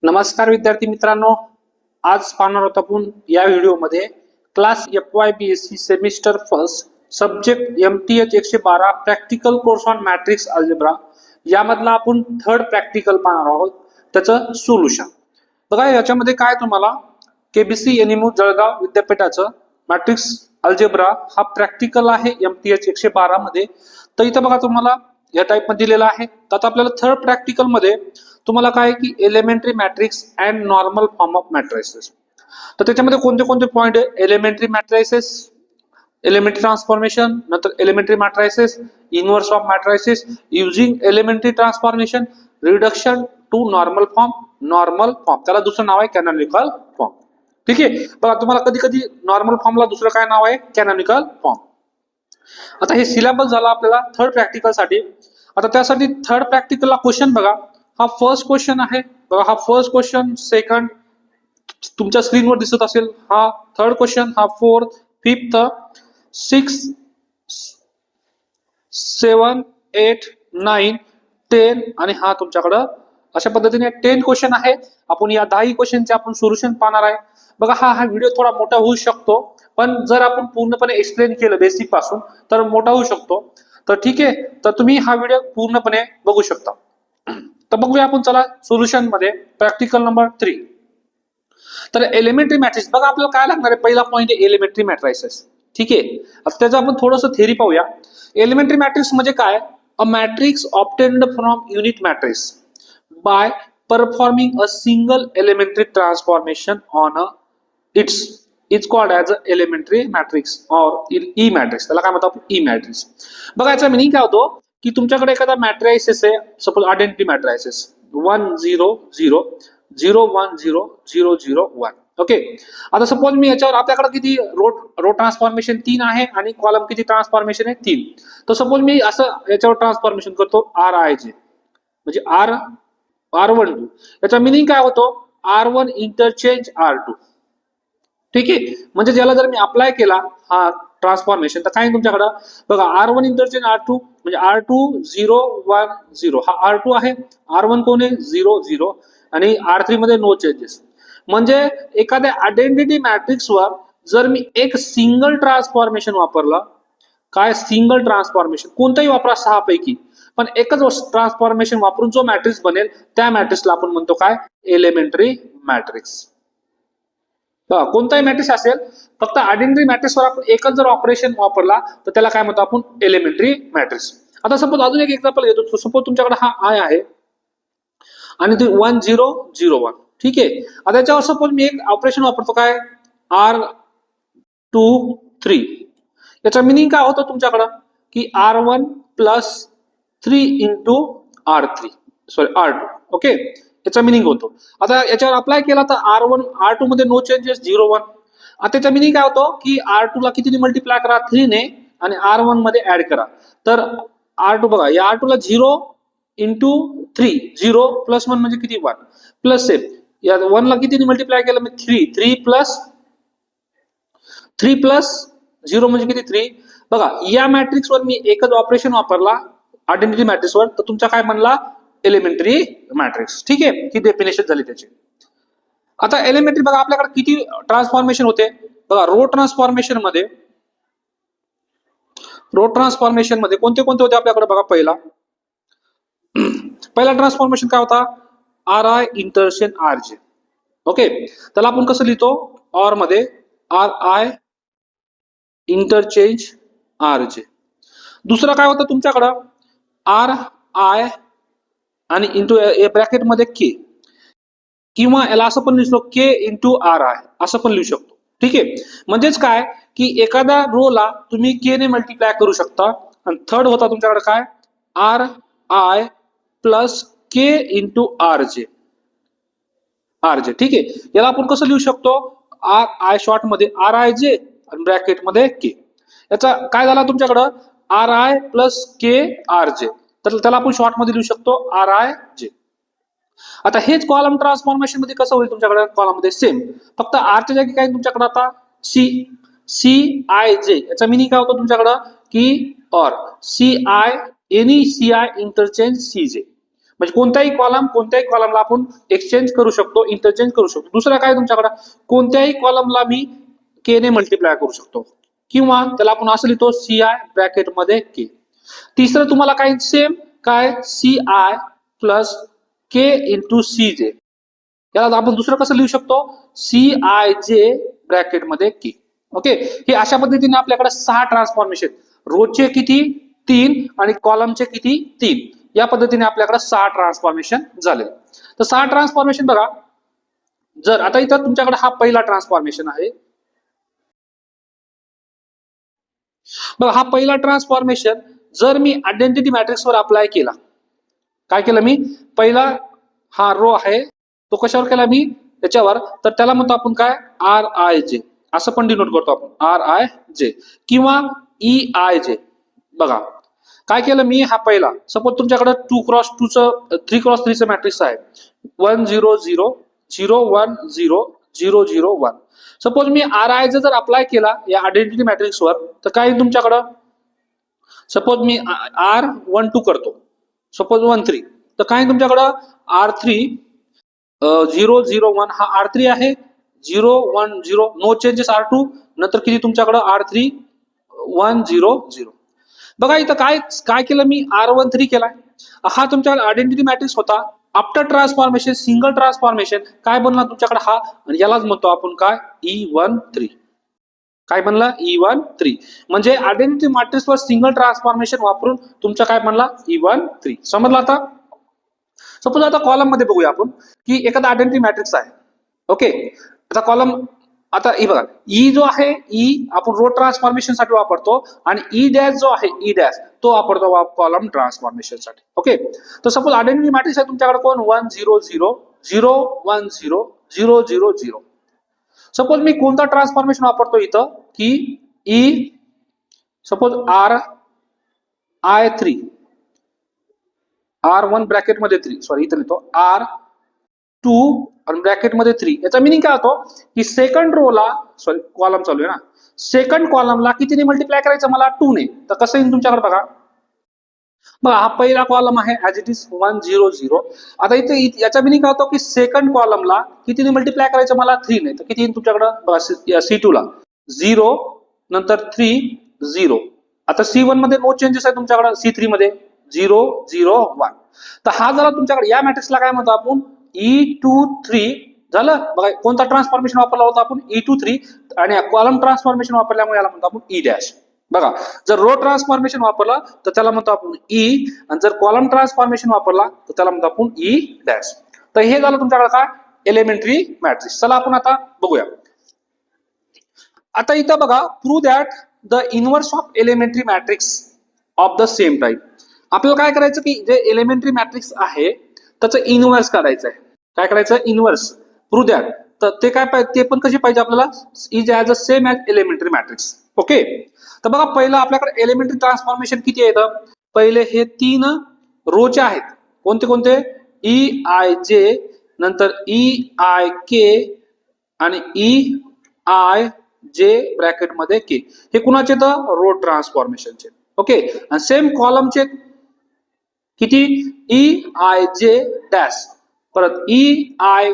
नमस्कार विद्यार्थी मित्रांनो, आज पाहणार आहोत आपण या व्हिडिओमध्ये class FYBSC semester first subject MT-112 practical course on matrix algebra यामधला आपण थर्ड प्रॅक्टिकल पाहणार आहोत, त्याचं सोल्युशन. बघा याच्यामध्ये काय तुम्हाला KBCNMU जळगाव विद्यापीठाचं मॅट्रिक्स अल्जेब्रा हा प्रॅक्टिकल आहे MT-112 मध्ये. तर इथं बघा तुम्हाला या टाइप मध्ये दिलेला आहे. तर आता आपल्याला थर्ड प्रॅक्टिकल मध्ये तुम्हाला काय की elementary matrix and normal form of matrices. तर त्याच्यामध्ये कोणते कोणते पॉइंट आहे? एलिमेंटरी मॅट्रिसेस, एलिमेंटरी ट्रान्सफॉर्मेशन, नंतर elementary matrices, inverse of matrices using elementary transformation, reduction to normal form, normal form त्याला दुसरं नाव आहे कॅनॉनिकल फॉर्म. ठीक आहे. बघा तुम्हाला कधी कधी नॉर्मल फॉर्मला दुसरं काय नाव आहे? कॅनॉनिकल फॉर्म. आता हे सिलेबस झाला आपल्याला थर्ड प्रॅक्टिकल साठी. आता त्यासाठी थर्ड प्रॅक्टिकलला क्वेश्चन बघा, हा फर्स्ट क्वेश्चन आहे. बघा हा फर्स्ट क्वेश्चन, सेकंड तुमच्या स्क्रीनवर दिसत असेल, हा थर्ड क्वेश्चन, हा फोर्थ, फिफ्थ, 6, 7, 8, 9, 10 आणि हा तुमच्याकडं अशा पद्धतीने 10 क्वेश्चन आहे. आपण या 10 क्वेश्चनचे आपण सोल्युशन पाहणार आहे. बघा हा व्हिडिओ थोडा मोठा होऊ शकतो, पण जर आपण पूर्णपणे एक्सप्लेन केलं बेसिक पासून तर मोठा होऊ शकतो. तर ठीक आहे, तर तुम्ही हा व्हिडिओ पूर्णपणे बघू शकता. तर बघूया आपण चला सोल्युशन मध्ये प्रॅक्टिकल नंबर 3. तर एलिमेंटरी मॅट्रिक्स बघा आपल्याला काय लागणार आहे? पहिला पॉइंट आहे एलिमेंटरी मॅट्रिसेस. ठीक आहे. आता त्याचं आपण थोडंसं थेरी पाहूया. एलिमेंटरी मॅट्रिक्स म्हणजे काय? A matrix obtained from unit matrix by performing a single elementary transformation on its is called as a elementary matrix or E matrix. त्याला काय म्हणतो आपण? E matrix. बघा याचा मिनिंग काय होतो की तुमच्याकडे एखादा मॅट्रिसेस आहे, सपोज आयडेंटिटी मॅट्रिसेस 1 0 0 0 1 0 0 0 1. ओके. आता सपोज मी याच्यावर आपल्याकडे किती रो ट्रान्सफॉर्मेशन 3 आहे आणि कॉलम किती ट्रान्सफॉर्मेशन आहे? 3. तर सपोज मी असं याच्यावर ट्रान्सफॉर्मेशन करतो RIJ म्हणजे R12. याचा मिनिंग काय होतो? R1 interchange R2. ठीक आहे. म्हणजे ज्याला जर मी अप्लाय केला हा ट्रान्सफॉर्मेशन तर काय तुमच्याकडं बघा R1 इंटरचेंज R2 म्हणजे R2 0 1 0 हा R2 आहे. R1 कोण आहे? 0 0 आणि R3 मध्ये नो चेंजेस. म्हणजे एखाद्या आयडेंटिटी मॅट्रिक्स वर जर मी एक सिंगल ट्रान्सफॉर्मेशन वापरलं, काय सिंगल ट्रान्सफॉर्मेशन कोणताही वापरा 6 पैकी, पण एकच ट्रान्सफॉर्मेशन वापरून जो मॅट्रिक्स बनेल त्या मॅट्रिक्सला आपण म्हणतो काय? Elementary matrix. कोणताही मॅट्रिक्स असेल, फक्त आयडेंटिटी मॅट्रिक्सवर आपण एकच जर ऑपरेशन वापरला तर त्याला काय म्हणतो आपण? Elementary matrix. आता सपोज अजून एक एक्झाम्पल घेतो. सपोज तुमच्याकडे हा I आहे आणि ते 1 0 0 1. ठीक आहे. आता याच्यावर सपोज मी एक ऑपरेशन वापरतो काय? R2 3. याचा मिनिंग काय होतं तुमच्याकडं की R1 plus 3 into R3 sorry R2. Okay. याचा मिनिंग होतो. आता याच्यावर अप्लाय केला तर R1 R2 मध्ये नो चेंजेस 0 1. आता त्याचा मिनिंग काय होतो की R2 ला किती मल्टिप्लाय करा? 3 ने आणि R1 मध्ये ऍड करा. तर R2 बघा या R2 ला 0 इंटू 3 0 प्लस 1 म्हणजे किती? 1 प्लस सेम या 1 ला किती मल्टिप्लाय केलं? मी 3 प्लस 0 म्हणजे किती? 3. बघा या मॅट्रिक्स वर मी एकच ऑपरेशन वापरला आयडेंटिटी मॅट्रिक्स वर तर तुमचा काय म्हणला? Elementary matrix. ठीक आहे. ही डेफिनेशन झाली त्याची. आता एलिमेंटरी बघा आपल्याकडे किती ट्रान्सफॉर्मेशन होते? बघा रो ट्रान्सफॉर्मेशन मध्ये कोणते कोणते होते आपल्याकडे? बघा पहिला ट्रान्सफॉर्मेशन काय होता? RI interchange RJ. ओके. त्याला आपण कसं लिहितो? ऑर मध्ये RI इंटरचेंज RJ. दुसरा काय होतं तुमच्याकडं? RI आणि इंटू ब्रॅकेट मध्ये K, किंवा याला असं पण लिहितो K इंटू RI असं पण लिहू शकतो. ठीक आहे. म्हणजेच काय की एखाद्या रो ला तुम्ही K ने मल्टिप्लाय करू शकता. आणि थर्ड होता तुमच्याकडे काय? RI plus K into RJ. ठीक आहे. याला आपण कसं लिहू शकतो? RI शॉर्ट मध्ये RIJ आणि ब्रॅकेट मध्ये K. याचा काय झाला तुमच्याकडं? RI plus K RJ. तर त्याला आपण शॉर्ट मध्ये लिहू शकतो RIJ. आता हेच कॉलम ट्रान्सफॉर्मेशन मध्ये कसं होईल तुमच्याकडे? कॉलम मध्ये सेम, फक्त R च्या जागी काय तुमच्याकडे आता CIJ. याचा मिनिंग काय होतं तुमच्याकडं की और CI any CI interchange CJ. म्हणजे कोणत्याही कॉलमला आपण एक्सचेंज करू शकतो, इंटरचेंज करू शकतो. दुसरा काय तुमच्याकडे, कोणत्याही कॉलमला मी के ने मल्टिप्लाय करू शकतो, किंवा त्याला आपण असं लिहितो सी आय ब्रॅकेट मध्ये के. तिसरं तुम्हाला काय सेम काय C I plus K into C J. याला आपण दुसरं कसं लिहू शकतो, सी आय जे ब्रॅकेट मध्ये के. ओके, हे अशा पद्धतीने आपल्याकडे 6 ट्रान्सफॉर्मेशन, रोचे किती 3 आणि कॉलमचे किती 3, या पद्धतीने आपल्याकडे 6 ट्रान्सफॉर्मेशन झाले. तर 6 ट्रान्सफॉर्मेशन बघा, जर आता इथं तुमच्याकडे हा पहिला ट्रान्सफॉर्मेशन आहे बघा, हा पहिला ट्रान्सफॉर्मेशन जर मी आयडेंटिटी मॅट्रिक्स वर अप्लाय केला, काय केलं मी, पहिला हा रो आहे तो कशावर केला मी त्याच्यावर, तर त्याला म्हणतो आपण काय आर आय जे, असं पण डिनोट करतो आपण आर आय जे किंवा ई आय जे. बघा काय केलं मी, हा पहिला सपोज तुमच्याकडे 2x2 च 3x3 च मॅट्रिक्स आहे 1 0 0 0 1 0 0 0 1. सपोज मी आर आय जर अप्लाय केला या आयडेंटिटी मॅट्रिक्स वर, तर काय तुमच्याकडं, सपोज मी R12 करतो, सपोज 1 3, तर काय तुमच्याकडं R3 0 0 1 हा R3 आहे, 0 1 0 नो चेंजेस R2, नंतर किती तुमच्याकडं R3 1 0 0. बघा इथं काय काय केलं मी, R13 केलाय, हा तुमच्याकडे आयडेंटिटी मॅट्रिक्स होता. आफ्टर ट्रान्सफॉर्मेशन सिंगल ट्रान्सफॉर्मेशन काय बनला तुमच्याकडे हा, आणि यालाच म्हणतो आपण काय E13. काय बनला E13, म्हणजे आयडेंटिटी मॅट्रिक्स वर सिंगल ट्रान्सफॉर्मेशन वापरून तुमचा काय बनला E13. समजलं आता. सपोज आता कॉलम मध्ये बघूया आपण की एखादा आयडेंटिटी मॅट्रिक्स आहे. ओके, आता कॉलम, आता ई बघा, ई जो आहे ई आपण रो ट्रान्सफॉर्मेशन साठी वापरतो, आणि ई डॅश जो आहे ई डॅश तो वापरतो कॉलम ट्रान्सफॉर्मेशन साठी. ओके, तर सपोज आयडेंटिटी मॅट्रिक्स आहे तुमच्याकडे कोण 1 0 0 0 1 0 0 0 0. सपोज मी कोणता ट्रान्सफॉर्मेशन वापरतो इथं की E, suppose R I 3 R1 bracket मध्ये 3, सॉरी इथं लिहितो R2 आणि ब्रॅकेट मध्ये 3. याचा मिनिंग काय होतो की सेकंड रोला, सॉरी कॉलम चालू आहे ना, सेकंड कॉलमला कितीने मल्टिप्लाय करायचं मला 2 ने. तर कसं येईल तुमच्याकडे बघा, हा पहिला कॉलम आहे ऍज इट इज 1 0 0. आता इथे याचा मिनिंग काय होतो की सेकंड कॉलमला कितीने मल्टिप्लाय करायचं मला 3 ने. तर किती येईल तुमच्याकडे बघा, C2 ला 0 नंतर 3 0. आता C1 मध्ये नो चेंजेस आहे तुमच्याकडे, C3 मध्ये 0 0 1. तर हा झाला तुमच्याकडे, या मॅट्रिक्सला काय म्हणतो आपण E23 झालं. बघा कोणता ट्रान्सफॉर्मेशन वापरला होता आपण E23, आणि कॉलम ट्रान्सफॉर्मेशन वापरल्यामुळे याला म्हणतो आपण ई डॅश. बघा जर रो ट्रान्सफॉर्मेशन वापरला तर त्याला म्हणतो आपण ई, आणि जर कॉलम ट्रान्सफॉर्मेशन वापरला तर त्याला म्हणतो आपण ई डॅश. तर हे झालं तुमच्याकडे काय एलिमेंटरी मॅट्रिक्स. चला आपण आता बघूया. आता इथं बघा, prove that the inverse of elementary matrix of the same type. आपल्याला काय करायचं की जे एलिमेंटरी मॅट्रिक्स आहे त्याचं इनव्हर्स काढायचं आहे. काय करायचं, इनव्हर्स. प्रूव्ह दॅट, तर ते काय पाहिजे, ते पण कशी पाहिजे आपल्याला, is as a same as elementary matrix. Okay, तर बघा पहिलं आपल्याकडे एलिमेंटरी ट्रान्सफॉर्मेशन किती आहेत, पहिले हे 3 रोचे आहेत. कोणते कोणते, ई आय जे, नंतर ई आय के आणि ई आय जे ब्रॅकेट मध्ये के. हे कुणाचे तर रो ट्रान्सफॉर्मेशनचे. ओके, आणि सेम कॉलमचे किती, ई आय जे डॅश, परत ई आय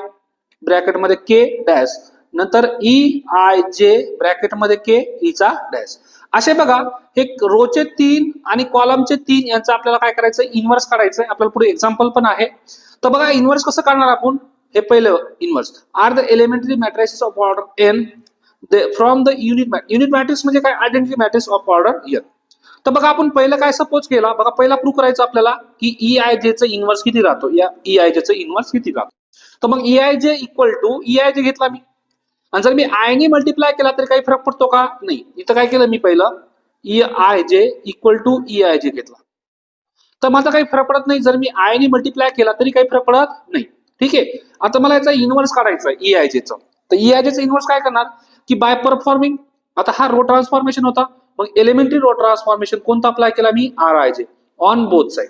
ब्रॅकेट मध्ये के डॅश, नंतर ई आय जे ब्रॅकेट मध्ये के ईचा डॅश. असे बघा हे रोचे 3 आणि कॉलमचे 3 यांचं आपल्याला काय करायचं, इनव्हर्स काढायचं. आपल्याला पुढे एक्झाम्पल पण आहे. तर बघा इनव्हर्स कसं काढणार आपण, हे पहिलं inverse are the elementary matrices of order N from the unit matrix, म्हणजे काय identity matrix of order N. तर बघा आपण पहिलं काय सपोज केला, बघा पहिला प्रूव्ह करायचं आपल्याला की ई आय जे चं इनव्हर्स किती राहतो, या ई आय जे चं इनव्हर्स किती राहतो. तर मग E I J equal to E I जे घेतला मी, आणि जर मी आय ने मल्टिप्लाय केला तरी काही फरक पडतो का, नाही. इथं काय केलं मी पहिलं E I J equal to E I जे घेतला, तर माझा काही फरक पडत नाही. जर मी आय ने मल्टिप्लाय केला तरी काही फरक पडत नाही. ठीक आहे, आता मला याचा इनव्हर्स काढायचा आहे ई आय जे चं. तर ई आय जे चं इनव्हर्स काय करणार की बाय परफॉर्मिंग, आता हा रो ट्रान्सफॉर्मेशन होता, मग एलिमेंटरी रो ट्रान्सफॉर्मेशन कोणता अप्लाय केला मी, आर आय जे ऑन बोथ साइड.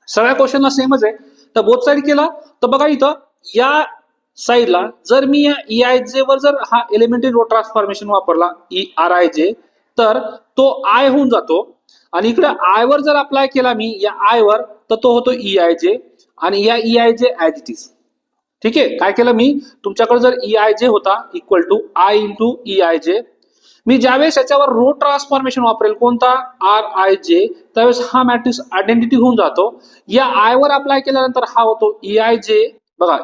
सगळ्या क्वेश्चनला सेमच आहे. तर बोथ साइड केला, तर बघा इथं या साइडला जर मी या ई आय जे वर जर हा एलिमेंटरी रो ट्रान्सफॉर्मेशन वापरला ई आर आय जे, तर तो आय होऊन जातो, आणि इकडे आय वर जर अप्लाय केला मी या आय वर तर तो होतो ई आय जे. आणि या EIJ ॲज इट इज. ठीक आहे, काय केलं मी, तुमच्याकडे जर EIJ होता equal to I into EIJ, मी ज्यावेळेस याच्यावर रो ट्रान्सफॉर्मेशन वापरेल कोणता RIJ, त्यावेळेस हा मॅट्रिक्स आयडेंटिटी होऊन जातो. या I वर अप्लाय केल्यानंतर हा होतो EIJ. बघा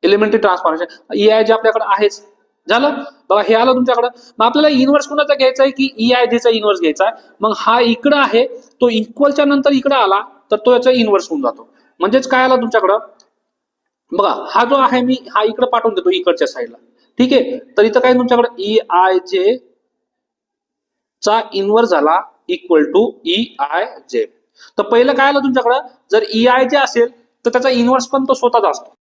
एलिमेंटरी ट्रान्सफॉर्मेशन, EIJ आपल्याकडे आहेच, झालं. बघा हे आलं तुमच्याकडे. मग आपल्याला इन्व्हर्स कोणाचा घ्यायचा आहे की EIJ चा इन्व्हर्स घ्यायचा आहे. मग हा इकडं आहे, तो इक्वलच्या नंतर इकडे आला तर तो याचा इन्व्हर्स होऊन जातो. म्हणजेच काय आला तुमच्याकडं, बघा हा जो आहे मी हा इकडे पाठवून देतो इकडच्या साईडला. ठीक आहे, तर इथं काय तुमच्याकडे EIJ चा इन्व्हर्स झाला इक्वल टू EIJ. तर पहिलं काय आलं तुमच्याकडं, जर EIJ असेल तर त्याचा इन्व्हर्स पण तो स्वतःचा असतो.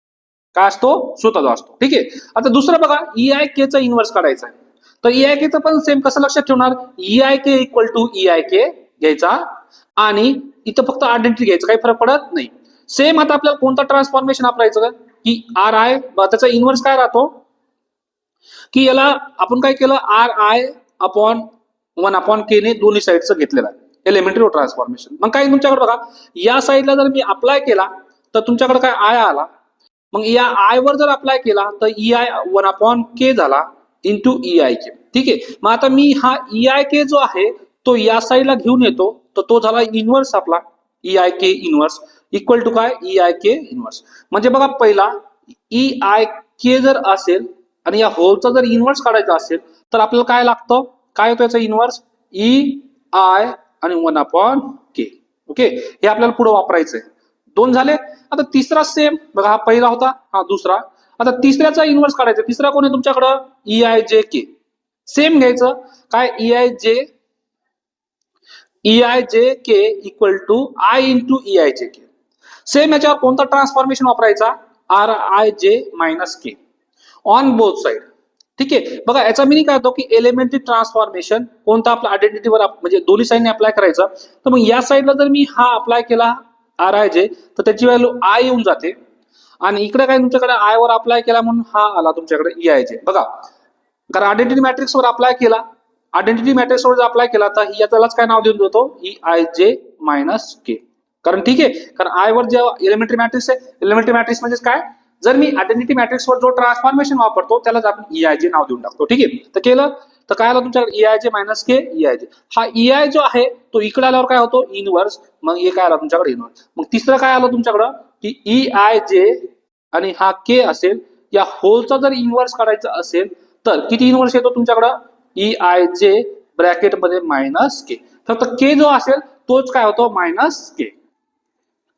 काय असतो, स्वतःचा असतो. ठीक आहे, आता दुसरं बघा EIK चा इन्व्हर्स काढायचा आहे. तर EIK चं पण सेम कसं लक्षात ठेवणार, EIK इक्वल टू EIK घ्यायचा आणि इथं फक्त आयडेंटिटी घ्यायचं, काही फरक पडत नाही. सेम आता आपल्याला कोणता ट्रान्सफॉर्मेशन वापरायचं की RI, त्याचा इन्व्हर्स काय राहतो की याला आपण काय केलं RI अपॉन 1/k ने दोन्ही साईडचं घेतलेलं आहे एलिमेंटरी ट्रान्सफॉर्मेशन. मग काय तुमच्याकडे बघा या साईडला जर मी अप्लाय केला तर तुमच्याकडे काय I आला, मग या I वर जर अप्लाय केला तर EI 1/k झाला इंटू EIK. ठीक आहे, मग आता मी हा EIK जो आहे तो या साईडला घेऊन येतो, तर तो झाला इन्व्हर्स आपला EIK इन्व्हर्स इक्वल टू काय EIK इन्व्हर्स. म्हणजे बघा पहिला EIK जर असेल आणि या होलचा जर इन्व्हर्स काढायचा असेल तर आपल्याला काय लागतं, काय होतं याचा इन्व्हर्स EI आणि 1/k. ओके, हे आपल्याला पुढे वापरायचंय. दोन झाले. आता तिसरा सेम बघा, हा पहिला होता हा दुसरा. आता तिसऱ्याचा इन्व्हर्स काढायचा. तिसरा कोण आहे तुमच्याकडं EIJK. सेम घ्यायचं काय EIJK equal to I into EIJK. Same याच्यावर कोणता ट्रान्सफॉर्मेशन वापरायचा RIJ minus K on both side. ठीक आहे, बघा याचा मिनिंग काय होतो की एलिमेंटरी ट्रान्सफॉर्मेशन कोणता आपल्या आयडेंटिटीवर म्हणजे दोन्ही साईडने अप्लाय करायचं. तर मग या साईडला जर मी हा अप्लाय केला RIJ तर त्याची व्हॅल्यू I येऊन जाते आणि इकडे काय तुमच्याकडे I वर अप्लाय केला म्हणून हा आला तुमच्याकडे EIJ. बघा कारण आयडेंटिटी मॅट्रिक्स वर अप्लाय केला, आयडेंटिटी मॅट्रिक्स वर अप्लाय केला तर याच्यालाच काय नाव देऊन देतो EIJ मायनस K. कारण ठीक आहे, कारण I वर जेव्हा एलिमेंटरी मॅट्रिक्स आहे, एलिमेंटरी मॅट्रिक्स म्हणजे काय, जर मी आयडेंटिटी मॅट्रिक्स वर जो ट्रान्सफॉर्मेशन वापरतो त्यालाच आपण EIJ नाव देऊन टाकतो. ठीक आहे, तर केलं तर काय आलं तुमच्याकडे EIJ मायनस K EIJ. हा EI जो आहे तो इकडे आल्यावर काय होतो इन्व्हर्स, मग हे काय आलं तुमच्याकडे इन्व्हर्स. मग तिसरं काय आलं तुमच्याकडं की EIJ आणि हा K असेल, या होलचा जर इन्व्हर्स काढायचा असेल तर किती इन्व्हर्स येतो तुमच्याकडं EIJ ब्रॅकेट मध्ये मायनस K. फक्त K जो असेल तोच काय होतो मायनस K.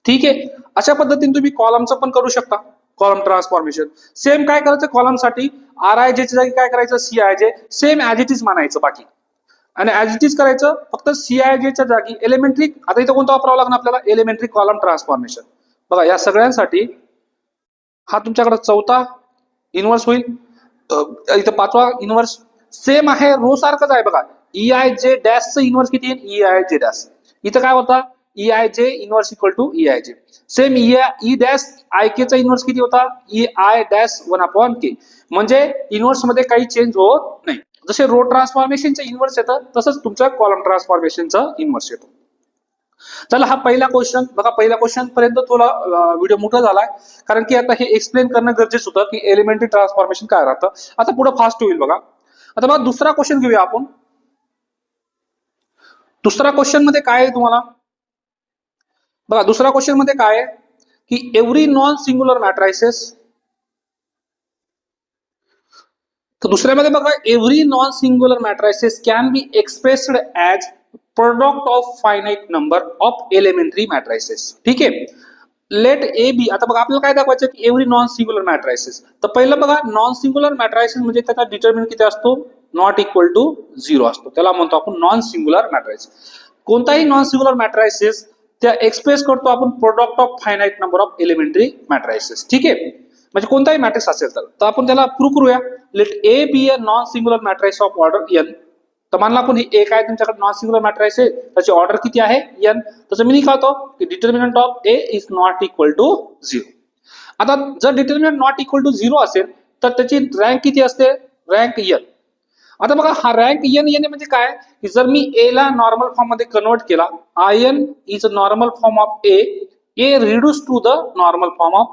ठीक आहे, अशा पद्धतीने तुम्ही कॉलमचं पण करू शकता. कॉलम ट्रान्सफॉर्मेशन सेम काय करायचं, कॉलम साठी RIJ च्या जागी काय करायचं CIJ same as it is मानायचं बाकी, आणि ऍज इट इज करायचं फक्त CIJ च्या जागी एलिमेंटरी. आता इथं कोणतं वापरावं लागणार आपल्याला एलिमेंटरी कॉलम ट्रान्सफॉर्मेशन. बघा या सगळ्यांसाठी हा तुमच्याकडे चौथा इन्व्हर्स होईल, इथं पाचवा इन्व्हर्स सेम आहे रो सारखंच आहे. बघा EIJ डॅशचं इन्व्हर्स किती आहे EIJ डॅश, इथं काय होता EIJ inverse equal to EIJ. Same E dash IK चा इन्व्हर्स किती होता EI डॅश 1/k. म्हणजे इन्व्हर्स मध्ये काही चेंज होत नाही. जसे रो ट्रान्सफॉर्मेशनचं इन्व्हर्स येतं तसंच तुमचं कॉलम ट्रान्सफॉर्मेशनचं इन्व्हर्स येतो. चला हा पहिला क्वेश्चन बघा, पहिल्या क्वेश्चन पर्यंत थोडा व्हिडिओ मोठा झालाय कारण की आता हे एक्सप्लेन करणं गरजेचं होतं की एलिमेंटरी ट्रान्सफॉर्मेशन काय राहतं. आता पुढे फास्ट होईल बघा. आता बघा दुसरा क्वेश्चन घेऊया आपण. दुसरा क्वेश्चन मध्ये काय आहे तुम्हाला बघा, दुसरा क्वेश्चन मध्ये काय आहे की एव्हरी नॉन सिंग्युलर मॅट्रायसेस. तर दुसऱ्यामध्ये बघा every non singular matrices can be expressed as product of finite number of elementary matrices. ठीक आहे, लेट ए बी. आता बघा आपल्याला काय दाखवायचं की एव्हरी नॉन सिंग्युलर मॅट्रायसेस. तर पहिलं बघा नॉन सिंग्युलर मॅट्रायसेस म्हणजे त्याचा डिटर्मिनंट किती असतो नॉट इक्वल टू 0 असतो, त्याला म्हणतो आपण नॉन सिंग्युलर मॅट्रायसेस. कोणताही नॉन सिंग्युलर मॅट्रायसेस त्या एक्सप्रेस करतो आपण product of finite number of elementary matrices. ठीक आहे, म्हणजे कोणताही मॅट्रिक्स असेल तर आपण त्याला प्रूव्ह करूया. Let A be a non singular matrix of order n. तर मानला आपण हे एक आहे तुमच्याकडे नॉन सिंग्युलर मॅट्रिक्स आहे, त्याची ऑर्डर किती आहे n. त्याचं मिनिंग काय होतं की determinant of A is not equal to 0. आता जर डिटर्मिनंट नॉट इक्वल टू 0 असेल तर त्याची रँक किती असते रँक n. आता बघा हा रँक n येणे म्हणजे काय की जर मी ए ला नॉर्मल फॉर्म मध्ये कन्वर्ट केला, IN is a normal form of A A reduce to the normal form of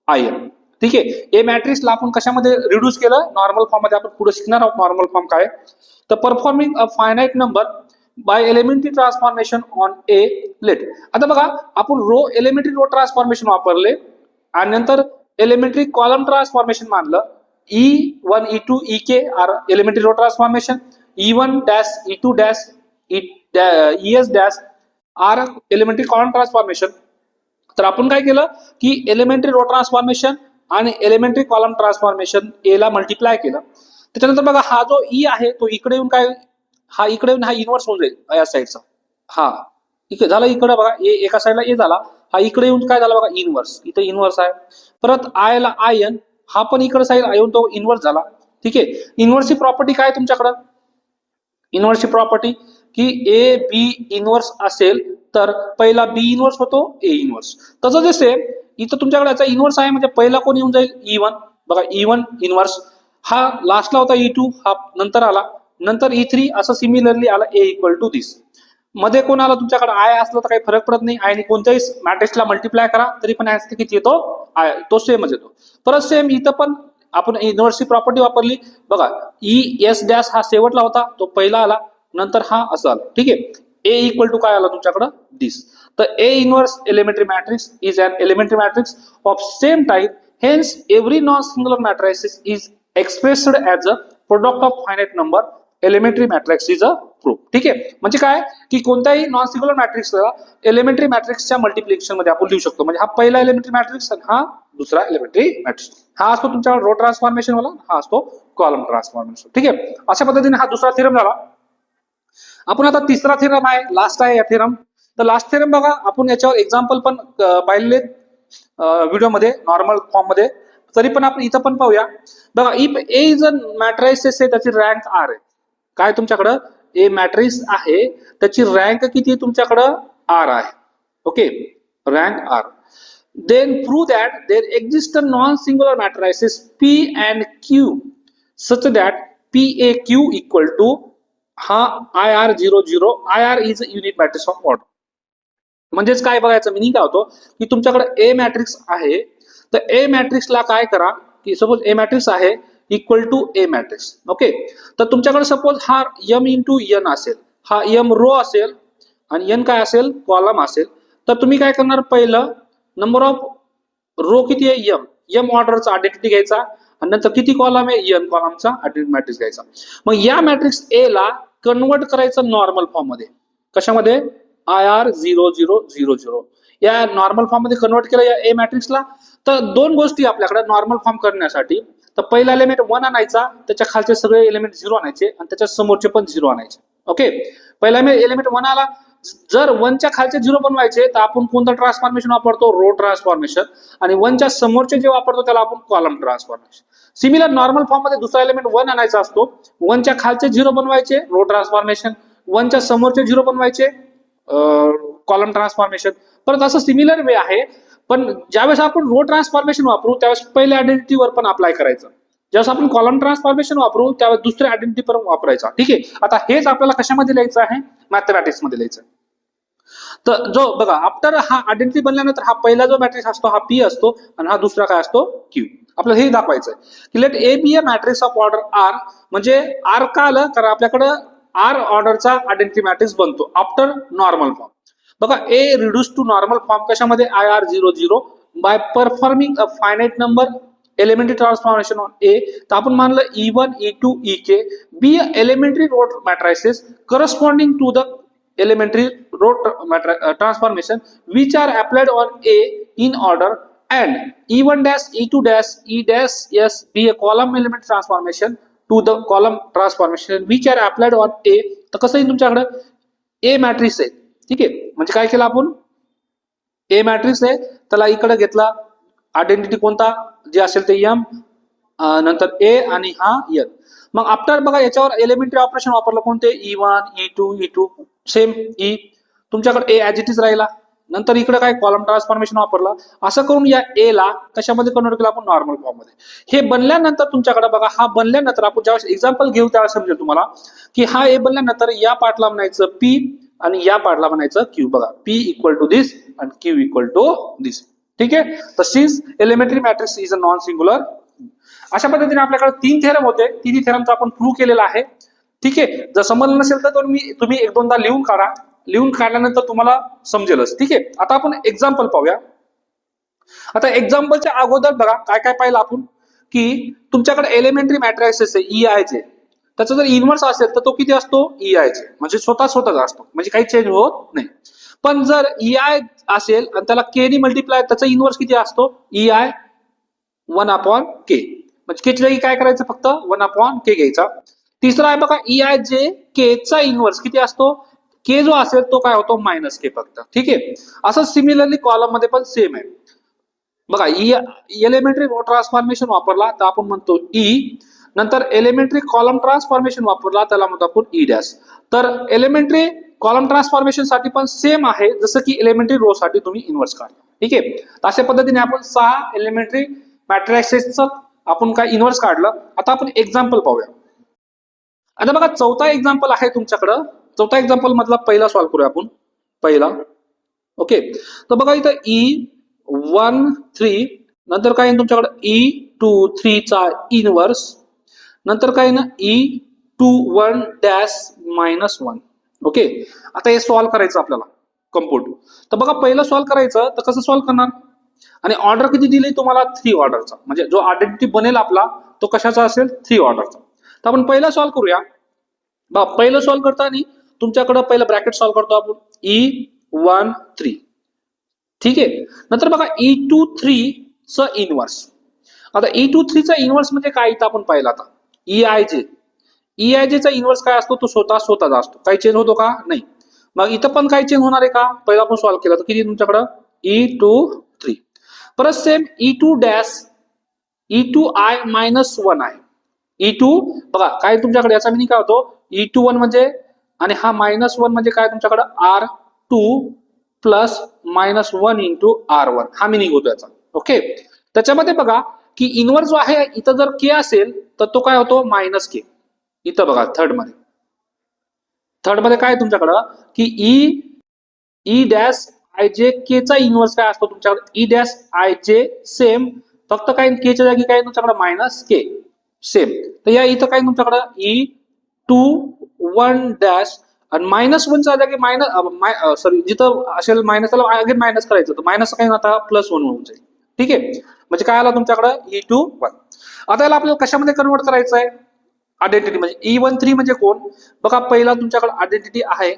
I N. ठीक आहे, ए मॅट्रिक्सला आपण कशामध्ये रिड्यूस केलं, नॉर्मल फॉर्म मध्ये. आपण पुढे शिकणार आहोत नॉर्मल फॉर्म काय. तर performing a finite number by elementary transformation on A let. आता बघा, आपण एलिमेंटरी रो ट्रान्सफॉर्मेशन वापरले आणि नंतर एलिमेंटरी कॉलम ट्रान्सफॉर्मेशन मानलं. E1 E2 EK are elementary row transformation, E1 dash E2 dash ES dash are elementary column transformation. तर आपण काय केलं की एलिमेंटरी रो ट्रान्सफॉर्मेशन आणि एलिमेंटरी कॉलम ट्रान्सफॉर्मेशन ए ला मल्टिप्लाय केलं. त्याच्यानंतर बघा, हा जो ई आहे तो इकडे येऊन काय, हा इकडे येऊन हा इन्व्हर्स होऊन जाईल या साईडचा. हा इकडे झाला, इकडे बघा ए एका साईडला ए झाला, हा इकडे येऊन काय झाला बघा, इन्व्हर्स. इथे इन्व्हर्स आहे. परत आय ला आयन, हा पण इकडे साईड येऊन तो इन्व्हर्स झाला. ठीक आहे, इन्व्हर्सची प्रॉपर्टी काय तुमच्याकडं, इन्व्हर्सची प्रॉपर्टी की ए बी इन्व्हर्स असेल तर पहिला बी इन्व्हर्स होतो, ए इन्व्हर्स. तसं जे सेम इथं तुमच्याकडे याचा इन्व्हर्स आहे, म्हणजे पहिला कोण येऊन जाईल, E1. बघा E1 इन्व्हर्स, हा लास्टला होता E2, हा नंतर आला, नंतर E3, असं सिमिलरली आला ए इक्वल टू दिस. मध्ये कोण आला तुमच्याकडे, आय असलं तर काही फरक पडत नाही, आयने कोणत्याही मॅट्रिक्सला मल्टिप्लाय करा तरी पण आन्सर किती येतो, आय तो सेमच येतो. परत सेम इथं पण आपण इन्व्हर्सची प्रॉपर्टी वापरली. बघा ES डॅश हा शेवटला होता, तो पहिला आला, नंतर हा असं आला. ठीक आहे, ए इक्वल टू काय आला तुमच्याकडं, दिस. तर a inverse elementary matrix is an elementary matrix of same type, hence every non singular matrices is expressed as a product of finite number elementary matrix is a proof. ठीक आहे, म्हणजे काय की कोणत्याही नॉन सिंगुलर मॅट्रिक्सला elementary मॅट्रिक्सच्या multiplication मध्ये आपण लिहू शकतो. म्हणजे हा पहिला एलिमेंटरी मॅट्रिक्स आणि हा दुसरा एलिमेंटरी मॅट्रिक्स. हा असतो तुमच्याकडे रो ट्रान्सफॉर्मेशन वाला, हा असतो कॉलम ट्रान्सफॉर्मेशन. ठीक आहे, अशा पद्धतीने हा दुसरा थेरम झाला. आपण आता तिसरा थेरम आहे, लास्ट आहे या थेरम. तर लास्ट थेरम बघा, आपण याच्यावर एक्झाम्पल पण पाहिले व्हिडिओमध्ये नॉर्मल फॉर्म मध्ये, तरी पण आपण इथं पण पाहूया. बघा, if A is a matrices आहे, त्याची रँक आर आहे. काय तुमच्याकडं ए मॅट्रिक्स आहे, त्याची रँक किती आहे तुमच्याकडं, आर आहे. Okay, rank R. Then prove that there exist a non singular matrices P and Q such that PAQ equal to हा IR00, IR is unit matrix of order. म्हणजेच काय बघायचं मिनिंग काय होतो की तुमच्याकडे ए मॅट्रिक्स आहे, तर ए मॅट्रिक्सला काय करा की सपोज ए मॅट्रिक्स आहे equal to A matrix. Okay, तर तुमच्याकडे सपोज हा M इंटू N असेल, हा M रो असेल आणि N काय असेल, कॉलम असेल. तर तुम्ही काय करणार, पहिलं नंबर ऑफ रो किती आहे, M ऑर्डरचा आयडेंटिटी घ्यायचा आणि नंतर किती कॉलम आहे, N कॉलमचा आयडेंटिटी मॅट्रिक्स घ्यायचा. मग या मॅट्रिक्स ए ला कन्वर्ट करायचं नॉर्मल फॉर्म मध्ये. कशामध्ये, IR0000 या नॉर्मल फॉर्म मध्ये कन्वर्ट केलं या ए मॅट्रिक्सला. तर दोन गोष्टी आपल्याकडे नॉर्मल फॉर्म करण्यासाठी. तर पहिला एलिमेंट 1 आणायचा, त्याच्या खालचे सगळे एलिमेंट 0 आणायचे आणि त्याच्या समोरचे पण 0 आणायचे. ओके, पहिला एलिमेंट 1 आला, जर 1 च्या खालचे 0 बनवायचे तर आपण कोणतं ट्रान्सफॉर्मेशन वापरतो, रो ट्रान्सफॉर्मेशन. आणि 1 च्या समोरचे जे वापरतो त्याला आपण column transformation. Similar normal form मध्ये दुसरा एलिमेंट 1 आणायचा असतो, 1 च्या खालचे 0 बनवायचे, रो ट्रान्सफॉर्मेशन. 1 च्या समोरचे 0 बनवायचे, कॉलम ट्रान्सफॉर्मेशन. परत असं सिमिलर वे आहे, पण ज्यावेळेस आपण रो ट्रान्सफॉर्मेशन वापरू त्यावेळेस पहिल्या आयडेंटिटीवर पण अप्लाय करायचं. ज्यावेळेस आपण कॉलम ट्रान्सफॉर्मेशन वापरू त्यावेळेस दुसऱ्या आयडेंटिटी पण वापरायचा. ठीक आहे, आता हेच आपल्याला कशामध्ये लिहायचं आहे, मॅथमॅटिक्स मध्ये लिहायचं. तर जो बघा, आफ्टर हा आयडेंटिटी बनल्यानंतर हा पहिला जो मॅट्रिक्स असतो हा P असतो आणि हा दुसरा काय असतो, Q. आपल्याला हे दाखवायचं आहे की let A be a matrix of order R. म्हणजे आर का आलं, कारण आपल्याकडे आर ऑर्डरचा आयडेंटिटी मॅट्रिक्स बनतो आफ्टर नॉर्मल फॉर्म. बघा, A reduce to normal form कशामध्ये, IR00 by performing a finite number elementary transformation on A. तर आपण मानलं E1 E2 EK be elementary row matrices corresponding to the elementary row transformation which are applied on A in order, and E1 dash E2 dash E dash S be a column element transformation to the column transformation which are applied on A. तर कसं आहे तुमच्याकडे A matrix आहे. ठीक आहे, म्हणजे काय केलं आपण, A मॅट्रिक्स आहे त्याला इकडे घेतला, आयडेंटिटी कोणता जे असेल ते M, नंतर A आणि हा N. मग आफ्टर बघा याच्यावर एलिमेंटरी ऑपरेशन वापरलं कोणते, E1 E2 सेम E. तुमच्याकडे ए ऍज इट इज राहिला, नंतर इकडे काय कॉलम ट्रान्सफॉर्मेशन वापरला. असं करून या ए ला कशामध्ये कन्वर्ट केलं आपण, नॉर्मल फॉर्म मध्ये. हे बनल्यानंतर तुमच्याकडे बघा, हा बनल्यानंतर आपण ज्यावेळेस एक्झाम्पल घेऊ त्यावेळेस समजेल तुम्हाला की हा ए बनल्यानंतर या पार्टला म्हणायचं P आणि या पार्टला म्हणायचं क्यू. बघा P इक्वल टू दिस आणि Q इक्वल टू दिस. ठीक आहे. तर since elementary matrix is a non singular. अशा पद्धतीने आपल्याकडे 3 थेरम होते. तिन्ही थेरमचा आपण प्रूव्ह केलेला आहे. ठीक आहे. जर समजलं नसेल तर तुम्ही एक दोनदा लिहून काढा. लिहून काढल्यानंतर तुम्हाला समजेलच. ठीक आहे. आता आपण एक्झाम्पल पाहूया. आता एक्झाम्पलच्या अगोदर बघा काय काय पाहिलं आपण, की तुमच्याकडे एलिमेंटरी मॅट्रिसेस आहे EI चे. त्याचा जर इन्व्हर्स असेल तर तो किती असतो EI चे, म्हणजे स्वतःच असतो, म्हणजे काही चेंज होत नाही. पण जर EI असेल आणि त्याला K ने मल्टिप्लाय, त्याचा इन्व्हर्स किती असतो EI 1/K. म्हणजे K ची जागी काय करायचं, फक्त 1/K घ्यायचा. तिसरा आहे बघा EIJ K चा इन्व्हर्स किती असतो, K जो असेल तो काय होतो -K फक्त. ठीक आहे. असं सिमिलरली कॉलम मध्ये पण सेम आहे. बघा एलिमेंटरी ट्रान्सफॉर्मेशन वापरला तर आपण म्हणतो E. नंतर एलिमेंटरी कॉलम ट्रान्सफॉर्मेशन वापरला त्याला म्हणतो आपण E डॅश. तर एलिमेंटरी कॉलम ट्रान्सफॉर्मेशन साठी पण सेम आहे जसं की एलिमेंटरी रो साठी तुम्ही इन्व्हर्स काढला. ठीक आहे. तर अशा पद्धतीने आपण 6 एलिमेंटरी मॅट्रिसेसचं आपण काय इन्व्हर्स काढलं. आता आपण एक्झाम्पल पाहूया. आता बघा चौथा एक्झाम्पल आहे तुमच्याकडं. चौथा एक्झाम्पल मधला पहिला सॉल्व्ह करूया आपण. पहिला ओके. तर बघा इथं E13 नंतर काय तुमच्याकडे E23 चा इन्व्हर्स, नंतर काय ना E21 डॅश -1. ओके. आता हे सॉल्व्ह करायचं आपल्याला कम्प्यूट. तर बघा पहिलं सॉल्व्ह करायचं तर कसं सॉल्व्ह करणार, आणि ऑर्डर किती दिली तुम्हाला 3 ऑर्डरचा, म्हणजे जो आयडेंटिटी बनेल आपला तो कशाचा असेल 3 ऑर्डरचा. तर आपण पहिला सॉल्व्ह करूया. पहिलं सॉल्व्ह करताना तुमच्याकडे पहिलं ब्रॅकेट सॉल्व्ह करतो आपण E13. ठीक आहे. नंतर बघा E23 च इन्व्हर्स. आता E23 चा इन्व्हर्स म्हणजे काय इथं आपण पाहिलं. आता EIJ चा इन्व्हर्स काय असतो, तो स्वतःचा असतो. काही चेंज होतो का, नाही. मग इथं पण काही चेंज होणार आहे का, पहिला आपण सॉल्व्ह केला तर किती तुमच्याकडं E23. परत सेम E2 डॅश E2I -1 आहे. E2 बघा काय तुमच्याकडे याचा मिनिंग काय होतो, E21 म्हणजे आणि हा -1 म्हणजे काय तुमच्याकडे R2 प्लस -1 इंटू R1 हा मिनिंग होतो याचा. ओके. त्याच्यामध्ये बघा की इन्व्हर्स जो आहे इथं जर K असेल तर तो काय होतो -K. इथं बघा थर्ड मध्ये काय तुमच्याकडं की E डॅश IJ K चा इन्व्हर्स काय असतो तुमच्याकडे E डॅश IJ सेम, फक्त काय K च्या जागी काय तुमच्याकडे -K सेम. तर या इथं काय तुमच्याकडे E21 डॅश आणि -1 च्या जागी सॉरी जिथं असेल मायनस त्याला अगेन मायनस करायचं, तर मायनस काय आता +1 होऊन जाईल. ठीक आहे. म्हणजे काय आला तुमच्याकडे E21. आता याला आपल्याला कशामध्ये कन्वर्ट करायचं आहे, आयडेंटिटी म्हणजे E13 म्हणजे कोण बघा, पहिला तुमच्याकडे आयडेंटिटी आहे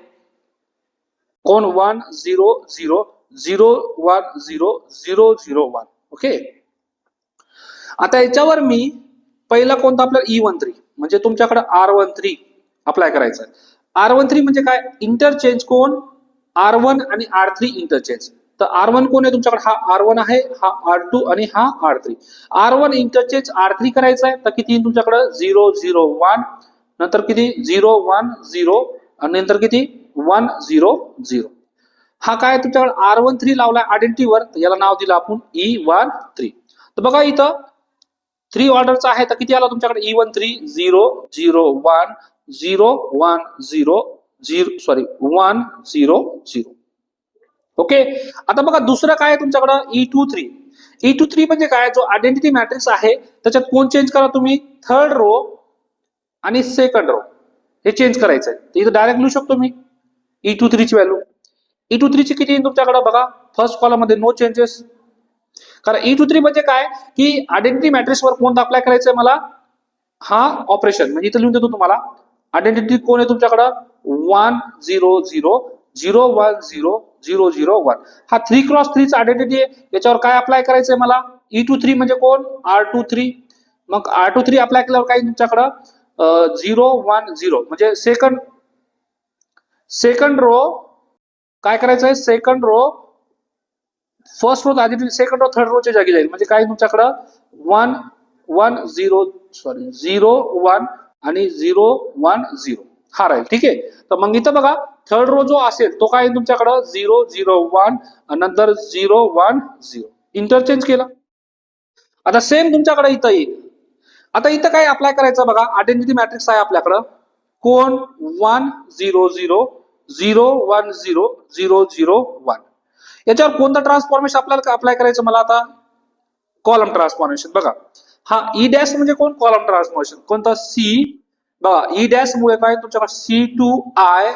कोण 1 0 0 0 1 0 0 0 1. ओके. आता याच्यावर मी पहिला कोणता आपल्याला E13 म्हणजे तुमच्याकडे R13 अप्लाय करायचं आहे. R13 म्हणजे काय, इंटरचेंज कोण R1 आणि R3 इंटरचेंज. तर R1 कोण आहे तुमच्याकडे, हा R1 आहे, हा R2 आणि हा R3. R1 इंटरचेंज R3 करायचा आहे तर किती तुमच्याकडे 0 0 1, नंतर किती 0 1 0 आणि नंतर किती 1 0 0. हा काय तुमच्याकडे R13 लावलाय आयडेंटिटीवर, याला नाव दिलं आपण E13. तर बघा इथं 3 ऑर्डरचा आहे तर किती आला तुमच्याकडे E13 0 0 1 0 1 0 0 सॉरी 1 0 0. ओके. आता बघा दुसरं काय आहे तुमच्याकडं E23 म्हणजे काय, जो आयडेंटिटी मॅट्रिक्स आहे त्याच्यात कोण चेंज करा तुम्ही, थर्ड रो आणि सेकंड रो हे चेंज करायचं आहे. तर इथं डायरेक्ट लिहू शकतो मी E23 ची व्हॅल्यू. E23 ची किती तुमच्याकडे बघा फर्स्ट कॉलम मध्ये नो चेंजेस, कारण E23 म्हणजे काय की आयडेंटिटी मॅट्रिक्स वर कोणता अप्लाय करायचंय मला, हा ऑपरेशन. म्हणजे इथं लिहून देतो तुम्हाला आयडेंटिटी कोण आहे तुमच्याकडं 1 0 0 0 1 0 0 0 1. हा 3x3 चा आयडेंटिटी आहे. याच्यावर काय अप्लाय करायचंय मला, E23 म्हणजे कोण R23. मग R23 अप्लाय केल्यावर काय तुमच्याकडं 0 1 0 म्हणजे सेकंड रो काय करायचंय, second row first row identity second row third रोच्या जागी जाईल. म्हणजे काय तुमच्याकडं 1 1 0 सॉरी 0 1 आणि 0 1 0 हा राहील. ठीक आहे. तर मग इथं बघा थर्ड रो जो असेल तो काय तुमच्याकडं 0 0 1 आणि नंतर 0 1 0 इंटरचेंज केला. आता सेम तुमच्याकडे इथं येईल. आता इथं काय अप्लाय करायचं बघा, आयडेंटिटी मॅट्रिक्स आहे आपल्याकडं कोण 1 0 0 0100001. याच्यावर कोणतं ट्रान्सफॉर्मेशन आपल्याला अप्लाय करायचं मला आता? Column transformation. बघा हा ई डॅश म्हणजे कोण? Column transformation. कोणतं? सी. बघा ई डॅश मुळे काय तुमच्याकडे C2I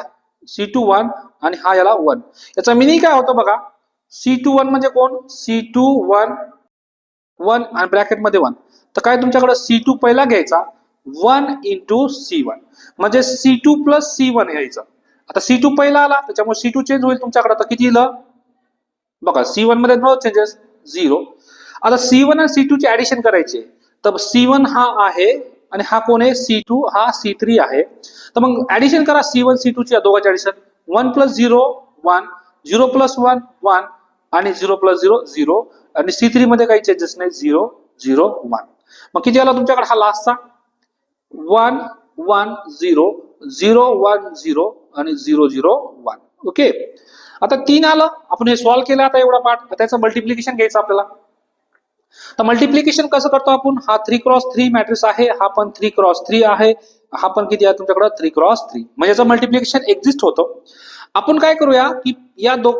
C21 आणि हा याला 1. याचा मिनिंग काय होतं बघा? C21 म्हणजे कोण? C21 1 आणि ब्रॅकेट मध्ये 1. तर काय तुमच्याकडे C2 पहिला घ्यायचा 1 into C1 म्हणजे C2 प्लस C1 घ्यायचं. आता C2 पहिला आला त्याच्यामुळे C2 चेंज होईल तुमच्याकडे. आता किती येईल बघा? C1 मध्ये नो चेंजेस 0. आता C1 आणि C2 चे ऍडिशन करायचे. तर C1 हा आहे आणि हा कोण आहे? C2 हा C3 आहे. तर मग ऍडिशन करा C1 C2 ची दोघांचे ऍडिशन. 1 + 0 1 0 + 1 1 आणि 0 + 0 0 आणि C3 मध्ये काही चेंजेस नाही 0 0 1. मग किती आला तुमच्याकडे हा लास्टचा? 1 1 0 0 1 0 आणि 0 0 1. ओके. आता 3 आलं. आपण हे सॉल्व्ह केलं आता एवढा पार्ट. त्याचं मल्टिप्लिकेशन घ्यायचं आपल्याला. तर मल्टिप्लिकेशन कसं करतो आपण? हा 3x3 मॅट्रिक्स आहे, हा पण 3x3 आहे, हा पण किती आहे तुमच्याकडे? 3x3. म्हणजे याचं मल्टिप्लिकेशन एक्झिस्ट होतं. आपण काय करूया की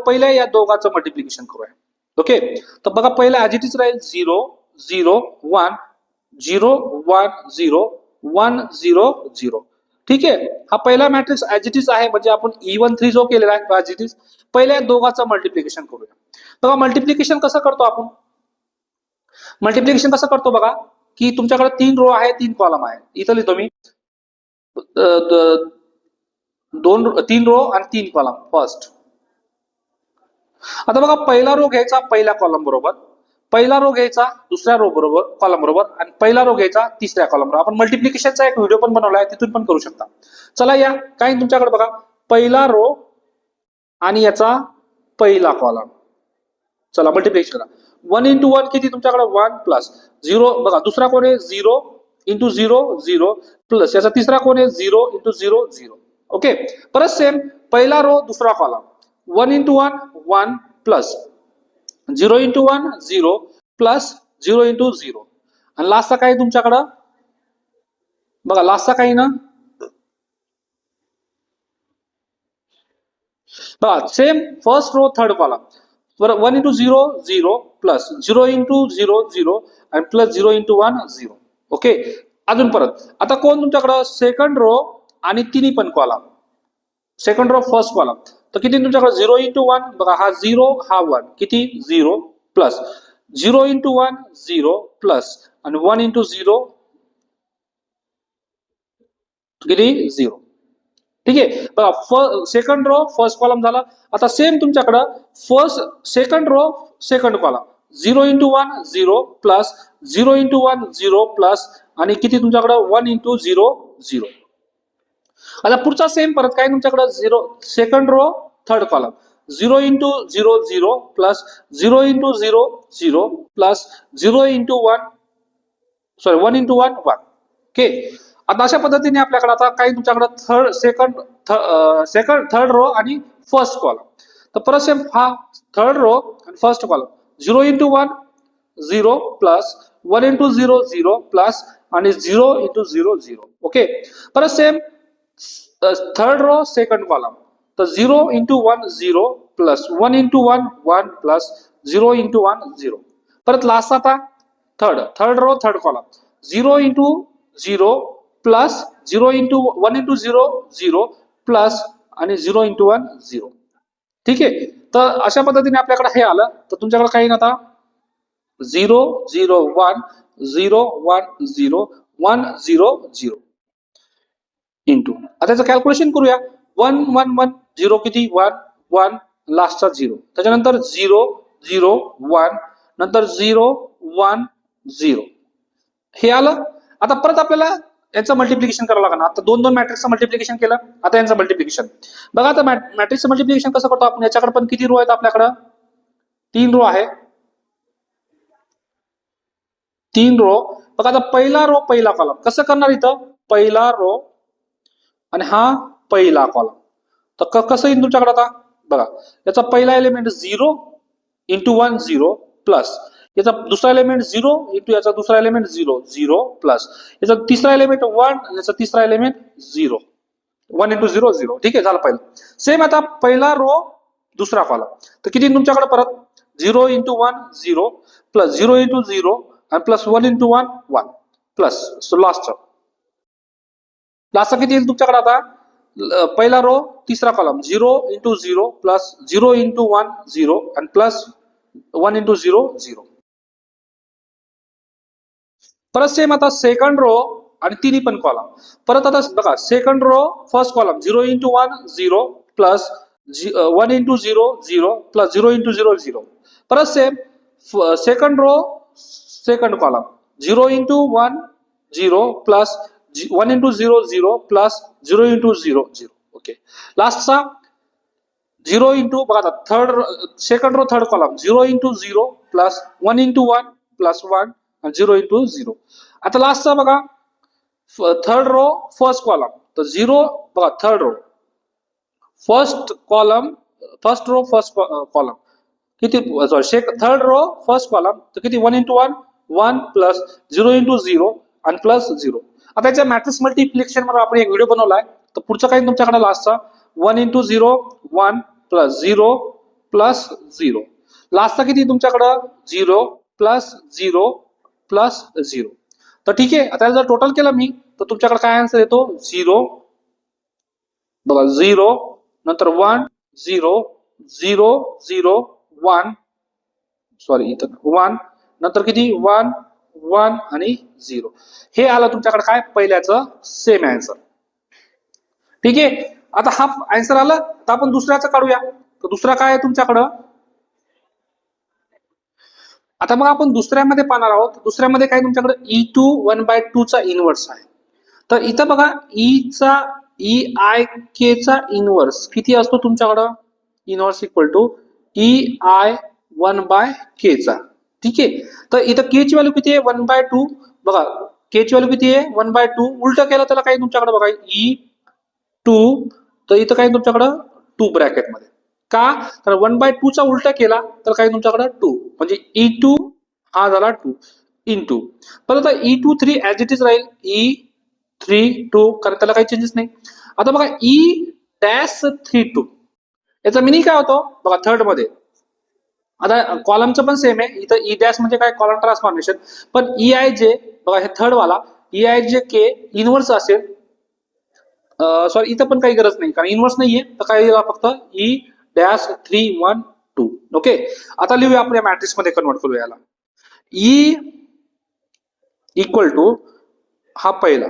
पहिल्या या दोघांचं मल्टिप्लिकेशन करूया. ओके. तर बघा पहिला ऍज इट इज राहील 0 0 1 0 1 0 1 0 0. ठीक आहे. हा पहिला मॅट्रिक्स ऍज इट इज आहे म्हणजे आपण E13 जो केलेला आहे ऍज इट इज. पहिल्या दोघांचं मल्टिप्लिकेशन करूया. बघा मल्टिप्लिकेशन कसं करतो आपण? मल्टिप्लिकेशन कसं करतो बघा की तुमच्याकडे 3 रो आहे 3 कॉलम आहे. इथं लिहितो मी 3 रो आणि 3 कॉलम फर्स्ट. आता बघा पहिला रो घ्यायचा पहिल्या कॉलम बरोबर, पहिला रो घ्यायचा दुसऱ्या रो बरोबर कॉलम बरोबर आणि पहिला रो घ्यायचा तिसऱ्या कॉलम बरोबर. आपण मल्टिप्लिकेशनचा एक व्हिडिओ पण बनवला आहे तिथून पण करू शकता. चला या काय तुमच्याकडे बघा पहिला रो आणि याचा पहिला कॉलम. चला मल्टिप्लिकेशन करा. 1 into 1 किती तुमच्याकडे? 1 प्लस 0. बघा दुसरा कोण आहे? 0 into 0 0 प्लस याचा तिसरा कोण आहे? 0 into 0 0. ओके. परत सेम पहिला रो दुसरा column 1 into 1 1 plus 0 into 1 0 plus 0 into 0 आणि लास्टचा काय तुमच्याकडं? बघा लास्टचा काही ना बघा same first row third column 1 into 0 0 plus 0 into 0 0 आणि प्लस 0 into 1 0. ओके. अजून परत आता कोण तुमच्याकडं? सेकंड रो आणि तिन्ही पण column. Second row first column तर किती तुमच्याकडे? 0 into 1 बघा हा 0 हा 1 किती? 0 प्लस 0 into 1 0 प्लस आणि 1 into 0 किती? 0. ठीक आहे. बघा सेकंड रो फर्स्ट कॉलम झाला. आता सेम तुमच्याकडं first second row second column 0 into 1 0 plus 0 into 1 0 plus आणि किती तुमच्याकडं? 1 into 0 0. आता पुढचा सेम परत काय तुमच्याकडं? 0 second row third column 0 into 0 0 plus 0 into 0 0 plus 0 into 1 1 into 1 1. Okay. आता अशा पद्धतीने आपल्याकडे आता काही तुमच्याकडे थर्ड रो आणि फर्स्ट कॉलम. तर परत सेम हा थर्ड रो आणि first column 0 into 1 0 plus 1 into 0 0 plus आणि 0 into 0 0. ओके. परत same third row second column तर 0 into 1 0 plus 1 into 1 1 plus 0 into 1 0. परत लास्ट आता third row third column 0 into 0 plus 0 into 1 into 0 0 plus आणि 0 into 1 0. ठीक आहे. तर अशा पद्धतीने आपल्याकडे हे आलं. तर तुमच्याकडे काही ना आता 0 0 1 0 1 0 1 0 0 इंटू आता त्याचं कॅल्क्युलेशन करूया. 1 1 1 0 किती? 1 1 लास्टचा 0 त्याच्यानंतर 0 0 1 नंतर 0 1 0 हे आलं. आता परत आपल्याला याचं मल्टिप्लिकेशन करावं लागणार. आता दोन मॅट्रिक्सचं मल्टिप्लिकेशन केलं. आता यांचं मल्टिप्लिकेशन बघा. आता मॅट्रिक्सचं मल्टिप्लिकेशन कसं करतो आपण? याच्याकडे पण किती रो आहेत आपल्याकडं? 3 रो आहे. 3 रो. बघा आता पहिला रो पहिला कॉलम कसं करणार? इथं पहिला रो आणि हा पहिला कॉलम. तर कसं येईल तुमच्याकडे? आता बघा याचा पहिला एलिमेंट 0 into 1 0 प्लस याचा दुसरा एलिमेंट 0 इंटू याचा दुसरा एलिमेंट 0 0 प्लस याचा तिसरा एलिमेंट 1 याचा तिसरा एलिमेंट 0 1 इंटू 0 0. ठीक आहे, झालं पहिलं. सेम आता पहिला रो दुसरा कॉलम, तर किती तुमच्याकडे परत 0 इंटू 1 0 प्लस 0 इंटू 0 आणि प्लस 1 इंटू 1 1 प्लस लास्टचा किती येईल तुमच्याकडे आता पहिला रो तिसरा कॉलम 0 इंटू 0 प्लस 0 इंटू 1 0 आणि प्लस 1 इंटू 0 0. परत सेम आता सेकंड रो आणि तिन्ही पण कॉलम. परत आता बघा second row first column 0 into 1 0 plus 1 into 0 0 plus 0 into 0 0. परत same second row second column 0 into 1 0 plus 1 into 0 0 plus 0 into 0 0. Okay, लास्टचा 0 इंटू बघा third second row third column 0 into 0 plus 1 into 1 plus 1 आणि 0 into 0. आता लास्टचा बघा third row first column तर 0 बघा third row first row first column किती sorry third row first column तर किती 1 इंटू 1 1 प्लस 0 इंटू 0 आणि प्लस 0. आता याच्या मॅट्रिक्स मल्टिप्लिकेशन वर आपण एक व्हिडिओ बनवलाय, तर पुढचं काही तुमच्याकडे लास्टचा 1 इंटू 0 1 प्लस 0 प्लस 0. लास्टचा किती तुमच्याकडं 0 प्लस 0 प्लस 0. तर ठीक आहे, आता जर टोटल केलं मी तर तुमच्याकडे काय आन्सर येतो 0 बघा 0 नंतर 1 0 0 0 1 सॉरी इथं 1 नंतर किती 1 1 आणि 0. हे आलं तुमच्याकडे काय पहिल्याचं सेम आन्सर. ठीक आहे, आता हा आन्सर आला तर आपण दुसऱ्याचं काढूया. तर दुसरा काय आहे तुमच्याकडं आता मग आपण दुसऱ्यामध्ये पाहणार आहोत. दुसऱ्यामध्ये काय तुमच्याकडे E2 1/2 चा इनव्हर्स आहे. तर इथं बघा EIK चा इनव्हर्स किती असतो तुमच्याकडं inverse equal to EI 1/K चा. ठीक आहे, तर इथं K ची व्हॅल्यू किती आहे 1/2 बघा K ची व्हॅल्यू किती आहे 1/2. उलट केलं त्याला काय तुमच्याकडे बघा E2 तर इथं काय तुमच्याकडं 2 ब्रॅकेट मध्ये का तर 1/2 चा उलटा केला तर काय तुमच्याकडे 2 म्हणजे E2 हा झाला 2 इंटू परत E2 3 ऍज इट इज राहील E3 2 कारण त्याला काही चेंजेस नाही. आता बघा E-32 याचा मिनिंग काय होतो बघा थर्ड मध्ये. आता कॉलमचं पण सेम आहे इथं E डॅश म्हणजे काय कॉलम ट्रान्सफॉर्मेशन, पण EIJ बघा हे थर्ड वाला EIJ K इनव्हर्स असेल सॉरी इथं पण काही गरज नाही कारण इनव्हर्स नाहीये तर काय फक्त E-312. ओके, आता लिहूया आपण या मॅट्रिक्स मध्ये कन्वर्ट करूया याला. E इक्वल टू हा पहिला.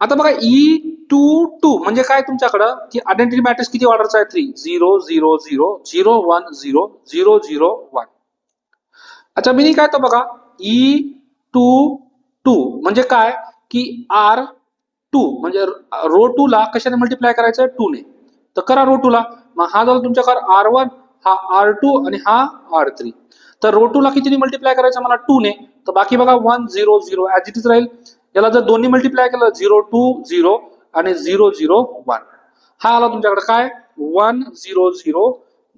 आता बघा E22 म्हणजे काय तुमच्याकडं की आयडेंटिटी मॅट्रिक्स किती ऑर्डरचा आहे 3 0 0 0 0 1 0 0 0 1. अच्छा मिनिंग काय तर बघा E22 म्हणजे काय की R2 म्हणजे रो 2 ला कशाने मल्टिप्लाय करायचं 2 ने तर करा रो 2 ला. मग हा झाला तुमच्याकडे R1 हा R2 आणि हा R3. तर रो 2 ला किती मल्टिप्लाय करायचं मला 2 ने तर बाकी बघा 1 0 0 ऍज इट इज राहील. याला जर दोन्ही मल्टिप्लाय केलं 0 2 0 आणि 0 0 1 हा आला तुमच्याकडे काय 1 0 0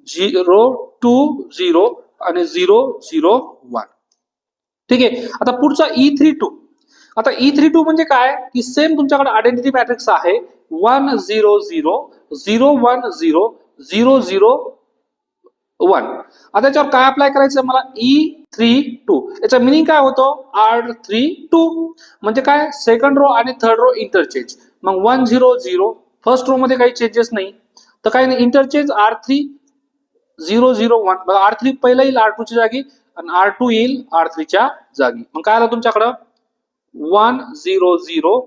0 2 0 आणि 0 0 1. ठीक आहे, आता पुढचा E32. आता E32 म्हणजे काय की सेम तुमच्याकडे आयडेंटिटी मॅट्रिक्स आहे 1 0 0 0 1 0 0 0 1. आता याच्यावर काय अप्लाय करायचं मला E32 याचा मिनिंग काय होतो R32 म्हणजे काय सेकंड रो आणि थर्ड रो इंटरचेंज. मग 1 0 0 फर्स्ट रो मध्ये काही चेंजेस नाही तर काही नाही इंटरचेंज R3 0 0 1 बघा R3 पहिला येईल R2 च्या जागी आणि R2 येईल R3 च्या जागी. मग काय आलं तुमच्याकडं 1 0 0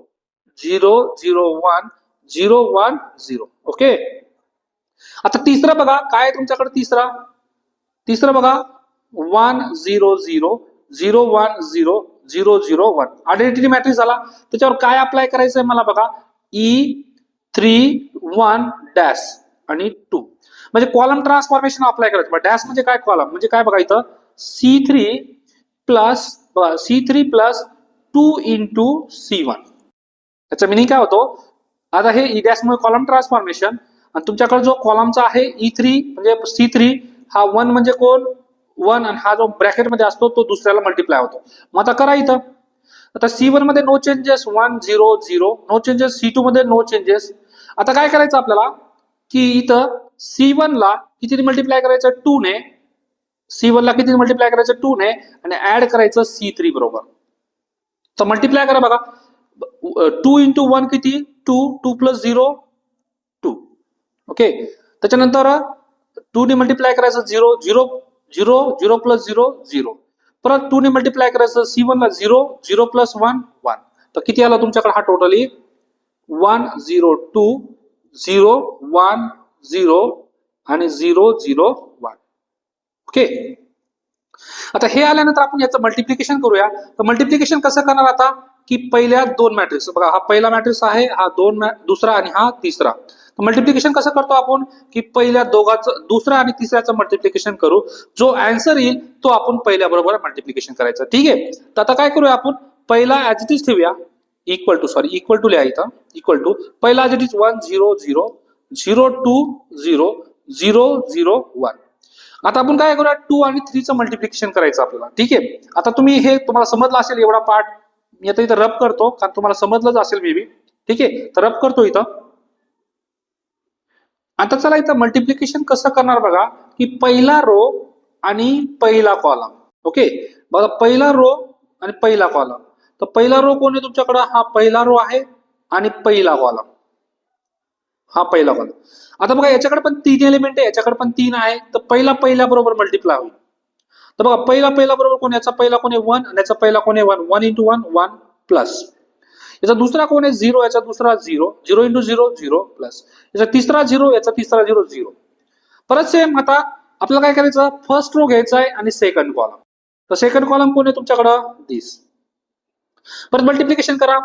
0 0 1 0 1 0. ओके, आता तिसरा बघा काय तुमच्याकडे तिसरा बघा 1 0 0 0 1 0 0 0 1 आयडेंटिटी मॅट्रिक्स झाला. त्याच्यावर काय अप्लाय करायचंय मला बघा E31 डॅश आणि 2 म्हणजे कॉलम ट्रान्सफॉर्मेशन अप्लाय करायचं. डॅश म्हणजे काय कॉलम म्हणजे काय बघा इथं C3 प्लस 2 इंटू C1 याचा मिनिंग काय होतो. आता हे ई डॅश मुळे कॉलम ट्रान्सफॉर्मेशन आणि तुमच्याकडे जो कॉलमचा आहे E3 म्हणजे C3 हा 1 म्हणजे कोण 1 आणि हा जो ब्रॅकेट मध्ये असतो तो दुसऱ्याला मल्टिप्लाय होतो. मग आता करा इथं आता C1 मध्ये no changes 1 0 0 no changes C2 मध्ये नो चेंजेस आता काय करायचं आपल्याला की इथं C1 ला किती मल्टिप्लाय करायचं 2 ने, C1 ला किती मल्टिप्लाय करायचं 2 ने आणि ऍड करायचं C3 बरोबर. तर मल्टिप्लाय करा बघा, 2 into 1 किती 2, 2 plus 0 2. ओके, त्याच्यानंतर 2 ने मल्टिप्लाय करायचं 0 0 0 0 plus 0 0, परत 2 ने मल्टिप्लाय करायचं C1 ला 0 0 plus 1 1. तर किती आला तुमच्याकडे हा टोटली 1 0 2 0 1 0 आणि 0 0 1. ओके, आता हे आल्यानंतर आपण याचं मल्टिप्लिकेशन करूया. तर मल्टिप्लिकेशन कसं करणार आता की पहिल्या दोन मॅट्रिक्स बघा, हा पहिला मॅट्रिक्स आहे, हा दुसरा आणि हा तिसरा. तर मल्टिप्लिकेशन कसं करतो आपण की पहिल्या दोघांचं दुसरा आणि तिसऱ्याचं मल्टिप्लिकेशन करू, जो आन्सर येईल तो आपण पहिल्या बरोबर मल्टिप्लिकेशन करायचं. ठीक आहे, तर आता काय करूया आपण, पहिला ऍज इट इज ठेवूया, इक्वल टू लिहा इथं, इक्वल टू पहिला ऍज इट इज 1 0 0 0 2 0 0 0 1. आता आपण काय करूया 2 आणि 3 चं मल्टिप्लिकेशन करायचं आपल्याला. ठीक आहे, आता तुम्ही हे तुम्हाला समजलं असेल एवढा पार्ट, मी आता इथं रब करतो कारण तुम्हाला समजलंच असेल मे बी. ठीक आहे, तर रब करतो इथं. आता चला इथं मल्टिप्लिकेशन कसं करणार बघा की पहिला रो आणि पहिला कॉलम. ओके, बघा पहिला रो आणि पहिला कॉलम. तर पहिला रो कोण आहे तुमच्याकडं, हा पहिला रो आहे आणि पहिला कॉलम, हा पहिला कॉलम. आता बघा याच्याकडे पण 3 एलिमेंट आहे, याच्याकडे पण 3 आहे, तर पहिला पहिल्या बरोबर मल्टिप्लाय होईल. तर बघा पहिला बरोबर कोण, याचा पहिला कोण आहे 1 आणि याचा पहिला कोण आहे 1, 1 into 1 1 प्लस. याचा दुसरा कोण आहे 0, याचा दुसरा 0 0 into 0 0 प्लस. याचा तिसरा 0, याचा तिसरा 0 0. परत सेम आता आपल्याला काय करायचं, फर्स्ट रो घ्यायचा आहे आणि सेकंड कॉलम. तर सेकंड कॉलम कोण आहे तुमच्याकडं दिस. परत मल्टिप्लिकेशन करा,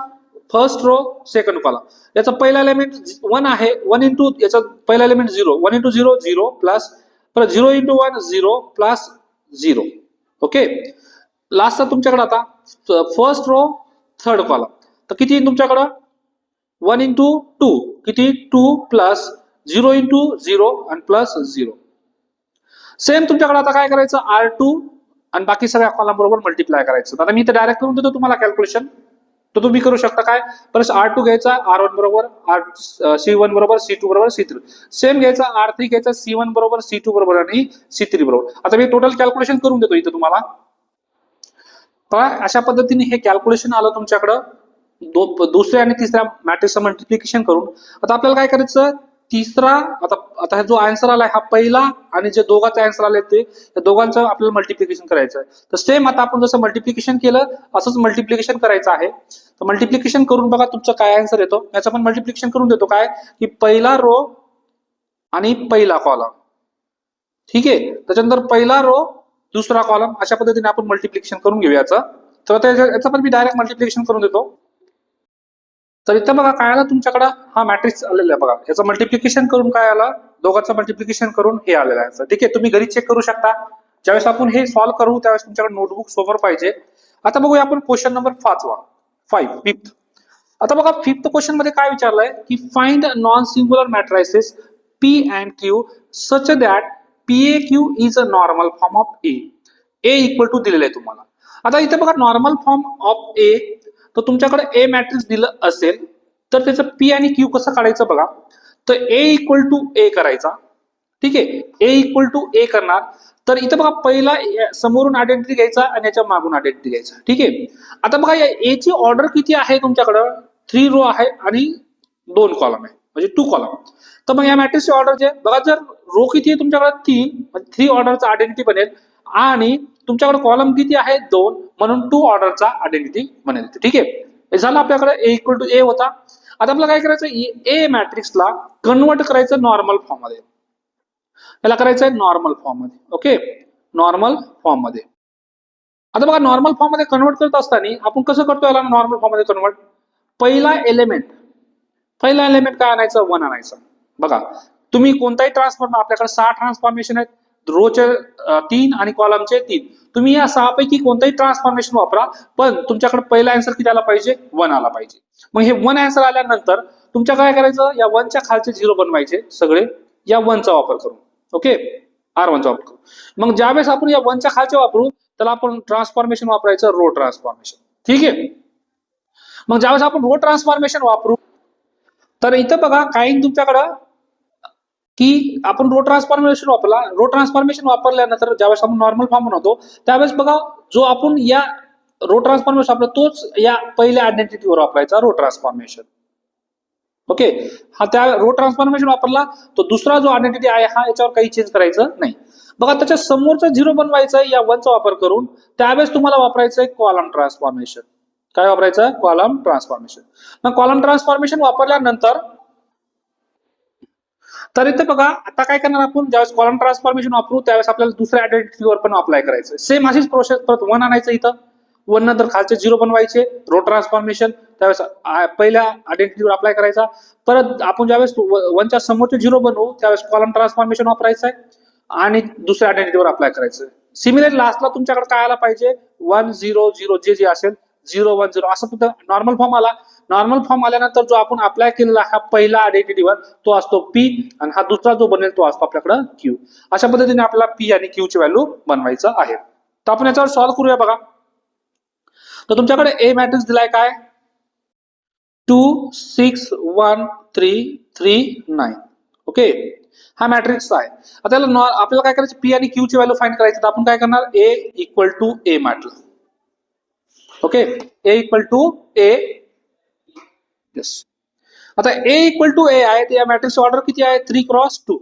फर्स्ट रो सेकंड कॉलम. याचा पहिला एलिमेंट 1 आहे, 1 into याचा पहिला एलिमेंट 0, 1 into 0 0 प्लस, परत 0 into 1 0 प्लस 0. ओके, लास्टचा तुमच्याकडे आता फर्स्ट रो थर्ड कॉलम. तर किती तुमच्याकडं 1 into 2 किती 2 प्लस 0 into 0 आणि प्लस 0. सेम तुमच्याकडे आता काय करायचं R2 आणि बाकी सगळ्या कॉलम बरोबर मल्टिप्लाय करायचं. आता मी इथे डायरेक्ट करून देतो तुम्हाला कॅल्क्युलेशन, तर तुम्ही करू शकता. काय परत R2 घ्यायचा, R1 बरोबर C1 बरोबर C2 बरोबर C3. सेम घ्यायचा R3 घ्यायचा, C1 बरोबर C2 बरोबर आणि C3 बरोबर. आता मी टोटल कॅल्क्युलेशन करून देतो इथं तुम्हाला. अशा पद्धतीने हे कॅल्क्युलेशन आलं तुमच्याकडं दुसऱ्या आणि तिसऱ्या मॅट्रिक्सचं मल्टिप्लिकेशन करून. आता आपल्याला काय करायचं, तिसरा आता जो आन्सर आलाय हा पहिला आणि जे दोघांचे आन्सर आले ते दोघांचं आपल्याला मल्टिप्लिकेशन करायचं आहे. तर सेम आता आपण जसं मल्टिप्लिकेशन केलं असंच मल्टिप्लिकेशन करायचं आहे. तर मल्टिप्लिकेशन करून बघा तुमचं काय आन्सर येतो. याचं पण मल्टिप्लिकेशन करून देतो, काय की पहिला रो आणि पहिला कॉलम. ठीक आहे, त्याच्यानंतर पहिला रो दुसरा कॉलम, अशा पद्धतीने आपण मल्टिप्लिकेशन करून घेऊ याचं. तर याचं पण मी डायरेक्ट मल्टिप्लिकेशन करून देतो. तर इथं बघा काय आलं तुमच्याकडं, हा मॅट्रिक्स आलेला आहे बघा, याचं मल्टिप्लिकेशन करून काय आलं, दोघांचं मल्टिप्लिकेशन करून हे आलेलं आहे. ठीक आहे, तुम्ही घरी चेक करू शकता. ज्यावेळेस आपण हे सॉल्व्ह करू त्यावेळेस तुमच्याकडे नोटबुक समोर पाहिजे. आता बघूया आपण क्वेश्चन नंबर 5. आता बघा 5th क्वेश्चन मध्ये काय विचारलंय की find non singular matrices P and Q such that PAQ is a normal form of A. A equal to दिलेलं आहे तुम्हाला. आता इथे बघा नॉर्मल फॉर्म ऑफ A, तर तुमच्याकडे A मॅट्रिक्स दिलं असेल तर त्याचं P आणि Q कसं काढायचं बघा. तर A इक्वल टू A करायचा. ठीक आहे, A इक्वल टू A करणार. तर इथं बघा पहिला समोरून आयडेंटिटी घ्यायचा आणि याच्या मागून आयडेंटिटी घ्यायचा. ठीक आहे, आता बघा या A ची ऑर्डर किती आहे तुमच्याकडं, 3 रो आहे आणि 2 कॉलम आहे, म्हणजे 2 कॉलम. तर मग या मॅट्रिक्सची ऑर्डर जे बघा, जर रो किती आहे तुमच्याकडे 3 ऑर्डरचा आयडेंटिटी बनेल आणि तुमच्याकडे कॉलम किती आहे 2, म्हणून 2 ऑर्डरचा आयडेंटिटी बनेल. ठीक आहे, हे झालं आपल्याकडे A इक्वल टू A होता. आता आपल्याला काय करायचं, A मॅट्रिक्सला कन्वर्ट करायचं नॉर्मल फॉर्म मध्ये. याला करायचं आहे नॉर्मल फॉर्म मध्ये. ओके, नॉर्मल फॉर्म मध्ये. आता बघा नॉर्मल फॉर्म मध्ये कन्वर्ट करत असताना आपण कसं करतो याला नॉर्मल फॉर्म मध्ये कन्वर्ट. पहिला एलिमेंट काय आणायचं, 1 आणायचं. बघा तुम्ही कोणताही ट्रान्सफॉर्म, आपल्याकडे 6 ट्रान्सफॉर्मेशन आहेत, रोचे 3 आणि कॉलमचे 3. तुम्ही या 6 पैकी कोणताही ट्रान्सफॉर्मेशन वापरा, पण तुमच्याकडे पहिला आन्सर किती आला पाहिजे, 1 आला पाहिजे. मग हे 1 आन्सर आल्यानंतर तुमच्या काय करायचं, या 1च्या खालचे 0 बनवायचे सगळे या 1चा वापर करून. ओके, R1चा वापर करून. मग ज्यावेळेस आपण या 1च्या खालचे वापरू त्याला आपण ट्रान्सफॉर्मेशन वापरायचं रो ट्रान्सफॉर्मेशन. ठीक आहे, मग ज्यावेळेस आपण रो ट्रान्सफॉर्मेशन वापरू तर इथं बघा काही तुमच्याकडं की आपण रो ट्रान्सफॉर्मेशन वापरला, रो ट्रान्सफॉर्मेशन वापरल्यानंतर ज्यावेळेस आपण नॉर्मल फॉर्म बनवतो त्यावेळेस बघा जो आपण या रो ट्रान्सफॉर्मेशन वापरला तोच या पहिल्या आयडेंटिटीवर वापरायचा रो ट्रान्सफॉर्मेशन. ओके, हा त्या रो ट्रान्सफॉर्मेशन वापरला तो दुसरा जो आयडेंटिटी आहे हा याच्यावर काही चेंज करायचं नाही. बघा त्याच्या समोरचा झिरो बनवायचा या वनचा वापर करून, त्यावेळेस तुम्हाला वापरायचं आहे कॉलम ट्रान्सफॉर्मेशन. काय वापरायचं? Column transformation. मग कॉलम ट्रान्सफॉर्मेशन वापरल्यानंतर तर इथे बघा आता काय करणार आपण, ज्यावेळेस कॉलम ट्रान्सफॉर्मेशन वापरू त्यावेळेस आपल्याला दुसऱ्या आयडेंटिटीवर पण अप्लाय करायचं. सेम अशीच प्रोसेस, परत वन आणायचं इथं, वन नंतर खालचे झिरो बनवायचे, रो ट्रान्सफॉर्मेशन त्यावेळेस पहिल्या आयडेंटिटीवर अप्लाय करायचा. परत आपण ज्यावेळेस वनच्या समोरचे झिरो बनवू त्यावेळेस कॉलम ट्रान्सफॉर्मेशन वापरायचं आहे आणि दुसऱ्या आयडेंटिटीवर अप्लाय करायचं. सिमिलर लास्टला तुमच्याकडे काय आला पाहिजे, 1 0 0 जे असेल 0 1 0 असं तुमचा नॉर्मल फॉर्म आला. नॉर्मल फॉर्म आल्यानंतर जो आपण अप्लाय केलेला हा पहिला आयडेंटिटीवर तो असतो पी आणि हा दुसरा जो बनेल तो असतो आपल्याकडे क्यू. अशा पद्धतीने आपल्याला पी आणि क्यू ची व्हॅल्यू बनवायचं आहे. तर आपण याच्यावर सॉल्व्ह करूया. बघा तर तुमच्याकडे ए मॅट्रिक्स दिलाय काय, 2 6 1 3 3 9. ओके, हा मॅट्रिक्स आहे. आता आपल्याला काय करायचं, पी आणि क्यू ची व्हॅल्यू फाइंड करायची. तर आपण काय करणार, ए इक्वल टू ए म्हटलं. Okay, A equal to A. Yes, आता ए इक्वल टू ए आहे तर या मॅट्रिक्स ऑर्डर किती आहे, 3x2.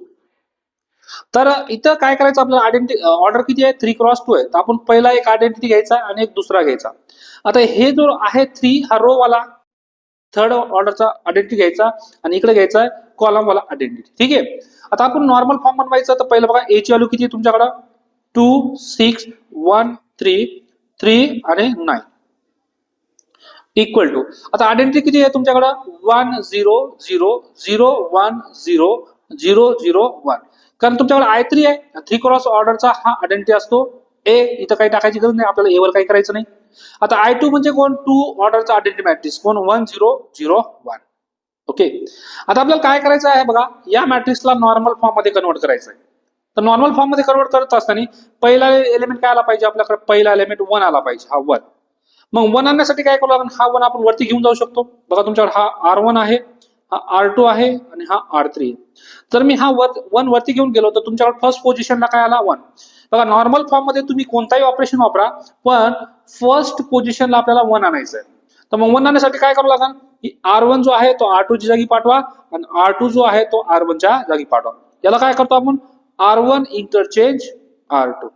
तर इथं काय करायचं आपल्याला, आयडेंटिटी ऑर्डर किती आहे, 3x2 आहे. तर आपण पहिला एक आयडेंटिटी घ्यायचा आणि एक दुसरा घ्यायचा. आता हे जो आहे 3 हा रो वाला थर्ड ऑर्डरचा आयडेंटिटी घ्यायचा आणि इकडे घ्यायचा आहे कॉलम वाला आयडेंटिटी. ठीक आहे, आता आपण नॉर्मल फॉर्म बनवायचं. तर पहिलं बघा ए ची व्हॅल्यू किती आहे तुमच्याकडे, 2 6 1 3 3 आणि 9 इक्वल टू, आता आयडेंटिटी किती आहे तुमच्याकडे, 1 0 0 0 1 0 0 0 1. कारण तुमच्याकडे I3 आहे, 3x ऑर्डरचा हा आयडेंटिटी असतो. ए इथं काही टाकायची गरज नाही आपल्याला, ए वर काही करायचं नाही. आता I2 म्हणजे कोण, 2 ऑर्डरचा आयडेंटिटी मॅट्रिक्स कोण, 1 0 0 1. ओके, आता आपल्याला काय करायचं आहे बघा, या मॅट्रिक्सला नॉर्मल फॉर्म मध्ये कन्वर्ट करायचं आहे. तर नॉर्मल फॉर्म मध्ये कन्वर्ट करत असताना पहिला एलिमेंट काय आला पाहिजे आपल्याकडे, पहिला एलिमेंट 1 आला पाहिजे, हा 1. मग 1 आणण्यासाठी काय करू लागेल, हा 1 आपण वरती घेऊन जाऊ शकतो. बघा तुमच्याकडे हा R1 आहे, हा R2 आहे आणि हा R3 आहे. जर मी हा 1 वरती घेऊन गेलो तर तुमच्याकडे फर्स्ट पोझिशनला काय आला, 1. बघा नॉर्मल फॉर्म मध्ये तुम्ही कोणताही ऑपरेशन वापरा पण फर्स्ट पोझिशनला आपल्याला 1 आणायचं आहे. तर मग 1 आणण्यासाठी काय करावं लागेल, R1 जो आहे तो R2 ची जागी पाठवा आणि R2 जो आहे तो R1 च्या जागी पाठवा. याला काय करतो आपण, R1 इंटरचेंज R2.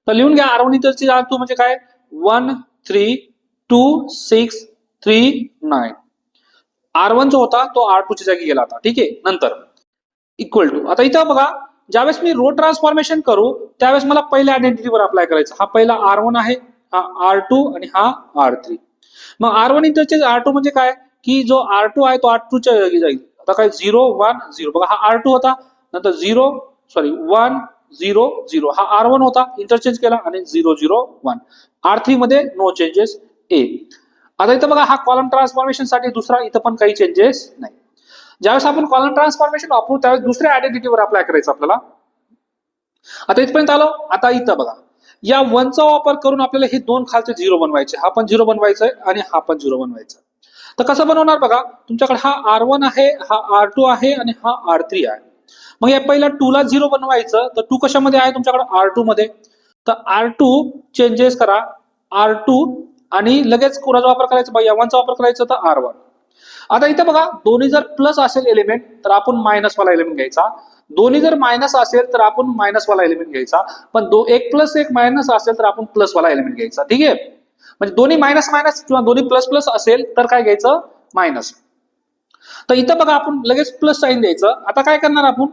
तर लिहून घ्या, R1 इंटरचेंज R2 म्हणजे काय, 1 3 2 6 3 9. R1 जो होता तो R2 च्या जागी गेला आता. ठीक आहे, नंतर इक्वल टू, आता इथं बघा ज्यावेळेस मी रो ट्रान्सफॉर्मेशन करू त्यावेळेस मला पहिल्या आयडेंटिटीवर अप्लाय करायचं. हा पहिला R1 आहे, हा R2 आणि हा R3. मग R1 इंटरचेंज R2 म्हणजे काय, की जो R2 आहे तो R2 च्या जागी जाईल. आता काय 0 1 0, बघा हा R2 होता, नंतर 1 0 0, हा R1 होता, इंटरचेंज केला आणि 0 0 1. R3 मध्ये नो चेंजेस ए. आता इथं बघा हा कॉलम ट्रान्सफॉर्मेशन साठी दुसरा इथं पण काही चेंजेस नाही. ज्यावेळेस आपण कॉलम ट्रान्सफॉर्मेशन वापरू त्यावेळेस दुसऱ्या आयडेंटिटीवर अप्लाय करायचं आपल्याला. आता इथपर्यंत आलो. आता इथं बघा या 1 चा वापर करून आपल्याला हे दोन खालचे 0 बनवायचे, हा पण 0 बनवायचा आहे आणि हा पण 0 बनवायचा. तर कसं बनवणार बघा, तुमच्याकडे हा R1 आहे, हा R2 आहे आणि हा R3 आहे. मग या पहिल्या 2 ला 0 बनवायचं, तर 2 कशामध्ये आहे तुमच्याकडे, R2 मध्ये. तर R2 चेंजेस करा R2 आणि लगेच कोणाचा वापर करायचा बघा, या 1 चा वापर करायचा तर R1. आता इथं बघा दोन्ही जर प्लस असेल एलिमेंट तर आपण मायनस वाला एलिमेंट घ्यायचा, दोन्ही जर मायनस असेल तर आपण मायनस वाला एलिमेंट घ्यायचा, पण एक प्लस एक मायनस असेल तर आपण प्लस वाला एलिमेंट घ्यायचा. ठीक आहे, म्हणजे दोन्ही मायनस मायनस किंवा दोन्ही प्लस प्लस असेल तर काय घ्यायचं, मायनस. तर इथं बघा आपण लगेच प्लस साइन द्यायचं. आता काय करणार आपण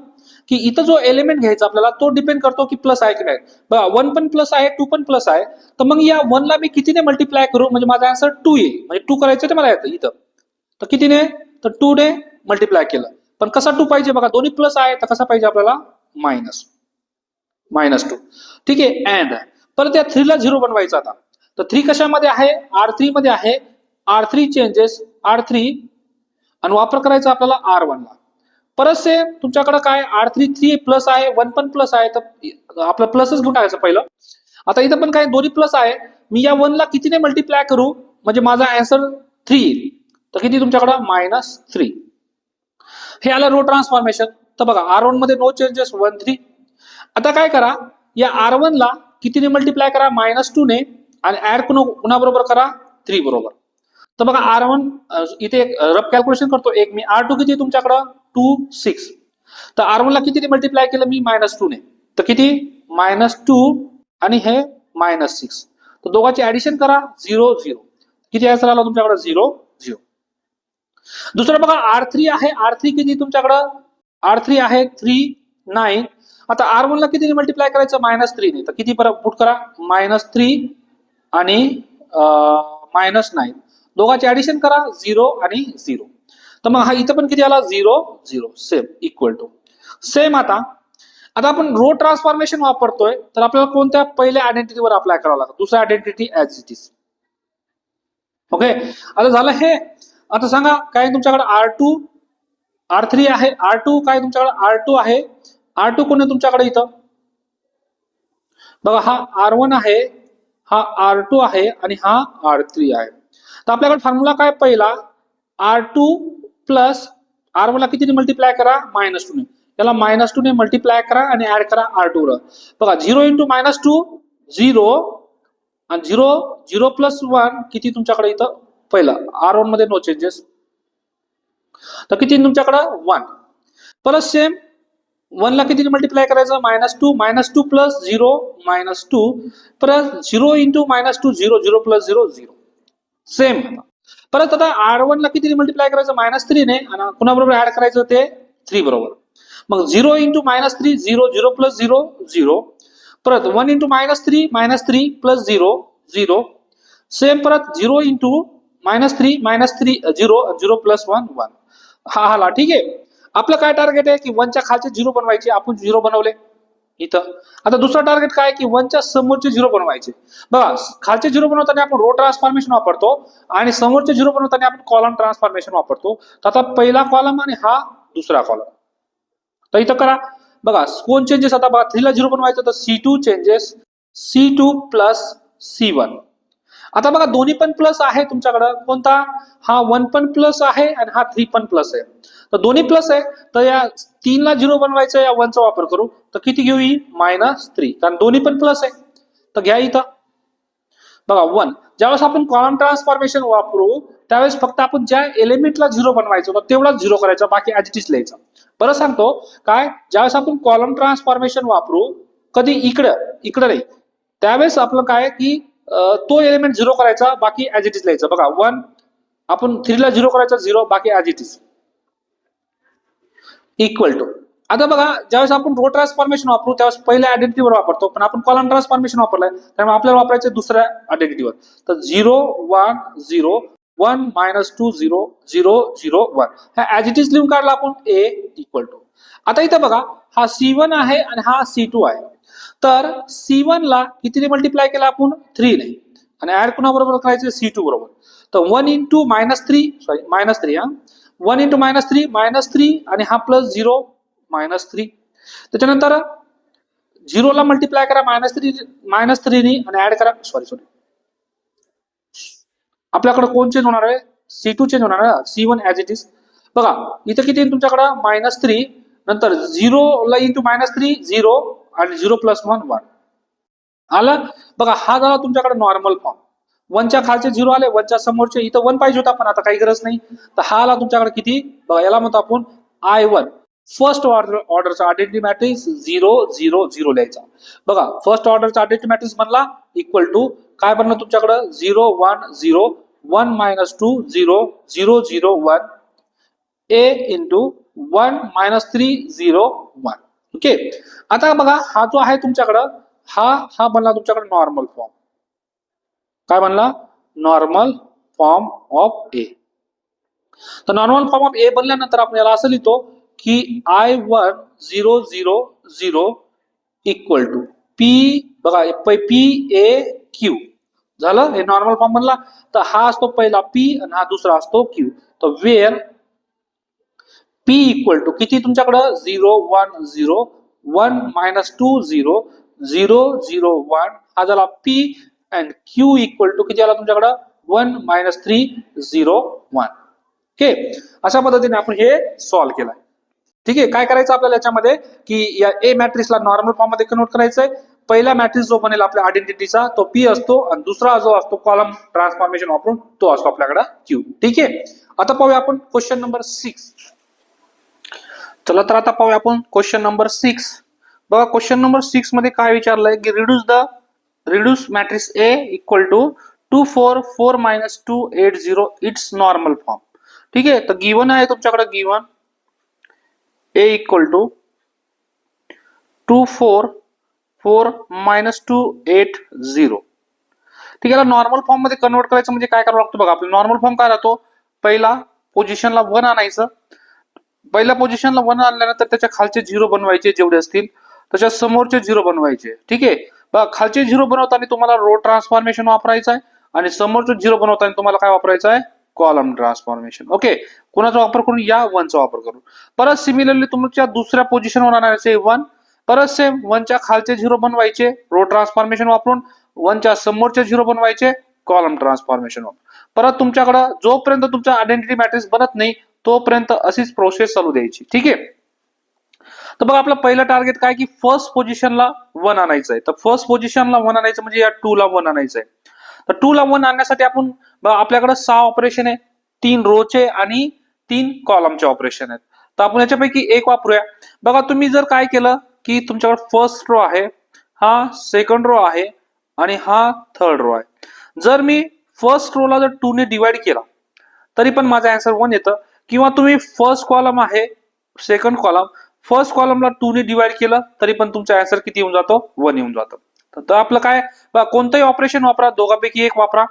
की इथं जो एलिमेंट घ्यायचा आपल्याला तो डिपेंड करतो की प्लस आहे की नाही. बघा 1 पण प्लस आहे, 2 पण प्लस आहे, तर मग या 1 ला मी कितीने मल्टिप्लाय करू म्हणजे माझा आन्सर 2 येईल. म्हणजे 2 करायचं ते मला येतं इथं, तर कितीने, तर 2 ने मल्टिप्लाय केलं. पण कसा 2 पाहिजे बघा, दोन्ही प्लस आहे तर कसा पाहिजे आपल्याला, -2. ठीक आहे, अँड परत या 3 ला 0 बनवायचा. आता तर 3 कशामध्ये आहे, R3 मध्ये आहे. R3 चेंजेस R3 आणि वापर करायचा आपल्याला R1 ला. परत से तुमच्याकडे काय R3 3 प्लस आहे, 1 पण प्लस आहे, तर आपलं प्लसच घेऊन टाकायचं पहिलं. आता इथं पण काय दोन्ही प्लस आहे, मी या 1 ला कितीने मल्टिप्लाय करू म्हणजे माझा आन्सर 3 येईल. तर किती तुमच्याकडं -3. हे आलं रो ट्रान्सफॉर्मेशन. तर बघा R1 मध्ये नो चेंजेस 1 3. आता काय करा, या R1 ला कितीने मल्टिप्लाय करा -2 ने आणि ऍड कुणाबरोबर करा 3 बरोबर. तर बघा R1 इथे एक रफ कॅल्क्युलेशन करतो. एक मी R2 किती तुमच्याकडं 2 6. तर R1 ला कितीने मल्टिप्लाय केलं मी -2 ने. तर किती -2 आणि हे -6. तर दोघांची ऍडिशन करा 0 0. किती आन्सर आला तुमच्याकडे 0 0. दुसरं बघा R3 आहे. R3 किती तुमच्याकडं R3 आहे 3 9. आता R1 ला कितीने मल्टिप्लाय करायचं -3 ने. तर किती परत पुट करा -3 आणि -9. दोघांची ऍडिशन करा 0 आणि 0. तर मग हा इथं पण किती आला 0 0 सेम इक्वल टू सेम. आता आपण रो ट्रान्सफॉर्मेशन वापरतोय तर आपल्याला कोणत्या पहिल्या आयडेंटिटीवर अप्लाय करावं लागतं. दुसऱ्या identity as it is. Okay आता झालं हे. आता सांगा काय तुमच्याकडे R2 R3 आहे. R2 काय तुमच्याकडे R2 आहे. R2 कोण आहे तुमच्याकडे इथं बघा हा R1 आहे, हा R2 आहे आणि हा R3 आहे. तर आपल्याकडे फॉर्म्युला काय पहिला R2 प्लस R1 ला कितीने मल्टिप्लाय करा -2 ने. त्याला -2 ने मल्टिप्लाय करा आणि ऍड करा R2 ला. बघा 0 × -2 0 आणि 0 0 + 1 किती तुमच्याकडे इथं पहिलं R1 मध्ये नो चेंजेस. तर किती तुमच्याकडे 1. परत सेम 1 ला कितीने मल्टिप्लाय करायचं -2 -2 + 0 -2 परत 0 × -2 0 0 + 0 0 सेम. परत आता R1 ला कितीने मल्टिप्लाय करायचं -3 ने आणि कुणाबरोबर ऍड करायचं ते 3 बरोबर. मग 0 × -3 0 0 + 0 0 परत 1 × -3 -3 + 0 0 सेम परत 0 × -3 -3 0 0 + 1 1. हा हाला ठीक आहे. आपलं काय टार्गेट आहे की 1 च्या खालचे 0 बनवायचे. आपण 0 बनवले इथं. आता दुसरा टार्गेट काय की 1 च्या समोरचे 0 बनवायचे. बघा खालचे 0 बनवताना आपण रो ट्रान्सफॉर्मेशन वापरतो आणि समोरचे 0 बनवताना आपण कॉलम ट्रान्सफॉर्मेशन वापरतो. तर आता पहिला कॉलम आणि हा दुसरा कॉलम. तर इथं करा बघा कोण चेंजेस. आता बघा 3 ला 0 बनवायचं तर C2 चेंजेस C2 + C1. आता बघा दोन्ही पण प्लस आहे तुमच्याकडे. कोणता हा 1 पण प्लस आहे आणि हा 3 पण प्लस आहे. तर दोन्ही प्लस आहे. तर या 3 ला 0 बनवायचं या 1 चा वापर करू. तर किती घेऊ -3 कारण दोन्ही पण प्लस आहे. तर घ्या इथं बघा 1. ज्यावेळेस आपण कॉलम ट्रान्सफॉर्मेशन वापरू त्यावेळेस फक्त आपण ज्या एलिमेंटला 0 बनवायचं होतं तेवढाच 0 करायचा, बाकी ऍज इट इज लिहायचं. बरं सांगतो काय ज्यावेळेस आपण कॉलम ट्रान्सफॉर्मेशन वापरू कधी इकडं नाही त्यावेळेस आपलं काय की तो एलिमेंट 0 करायचा, बाकी ऍज इट इज लिहायचं. बघा 1 आपण 3 ला 0 करायचा 0 बाकी as it is equal to. आता बघा ज्यावेळेस आपण रो ट्रान्सफॉर्मेशन वापरू त्यावेळेस पहिल्या आयडेंटिटीवर वापरतो, पण आपण कॉलम ट्रान्सफॉर्मेशन वापरलाय त्यामुळे आपल्याला वापरायचं दुसऱ्या आयडेंटिटीवर. तर 0 1 0 1 -2 0 0 0 1 हा ऍज इट इज लिहून काढला आपण A इक्वल टू. आता इथं बघा हा C1 आहे आणि हा C2 आहे. तर C1 ला कितीने मल्टिप्लाय केला आपण 3 ने आणि ऍड कुणाबरोबर करायचं C2 बरोबर. तर 1 × -3 सॉरी -3 हा 1 × -3 आणि हा +0 -3. त्याच्यानंतर 0 ला मल्टिप्लाय करा -3 ने आणि ऍड करा सॉरी आपल्याकडे कोण चेंज होणार आहे C2 चेंज होणार आहे. C1 as it is. बघा इथं किती आहे तुमच्याकडे -3 नंतर 0 ला × -3 0 आणि 0 + 1 1 आलं. बघा हा झाला तुमच्याकडे नॉर्मल फॉर्म. 1 च्या खालचे 0 आले, 1 च्या समोरचे इथं 1 पाहिजे होता पण आता काही गरज नाही. तर हा आला तुमच्याकडे किती बघा याला म्हणतो आपण I1 फर्स्ट ऑर्डरचा आयडेंटिटी मॅट्रिक्स 0 0 0 लिहायचा. बघा फर्स्ट ऑर्डरचा आयडेंटिटी मॅट्रिक्स बनला इक्वल टू काय बनलं तुमच्याकडे 0 1 0 1 -2 0 0 0 1 A × 1 -3 0 1. ओके आता बघा हा जो आहे तुमच्याकडं हा बनला तुमच्याकडे नॉर्मल फॉर्म. काय बनला नॉर्मल फॉर्म ऑफ A. तर नॉर्मल फॉर्म ऑफ A बनल्यानंतर आपण याला असं लिहितो की I1 0 0 0 इक्वल टू P बघा PAQ झालं. हे नॉर्मल फॉर्म बनला. तर हा असतो पहिला P आणि हा दुसरा असतो Q. तर वेअर P इक्वल टू किती तुमच्याकडं 0 1 0 1 -2 0 0 0 1 हा झाला P and Q equal to किती आला तुमच्याकडं 1 -3 0 1. ओके, अशा पद्धतीने आपण हे सॉल्व्ह केलंय. ठीक आहे, काय करायचं आपल्याला याच्यामध्ये की या ए मॅट्रिक्सला नॉर्मल फॉर्म मध्ये कन्वर्ट करायचंय. पहिला मॅट्रिक्स जो बनेल आपल्या आयडेंटिटीचा तो पी असतो आणि दुसरा जो असतो कॉलम ट्रान्सफॉर्मेशन वापरून तो असतो आपल्याकडे क्यू. ठीक आहे, आता पाहूया आपण क्वेश्चन नंबर 6. चला तर आता पाहूया आपण क्वेश्चन नंबर 6. बघा क्वेश्चन नंबर 6 मध्ये काय विचारलंय की reduce matrix A equal to 2 4 4 2 8 0 it's normal form. ठीक आहे, तर गिवन आहे तुमच्याकडे गिवन ए इक्वल टू 2 4 4 2 8 0. ठीक आहे, नॉर्मल फॉर्म मध्ये कन्वर्ट करायचं म्हणजे काय करावं लागतं बघा. आपला नॉर्मल फॉर्म काय राहतो, पहिला पोझिशनला 1 आणायचं. पहिल्या पोझिशनला 1 आणल्यानंतर त्याच्या खालचे 0 बनवायचे जेवढे असतील, त्याच्या समोरचे 0 बनवायचे. ठीक आहे, बघा खालचे 0 बनवताना तुम्हाला रो ट्रान्सफॉर्मेशन वापरायचं आहे आणि समोरचे 0 बनवताना तुम्हाला काय वापरायचं आहे, कॉलम ट्रान्सफॉर्मेशन. ओके, कोणाचा वापर करून, या 1 चा वापर करून. परत सिमिलरली तुमच्या दुसऱ्या पोझिशनवर आणायचे 1, परत सेम 1 च्या खालचे 0 बनवायचे रो ट्रान्सफॉर्मेशन वापरून, 1 च्या समोरचे 0 बनवायचे कॉलम ट्रान्सफॉर्मेशन वापरून. परत तुमच्याकडे जोपर्यंत तुमचा आयडेंटिटी मॅट्रिक्स बनत नाही तोपर्यंत अशीच प्रोसेस चालू द्यायची. ठीक आहे, तर बघा आपलं पहिलं टार्गेट काय की फर्स्ट पोझिशनला 1 आणायचं आहे. तर फर्स्ट पोझिशनला 1 आणायचं म्हणजे या 2 ला 1 आणायचं आहे. तर 2 ला 1 आणण्यासाठी आपण आपल्याकडे 6 ऑपरेशन आहे, 3 रोचे आणि 3 कॉलमचे ऑपरेशन आहेत. तर आपण याच्यापैकी एक वापरूया. बघा तुम्ही जर काय केलं की तुमच्याकडे फर्स्ट रो आहे, हा सेकंड रो आहे आणि हा थर्ड रो आहे. जर मी फर्स्ट रोला जर 2 ने डिवाइड केला तरी पण माझा आन्सर 1 येतं. किंवा तुम्ही फर्स्ट कॉलम आहे, सेकंड कॉलम, फर्स्ट कॉलमला 2 ने डिवाइड केलं तरी पण तुमचा आन्सर किती येऊन जातो, 1 येऊन जातं. तर आपलं काय, कोणतंही ऑपरेशन वापरा, दोघांपैकी एक वापरा.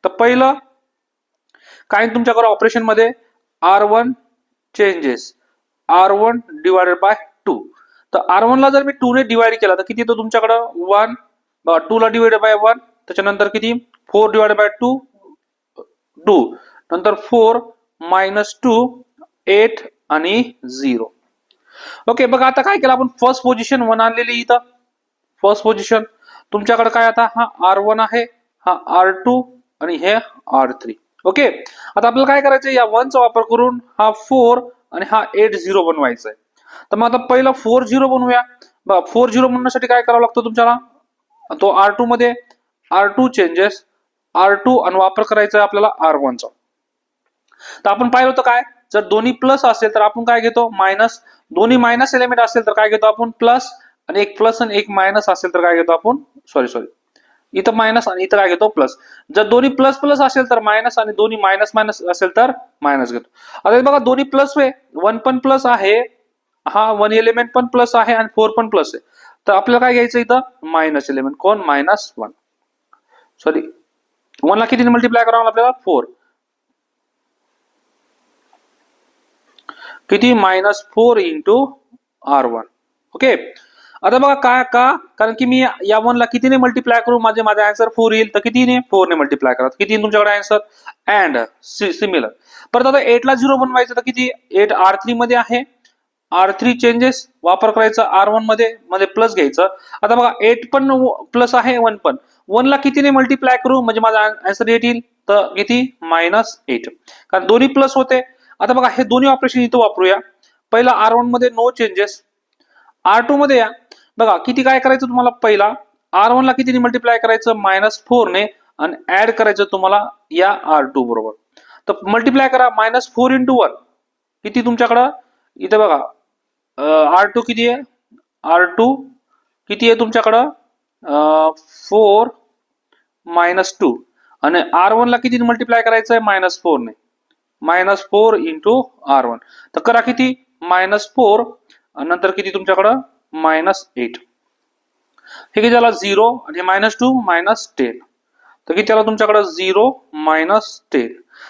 तर पहिलं काय तुमच्याकडे ऑपरेशन मध्ये R1 changes R1 divided by 2. तर R1 ला जर मी 2 ने डिवाइड केला तर किती येतो तुमच्याकडे 1. 2 ला डिवाइडेड बाय 1, त्याच्यानंतर किती 4 डिवाइडेड बाय 2 2, नंतर 4 -2 8 आणि 0. ओके, बघा आता काय केलं आपण, फर्स्ट पोझिशन 1 आणलेली इथं. फर्स्ट पोझिशन तुमच्याकडे काय, आता हा R1 आहे, हा R2 आणि हे R3. ओके, आता आपल्याला काय करायचं, या 1 चा वापर करून हा 4 आणि हा 8 0 बनवायचा आहे. तर मग आता पहिला 4 0 बनवूया. 4 0 बनवण्यासाठी काय करावं लागतं तुमच्याला, तो R2 मध्ये R2 चेंजेस R2 आणि वापर करायचा आहे आपल्याला R1 चा. तर आपण पाहिलं होतं काय, जर दोन्ही प्लस असेल तर आपण काय घेतो मायनस, दोन्ही मायनस एलिमेंट असेल तर काय घेतो आपण प्लस, आणि एक प्लस आणि एक मायनस असेल तर काय घेतो आपण, सॉरी इथं मायनस आणि इथं काय घेतो प्लस. जर दोन्ही प्लस प्लस असेल तर मायनस आणि दोन्ही मायनस मायनस असेल तर मायनस घेतो. आता बघा दोन्ही प्लस वे, 1 पण प्लस आहे, हा 1 एलिमेंट पण प्लस आहे आणि 4 पण प्लस आहे. तर आपल्याला काय घ्यायचं इथं मायनस एलिमेंट, कोण -1. सॉरी 1 ला किती मल्टिप्लाय करावं आपल्याला 4, किती -4 इंटू R1. ओके, आता बघा काय का, कारण की मी या 1 ला कितीने मल्टिप्लाय करू माझा आन्सर 4 येईल. तर कितीने 4 ने मल्टिप्लाय करा, किती तुमच्याकडे आन्सर. And similar. परत आता 8 ला 0 बनवायचं तर किती, 8 R3 मध्ये आहे, R3 चेंजेस वापर करायचा R1 मध्ये प्लस घ्यायचं. आता बघा 8 पण प्लस आहे, 1 पण, 1 ला कितीने मल्टिप्लाय करू म्हणजे माझा आन्सर 8 येईल. तर किती -8, कारण दोन्ही प्लस होते. आता बघा हे दोन्ही ऑपरेशन इथं वापरूया. पहिला R1 मध्ये नो चेंजेस, R2 मध्ये या. बघा किती काय करायचं तुम्हाला, पहिला R1 ला कितीने मल्टिप्लाय करायचं -4 ने आणि ऍड करायचं तुम्हाला या R2 बरोबर. तर मल्टिप्लाय करा, -4 इंटू 1 किती तुमच्याकडं इथं बघा, R2 किती आहे, R2 किती आहे तुमच्याकडं 4 -2 आणि R1 ला किती मल्टिप्लाय करायचं आहे -4 ने, -4 इंटू R1. तर करा किती -4 आणि नंतर किती तुमच्याकडं -8. ठीक आहे, त्याला 0 आणि -2 -10. तर किती त्याला तुमच्याकडे 0 -10.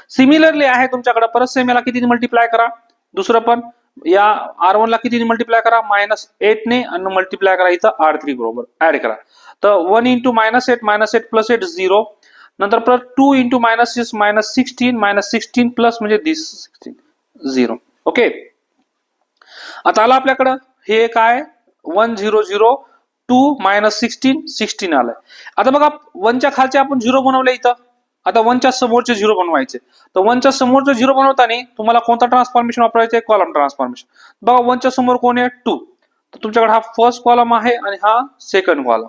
सिमिलरली आहे तुमच्याकडे, परत सेम याला किती मल्टिप्लाय करा, दुसरं पण या R1 ला किती मल्टिप्लाय करा -8 ने आणि मल्टिप्लाय करा इथं R3 बरोबर ऍड करा. तर 1 इंटू -8 -8 प्लस 8 0, नंतर परत 2 इंटू -6 -16 -16 प्लस म्हणजे दिस 16 0. ओके, आता आला आपल्याकडं हे काय 1 0 0 2 -16 16 आलंय. आता बघा 1 च्या खालचे आपण 0 बनवले इथं, आता 1च्या समोरचे 0 बनवायचे. तर 1च्या समोरचे 0 बनवताना तुम्हाला कोणता ट्रान्सफॉर्मेशन वापरायचं आहे? Column transformation. बघा 1च्या समोर कोण आहे? 2. तर तुमच्याकडे हा फर्स्ट कॉलम आहे आणि हा सेकंड कॉलम.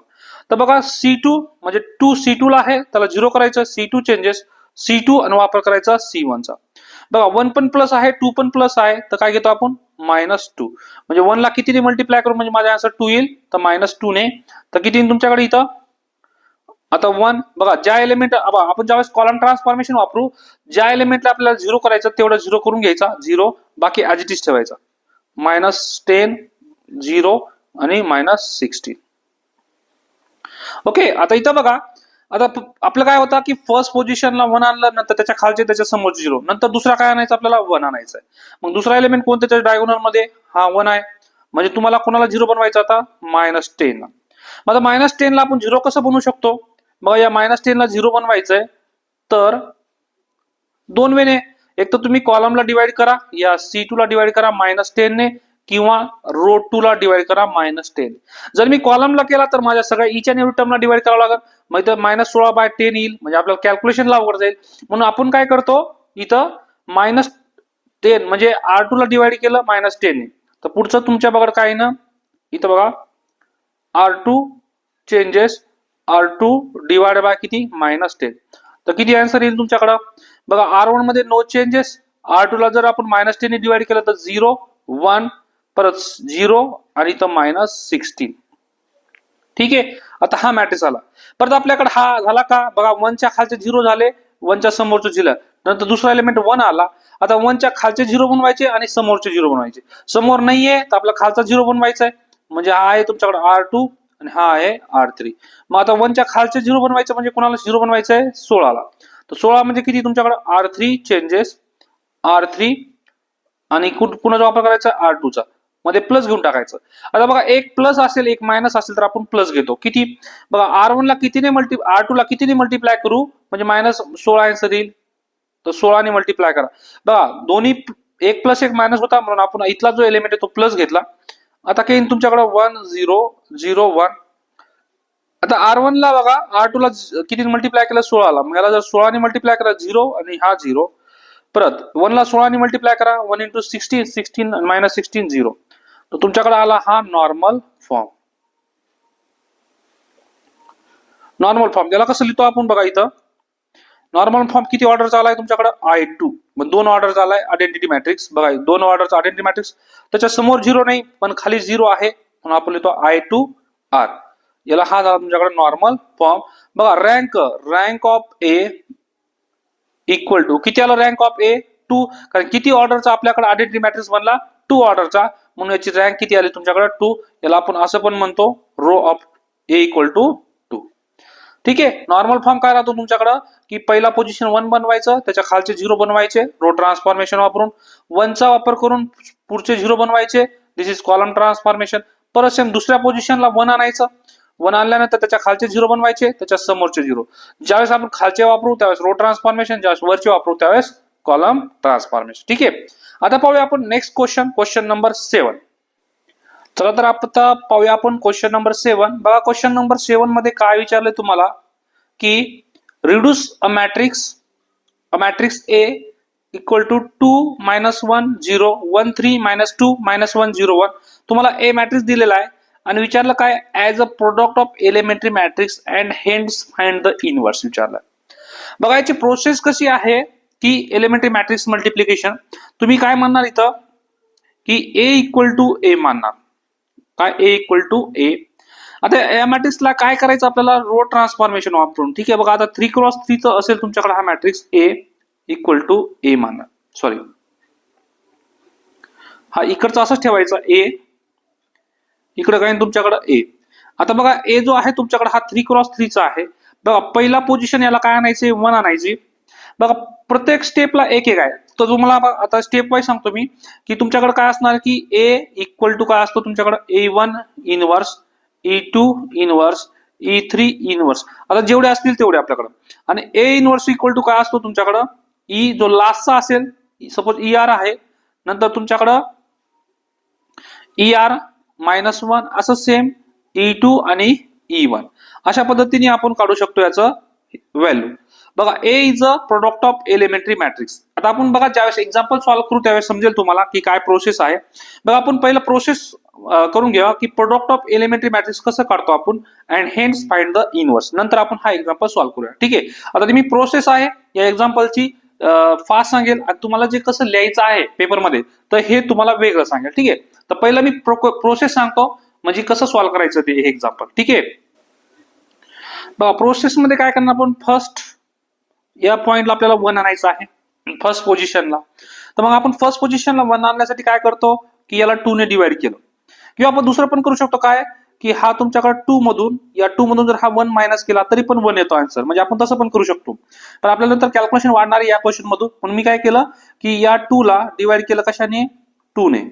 तर बघा C2 म्हणजे 2 C2 ला आहे, त्याला 0 करायचं. C2 चेंजेस C2 आणि वापर करायचा C1 चा. बघा 1 पण प्लस आहे, 2 पण प्लस आहे, तर काय घेतो आपण? -2. म्हणजे 1 ला कितीने मल्टिप्लाय करू म्हणजे माझा आन्सर 2 येईल. तर -2 ने. तर किती येईल तुमच्याकडे इथं? आता 1 बघा ज्या एलिमेंट आपण ज्यावेळेस कॉलम ट्रान्सफॉर्मेशन वापरू, ज्या एलिमेंटला आपल्याला 0 करायचं तेवढं 0 करून घ्यायचा 0, बाकी ॲज इट इज ठेवायचा. -10 0 आणि -16. ओके. आता इथं बघा, आता आपलं काय होतं की फर्स्ट पोझिशनला 1 आणलं, नंतर त्याच्या खालचे त्याच्या समोरचे 0, नंतर दुसरा काय आणायचा आपल्याला? 1 आणायचा आहे. मग दुसरा एलिमेंट कोणत्या त्याच्या डायगोनल मध्ये? हा 1 आहे. म्हणजे तुम्हाला कोणाला 0 बनवायचा आता? -10 ला. मग -10 ला आपण 0 कसं बनवू शकतो? बघा या -10 ला 0 बनवायचंय तर 2 वेने. एक तर तुम्ही कॉलमला डिवाइड करा, या C2 ला डिवाइड करा -10 ने, किंवा रो 2 ला डिवाइड करा -10. जर मी कॉलमला केला तर माझ्या सगळ्या इच अँड एव्हरी टर्मला डिवाइड करावं लागेल. मग इथं -16/10 येईल, म्हणजे आपल्याला कॅल्क्युलेशन अवघड जाईल. म्हणून आपण काय करतो, इथं -10 म्हणजे R2 ला डिवाइड केलं -10 ने. तर पुढचं तुमच्या बघा काय ना, इथं बघा R2 changes R2 divide by किती? -10. तर किती आन्सर येईल तुमच्याकडं? बघा R1 मध्ये नो चेंजेस, R2 ला जर आपण -10 ने डिवाइड केलं तर 0 1 परत 0 आणि इथं -16. ठीक आहे. आता हा मॅट्रिक्स आला. परत आपल्याकडे हा झाला का? बघा 1 च्या खालचे 0 झाले, 1 च्या समोरचे 0, नंतर दुसरा एलिमेंट 1 आला. आता 1 च्या खालचे 0 बनवायचे आणि समोरचे 0 बनवायचे. समोर नाहीये तर आपला खालचा 0 बनवायचा आहे. म्हणजे हा आहे तुमच्याकडे R2 आणि हा आहे R3. मग आता 1 च्या खालचे 0 बनवायचं म्हणजे कोणाला 0 बनवायचं आहे? 16 ला. तर 16 म्हणजे किती तुमच्याकडे? R3 चेंजेस R3 आणि कुणाचा वापर करायचा? R2 चा. मध्ये प्लस घेऊन टाकायचं. आता बघा एक प्लस असेल एक मायनस असेल तर आपण प्लस घेतो. किती? बघा R1 ला कितीने R2 ला कितीने मल्टिप्लाय करू म्हणजे -16 आन्सर येईल. तर 16 ने मल्टिप्लाय करा. बघा दोन्ही एक प्लस एक मायनस होता, म्हणून आपण इथला जो एलिमेंट आहे तो प्लस घेतला. आता काही तुमच्याकडे 1 0 0 1. आता R1 ला बघा R2 ला किती मल्टिप्लाय केलं? 16 ला. मग याला जर 16 ने मल्टिप्लाय करा 0 आणि हा 0. परत 1 ला 16 ने मल्टिप्लाय करा 1 × 16 16 आणि -16 0. तर तुमच्याकडे आला हा नॉर्मल फॉर्म. नॉर्मल फॉर्म त्याला कसं लिहितो आपण? बघा इथं नॉर्मल फॉर्म किती ऑर्डरचा आलाय तुमच्याकडे? I2. मग 2 ऑर्डरचा आलाय आयडेंटिटी मॅट्रिक्स. बघा 2 ऑर्डरचा आयडेंटिटी मॅट्रिक्स. त्याच्या समोर 0 नाही पण खाली 0 आहे, म्हणून आपण लिहितो I2R. याला हा झाला तुमच्याकडे नॉर्मल फॉर्म. बघा rank of A equal to किती आलं? Rank of A 2. कारण किती ऑर्डरचा आपल्याकडे आयडेंटिटी मॅट्रिक्स बनला? 2 ऑर्डरचा, म्हणून याची रँक किती आली तुमच्याकडे? 2. याला आपण असं पण म्हणतो row of A equal to 2. ठीक आहे. नॉर्मल फॉर्म काय राहतो तुमच्याकडं की पहिला पोझिशन 1 बनवायचं, त्याच्या खालचे 0 बनवायचे रो ट्रान्सफॉर्मेशन वापरून, 1 चा वापर करून पुढचे 0 बनवायचे. दिस इज कॉलम ट्रान्सफॉर्मेशन. परत सेम दुसऱ्या पोझिशनला 1 आणायचं, 1 आणल्यानंतर त्याच्या खालचे 0 बनवायचे, त्याच्या समोरचे 0. ज्यावेळेस आपण खालचे वापरू त्यावेळेस रो ट्रान्सफॉर्मेशन, ज्यावेळेस वरचे वापरू त्यावेळेस कॉलम ट्रान्सफॉर्मेशन. ठीक आहे. आता पाहूया आपण नेक्स्ट क्वेश्चन नंबर 7. चला तर आता पाहूया आपण क्वेश्चन नंबर 7. बघा क्वेश्चन नंबर 7 मध्ये काय विचारलंय तुम्हाला की reduce a matrix A equal to 2 -1 0 1 3 -2 -1 0 1. तुम्हाला A मॅट्रिक्स दिलेला आहे आणि विचारलं काय? As a product of elementary matrix and hence find the inverse विचारलं. बघा याची प्रोसेस कशी आहे की एलिमेंटरी मॅट्रिक्स मल्टिप्लिकेशन. तुम्ही काय म्हणणार इथं की A इक्वल टू A मानणार. काय? A equal to A. आता या मॅट्रिक्सला काय करायचं आपल्याला? रो ट्रान्सफॉर्मेशन वापरून. ठीक आहे. बघा आता 3x3 चं असेल तुमच्याकडे हा matrix A equal to A मानणार. सॉरी, हा इकडचा असंच ठेवायचा A, इकडे काय तुमच्याकडे A. आता बघा A जो आहे तुमच्याकडे हा 3x3 चा आहे. बघा पहिला पोझिशन याला काय आणायचे? 1 आणायचे. बघा प्रत्येक स्टेपला एक आहे. तर तुम्हाला आता स्टेप वाईज सांगतो मी की तुमच्याकडे काय असणार की A इक्वल टू काय असतो तुमच्याकडे? A1 inverse, E2 inverse, E3 inverse. आता जेवढे असतील तेवढे आपल्याकडे. आणि A इनव्हर्स इक्वल टू काय असतो तुमच्याकडे? E जो लास्टचा असेल, सपोज ER आहे, नंतर तुमच्याकडं ER -1 असं सेम E2 आणि E1. अशा पद्धतीने आपण काढू शकतो याचं व्हॅल्यू. बघा A is a product of elementary matrix. आता आपण बघा ज्यावेळेस एक्झाम्पल सॉल्व्ह करू त्यावेळेस समजेल तुम्हाला की काय प्रोसेस आहे. बघा आपण पहिलं प्रोसेस करून घ्या की प्रोडक्ट ऑफ एलिमेंटरी मॅट्रिक्स कसं काढतो आपण and hence find the inverse. नंतर आपण हा एक्झाम्पल सॉल्व्ह करूया. ठीक आहे. आता मी प्रोसेस आहे या एक्झाम्पलची फास्ट सांगेल आणि तुम्हाला जे कसं लिहायचं आहे पेपरमध्ये तर हे तुम्हाला वेगळं सांगेल. ठीक आहे. तर पहिलं मी प्रोसेस सांगतो म्हणजे कसं सॉल्व्ह करायचं ते एक्झाम्पल. ठीक आहे. बघा प्रोसेस मध्ये काय करणार आपण फर्स्ट या पॉइंटला आपल्याला 1 आणायचं आहे फर्स्ट पोझिशनला. तर मग आपण फर्स्ट पोझिशनला 1 आणण्यासाठी काय करतो की याला 2 ने डिवाइड केलं. किंवा आपण दुसरं पण करू शकतो काय की हा तुमच्याकडे 2 मधून या 2 मधून जर हा 1 मायनस केला तरी पण 1 येतो आन्सर. म्हणजे आपण तसं पण करू शकतो. पण आपल्याला नंतर कॅल्क्युलेशन वाढणार आहे या क्वेश्चन मधून. म्हणून मी काय केलं की या 2 ला डिवाइड केलं कशाने 2 ने.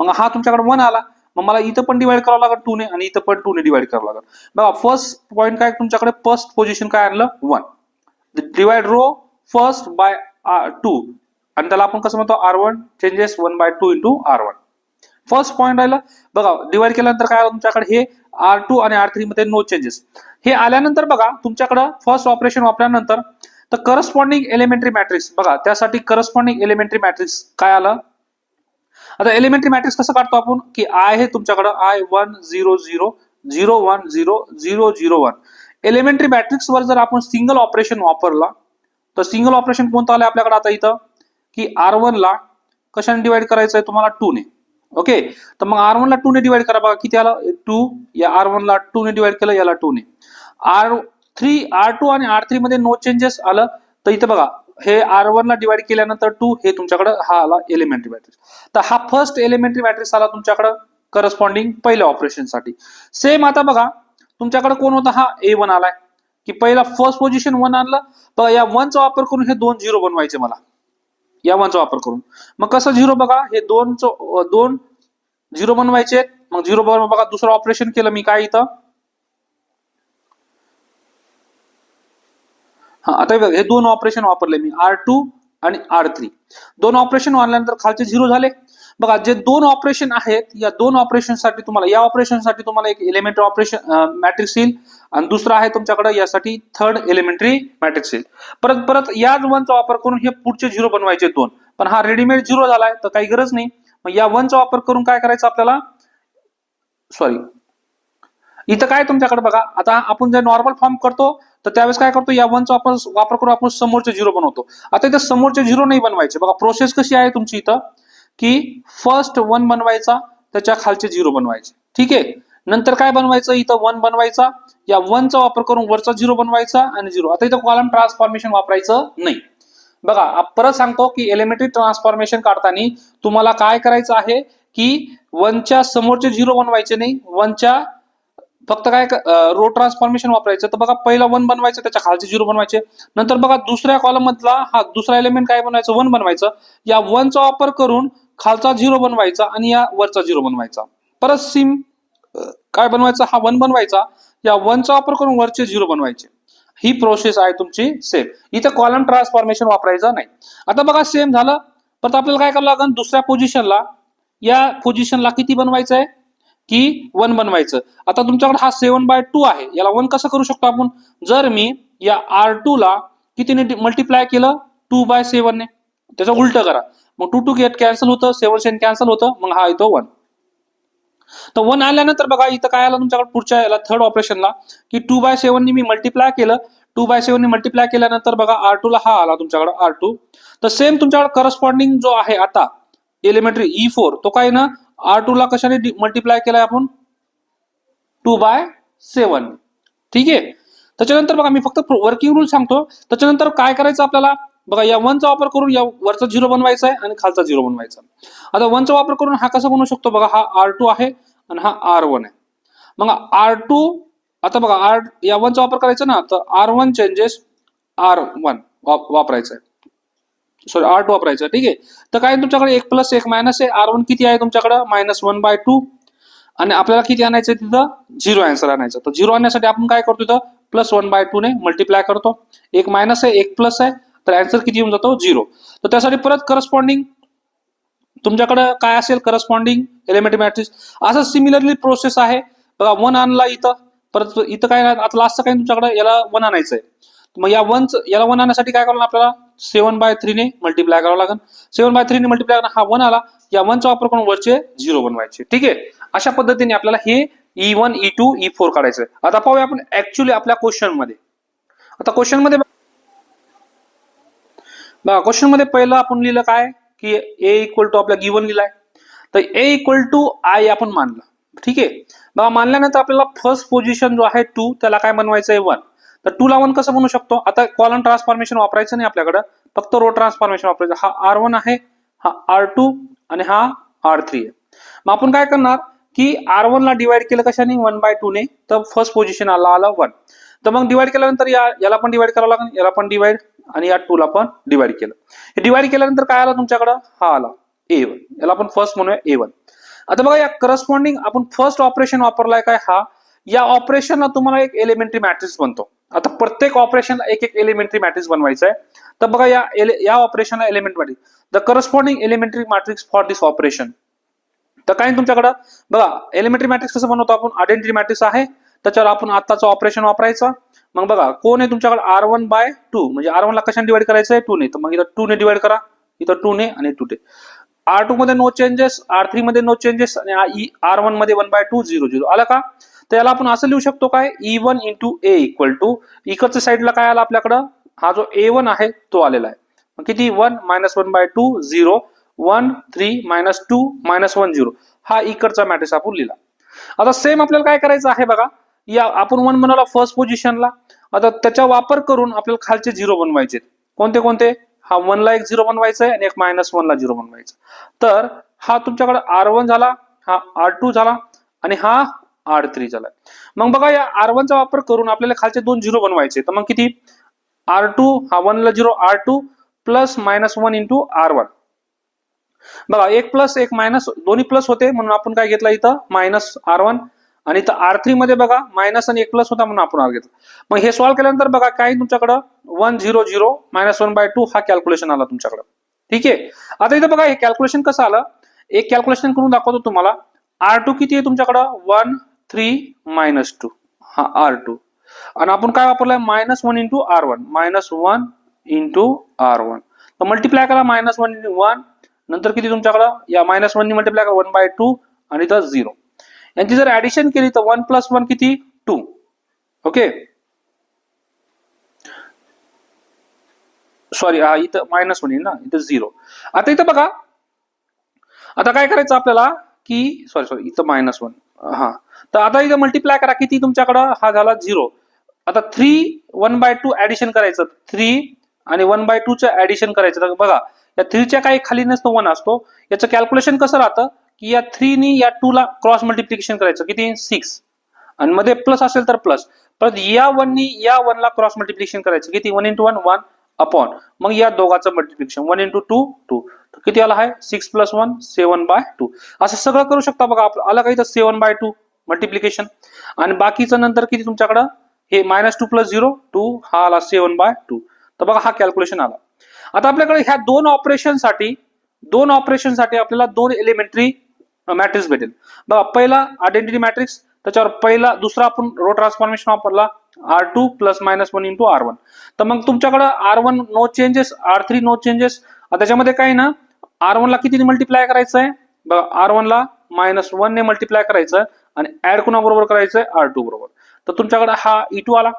मग हा तुमच्याकडे 1 आला. मग मला इथं पण डिवाइड करावं लागेल 2 ने आणि इथं पण 2 ने डिवाइड करावं लागेल. बघा फर्स्ट पॉइंट काय तुमच्याकडे फर्स्ट पोझिशन काय आणलं 1. डिवाइड रो फर्स्ट बाय 2 आणि त्याला आपण कसं म्हणतो R1 changes 1/2 into R1. First point राहिलं. बघा डिवाइड केल्यानंतर काय तुमच्याकडे हे R2 आणि R3 मध्ये नो चेंजेस. हे आल्यानंतर बघा तुमच्याकडे फर्स्ट ऑपरेशन वापरल्यानंतर तर करस्पॉन्डिंग एलिमेंटरी मॅट्रिक्स बघा त्यासाठी करस्पॉन्डिंग एलिमेंटरी मॅट्रिक्स काय आलं. आता एलिमेंटरी मॅट्रिक्स कसं काढतो आपण की आय हे तुमच्याकडे I1 0 0 0 1 0 0 0 1. एलिमेंटरी मॅट्रिक्स वर जर आपण सिंगल ऑपरेशन वापरला तर सिंगल ऑपरेशन कोणतं आलं आपल्याकडे आता इथं की R1 ला कशाने डिवाइड करायचं आहे तुम्हाला 2 ने. ओके. तर मग R1 ला 2 ने डिवाइड करा. बघा किती आलं 2. या R1 ला 2 ने डिवाइड केलं याला 2 ने. R2 आणि R3 मध्ये नो चेंजेस आलं. तर इथं बघा हे R1 ला डिवाइड केल्यानंतर 2 हे तुमच्याकडे हा आला एलिमेंटरी मॅट्रिक्स. तर हा फर्स्ट एलिमेंटरी मॅट्रिक्स आला तुमच्याकडे करस्पॉन्डिंग पहिल्या ऑपरेशन साठी. सेम आता बघा तुमच्याकडे कोण होता हा A1 आलाय की पहिला फर्स्ट पोझिशन 1 आणलं. तर या 1 चा वापर करून हे 2 0 बनवायचे मला या 1 चा वापर करून. मग कसं 0 बघा हे 2 0 बनवायचे. मग 0 बनवा बघा दुसरं ऑपरेशन केलं मी काय इथं आता हे 2 ऑपरेशन वापरले मी R2 आणि R3. 2 ऑपरेशन वाढल्यानंतर खालचे 0 झाले. बघा जे 2 ऑपरेशन आहेत या 2 ऑपरेशन साठी तुम्हाला या ऑपरेशन साठी तुम्हाला एक एलिमेंटरी ऑपरेशन मॅट्रिक्स येईल आणि दुसरा आहे तुमच्याकडे यासाठी थर्ड एलिमेंटरी मॅट्रिक्स येईल. परत याच 1 चा वापर करून हे पुढचे 0 बनवायचे 2. पण हा रेडीमेड 0 झालाय तर काही गरज नाही. मग या 1 चा वापर करून काय करायचं आपल्याला सॉरी इथं काय तुमच्याकडे बघा आता आपण जे नॉर्मल फॉर्म करतो तर त्यावेळेस काय करतो या 1 चा वापर करून आपण समोरचे 0 बनवतो. आता इथं समोरचे 0 नाही बनवायचे. बघा प्रोसेस कशी आहे तुमची इथं की फर्स्ट 1 बनवायचा त्याच्या खालचे 0 बनवायचे. ठीक आहे. नंतर काय बनवायचं इथं 1 बनवायचा या 1 चा वापर करून वरचा 0 बनवायचा आणि 0. आता इथं कॉलम ट्रान्सफॉर्मेशन वापरायचं नाही. बघा परत सांगतो की एलिमेंटरी ट्रान्सफॉर्मेशन काढताना तुम्हाला काय करायचं आहे की 1 च्या समोरचे 0 बनवायचे नाही. 1 च्या फक्त काय रो ट्रान्सफॉर्मेशन वापरायचं. तर बघा पहिला 1 बनवायचं त्याच्या खालचे 0 बनवायचे. नंतर बघा दुसऱ्या कॉलम मधला हा दुसरा एलिमेंट काय बनवायचं 1 बनवायचं. या 1 चा वापर करून खालचा 0 बनवायचा आणि या वरचा 0 बनवायचा. परत सिम काय बनवायचा हा 1 बनवायचा या 1 चा वापर करून वरचे 0 बनवायचे. ही प्रोसेस आहे तुमची सेम. इथं कॉलम ट्रान्सफॉर्मेशन वापरायचं नाही. आता बघा सेम झालं. परत आपल्याला काय करावं लागेल दुसऱ्या पोझिशनला या पोझिशनला किती बनवायचं आहे की 1 बनवायचं. आता तुमच्याकडे हा 7/2 आहे. याला 1 कसं करू शकतो आपण जर मी या R2 ला कितीने मल्टिप्लाय केलं 2/7 ने. त्याचं उलट करा. मग 2 2 कॅन्सल होतं 7 7 कॅन्सल होतं. मग हा येतो 1. तर 1 आल्यानंतर बघा इथं काय आलं तुमच्याकडे पुढच्या याला थर्ड ऑपरेशनला की 2/7 ने मी मल्टिप्लाय केलं. 2/7 ने मल्टिप्लाय केल्यानंतर बघा R2 ला हा आला तुमच्याकडे R2. तर सेम तुमच्याकडे करस्पॉन्डिंग जो आहे आता एलिमेंटरी E4 तो काय ना R2 ला कशाने मल्टिप्लाय केलाय आपण 2/7. ठीक आहे. त्याच्यानंतर बघा मी फक्त वर्किंग रूल सांगतो. त्याच्यानंतर काय करायचं आपल्याला बघा या 1 चा वापर करून या वरचा 0 बनवायचा आहे आणि खालचा 0 बनवायचा. आता 1 चा वापर करून हा कसा बनवू शकतो बघा हा R2 आहे आणि हा R1 आहे. मग R2 आता बघा या 1 चा वापर करायचा ना तर R1 चेंजेस R1 वापरायचं आहे. सॉरी R2 वापरायचं. ठीक आहे. तर काय तुमच्याकडे 1 + 1 - आहे. R1 किती आहे तुमच्याकडे -1/2 आणि आपल्याला किती आणायचं तिथं 0 आन्सर आणायचं. तर 0 आणण्यासाठी आपण काय करतो इथं +1/2 ने मल्टिप्लाय करतो. 1 - आहे 1 + आहे तर आन्सर किती येऊन जातो 0. तर त्यासाठी परत करस्पॉन्डिंग तुमच्याकडे काय असेल करस्पॉन्डिंग एलिमेंटरी मॅट्रिक्स असं सिमिलरली प्रोसेस आहे. बघा 1 आणला इथं परत इथं काय आता लास्टचं काय तुमच्याकडे याला 1 आणायचं आहे. मग या याला 1 आणण्यासाठी काय करावं आपल्याला 7/3 ने मल्टिप्लाय करावं लागेल. 7/3 ने मल्टिप्लाय करणं हा 1 आला. या 1 चा वापर करून वरचे 0 बनवायचे. ठीक आहे. अशा पद्धतीने आपल्याला हे E1, E2, E4 काढायचं. आता पाहूया आपण ऍक्च्युअली आपल्या क्वेश्चन मध्ये. आता क्वेश्चन मध्ये बघा, क्वेश्चन मध्ये पहिलं आपण लिहिलं काय की A इक्वल टू आपला गिवन लिहिलाय. तर A इक्वल टू I आपण मानलं. ठीक आहे. बघा मानल्यानंतर आपल्याला फर्स्ट पोझिशन जो आहे 2 त्याला काय बनवायचं आहे 1. तर 2 ला 1 कसं बनवू शकतो. आता कॉलम ट्रान्सफॉर्मेशन वापरायचं नाही आपल्याकडे, फक्त रो ट्रान्सफॉर्मेशन वापरायचं. हा R1 आहे, हा R2 आणि हा R3 आहे. मग आपण काय करणार की R1 ला डिवाइड केलं कशाने 1/2 ने, तर फर्स्ट पोझिशन आला 1. तर मग डिवाइड केल्यानंतर याला पण डिवाइड करावं लागेल, याला पण डिवाइड आणि या 2 ला पण डिवाइड केलं. हे डिवाइड केल्यानंतर काय आला तुमच्याकडे हा आला A1. याला आपण फर्स्ट म्हणूया A1. आता बघा या करस्पॉन्डिंग आपण फर्स्ट ऑपरेशन वापरलाय काय हा, या ऑपरेशनला तुम्हाला एक एलिमेंटरी मॅट्रिक्स बनतो. आता प्रत्येक ऑपरेशनला एक एक एलिमेंटरी मॅट्रिक्स बनवायचा आहे. तर बघा या ऑपरेशनला element matrix, the corresponding elementary matrix for this operation. तर काय तुमच्याकडं बघा एलिमेंटरी मॅट्रिक्स कसं बनवतो आपण, आयडेंटिटी मॅट्रिक्स आहे, त्याच्यावर आपण आताचं ऑपरेशन वापरायचं. मग बघा कोण आहे तुमच्याकडे R1/2 म्हणजे R1 ला कशाने डिवाइड करायचं आहे 2 ने. तर मग इथं 2 ने डिवाइड करा, इथं 2 ने आणि 2 ने. R2 मध्ये नो चेंजेस, R3 मध्ये नो चेंजेस आणि R1 मध्ये 1/2 0 0 आला का. तर याला आपण असं लिहू शकतो काय E1 into A equal to इकडच्या साईडला काय आला आपल्याकडं, हा जो A1 आहे तो आलेला आहे. किती 1 - 1/2 0 1 3 -2 -1 0 हा इकडचा मॅट्रिक्स आपण लिहिला. आता सेम आपल्याला काय करायचं आहे बघा, या आपण 1 बनवला फर्स्ट पोझिशनला. आता त्याचा वापर करून आपल्याला खालचे 0 बनवायचे. कोणते कोणते, हा 1 ला एक 0 बनवायचा आहे आणि एक -1 ला 0 बनवायचा. तर हा तुमच्याकडे R1 झाला, हा R2 झाला आणि हा R3 झाला. मग बघा या R1 चा वापर करून आपल्याला खालचे 2 0 बनवायचे. तर मग किती R2 हा 1 ला 0 R2 प्लस -1 इंटू R1. बघा एक प्लस एक मायनस दोन्ही प्लस होते म्हणून आपण काय घेतला इथं -R1 आणि इथं R3 मध्ये बघा मायनस आणि एक प्लस होता म्हणून आपण R घेतला. मग हे सॉल्व्ह केल्यानंतर बघा काय तुमच्याकडे 1 0 0 -1/2 हा कॅल्क्युलेशन आला तुमच्याकडे. ठीक आहे. आता इथं बघा हे कॅल्क्युलेशन कसं आलं, एक कॅल्क्युलेशन करून दाखवतो तुम्हाला. R2 किती आहे तुमच्याकडे 1 3 -2 हा R2 आणि आपण काय वापरलाय -1 इंटू R1 -1 इंटू R1. तर मल्टिप्लाय करा -1 इंटू 1 नंतर किती तुमच्याकडं या -1 ने मल्टिप्लाय करा 1/2 आणि इथं 0. यांची जर ऍडिशन केली तर 1 + 1 किती 2. ओके सॉरी हा इथं -1 येईल ना, इथं 0. आता इथं बघा आता काय करायचं आपल्याला की सॉरी इथं -1 हा. तर आता इथं मल्टिप्लाय करा किती तुमच्याकडं हा झाला 0. आता 3 1/2 ऍडिशन करायचं 3 आणि 1/2 चं ऍडिशन करायचं. तर बघा या 3 च्या काही खाली नसतो 1 असतो. याचं कॅल्क्युलेशन कसं राहतं की या 3 नी या 2 ला क्रॉस मल्टिप्लिकेशन करायचं किती 6 आणि मध्ये प्लस असेल तर प्लस. परत या 1 नी या 1 ला क्रॉस मल्टिप्लिकेशन करायचं किती 1 इंटू 1 1 अपॉन मग या दोघांचं मल्टिप्लिकेशन 1 इंटू 2 2. किती आला आहे 6 + 1 7/2. असं सगळं करू शकता बघा. आलं का इथं 7/2 मल्टिप्लिकेशन आणि बाकीचं नंतर किती तुमच्याकडं हे -2 + 0 2 हा आला 7/2. तर बघा हा कॅल्क्युलेशन आला. आता आपल्याकडे ह्या दोन ऑपरेशन साठी आपल्याला 2 एलिमेंटरी मॅट्रिक्स भेटेल. बघा पहिला आयडेंटिटी मॅट्रिक्स, त्याच्यावर पहिला दुसरा आपण रो ट्रान्सफॉर्मेशन वापरला R2 + -1 इंटू R1. तर मग तुमच्याकडे R1 no changes R3 no changes. त्याच्यामध्ये काय ना R1 ला किती मल्टिप्लाय करायचं आहे बघा R1 ला -1 ने मल्टिप्लाय करायचं आणि ऍड कोणाबरोबर करायचंय R2 बरोबर. तर तुमच्याकडे हा E2 आला.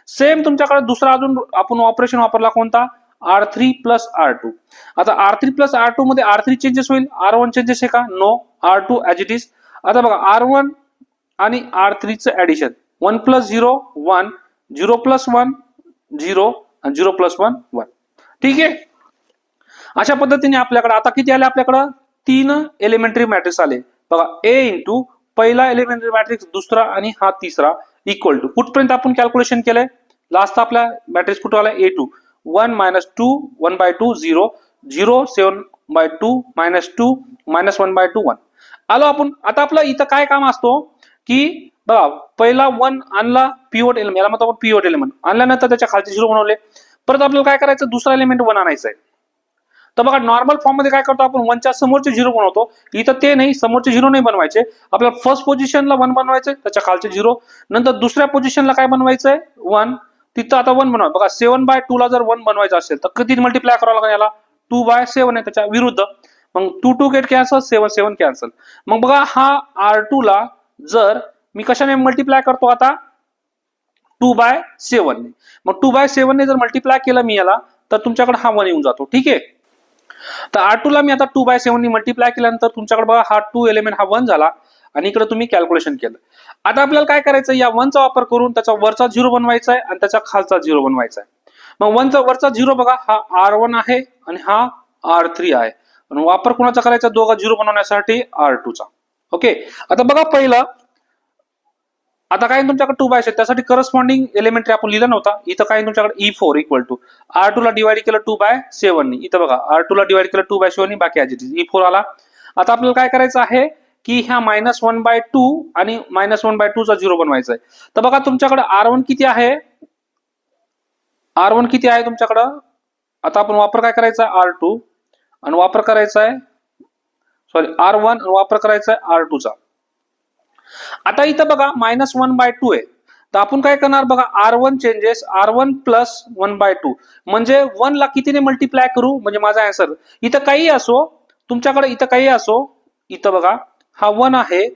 सेम तुमच्याकडे दुसरा अजून आपण ऑपरेशन वापरला कोणता R3 + R2. आता R3 + R2 मध्ये R3 चेंजेस होईल, R1 चेंजेस आहे का no, R2 as it is. आता बघा R1 आणि R3 चं ऍडिशन 1 + 0 1 0 + 1 0 आणि 0 + 1 1. ठीक आहे. अशा पद्धतीने आपल्याकडे आता किती आले आपल्याकडे 3 एलिमेंटरी मॅट्रिक्स आले बघा. A इंटू पहिला एलिमेंटरी मॅट्रिक्स दुसरा आणि हा तिसरा इक्वल टू कुठपर्यंत आपण कॅल्क्युलेशन केलंय लास्ट आपला मॅट्रिक्स कुठं आला A2 1 -2 1/2 0 0 7/2 -2 -1/2 1 आलो आपण. आता आपलं इथं काय काम असतो की बघा पहिला 1 आणला पिव्होट एलिमेंट, याला म्हणतो आपण पिव्होट एलिमेंट आणल्यानंतर त्याच्या खालचे 0 बनवले. परत आपल्याला काय करायचं दुसरा एलिमेंट 1 आणायचा आहे. तर बघा नॉर्मल फॉर्म मध्ये काय करतो आपण 1च्या समोरचे 0 बनवतो. इथं ते नाही, समोरचे 0 नाही बनवायचे. आपल्याला फर्स्ट पोझिशनला 1 बनवायचंय, त्याच्या खालचे 0. नंतर दुसऱ्या पोझिशनला काय बनवायचंय 1 तिथं आता 1 बनवा बघा 7/2 ला जर 1 बनवायचं असेल तर किती मल्टिप्लाय करावं लागेल याला 2/7 आहे त्याच्या विरुद्ध मग 2 गेट कॅन्सल 7 कॅन्सल मग बघा हा R2 ला जर मी कशाने मल्टिप्लाय करतो आता 2/7 ने मग 2/7 ने जर मल्टिप्लाय केलं मी याला तर तुमच्याकडे हा 1 येऊन जातो ठीक आहे तर R2 ला मी आता 2/7 ने मल्टिप्लाय केल्यानंतर तुमच्याकडे बघा हा 2 एलिमेंट हा 1 झाला आणि इकडे तुम्ही कॅल्क्युलेशन केलं आता आपल्याला काय करायचं या 1 चा वापर करून त्याचा वरचा 0 बनवायचा आहे आणि त्याचा खालचा 0 बनवायचा आहे मग 1 चा वरचा 0 बघा हा R1 आहे आणि हा R3 आहे आणि वापर कोणाचा करायचा दोघा 0 बनवण्यासाठी R2 चा ओके आता बघा पहिलं आता काय तुमच्याकडे 2/7 त्यासाठी करस्पॉन्डिंग एलिमेंटरी आपण लिहिला नव्हता इथं काय तुमच्याकडे E4 इक्वल टू R2 ला डिवाइड केलं 2/7 ने इथं बघा R2 ला डिवाइड केलं 2/7 ने बाकी ऍज इट इज E4 आला आता आपल्याला काय करायचं आहे की ह्या -1/2 आणि -1/2 चा 0 बनवायचा आहे तर बघा तुमच्याकडे R1 किती आहे R1 किती आहे तुमच्याकडे आता आपण वापर काय करायचा R2 आणि वापर करायचा आहे सॉरी R1 आणि वापर करायचा आहे R2 चा आता इथं बघा -1/2 आहे तर आपण काय करणार बघा R1 चेंजेस R1 प्लस 1/2 म्हणजे 1 ला कितीने मल्टिप्लाय करू म्हणजे माझा आन्सर इथं काही असो तुमच्याकडे इथं काही असो इथं बघा हा 1 आहे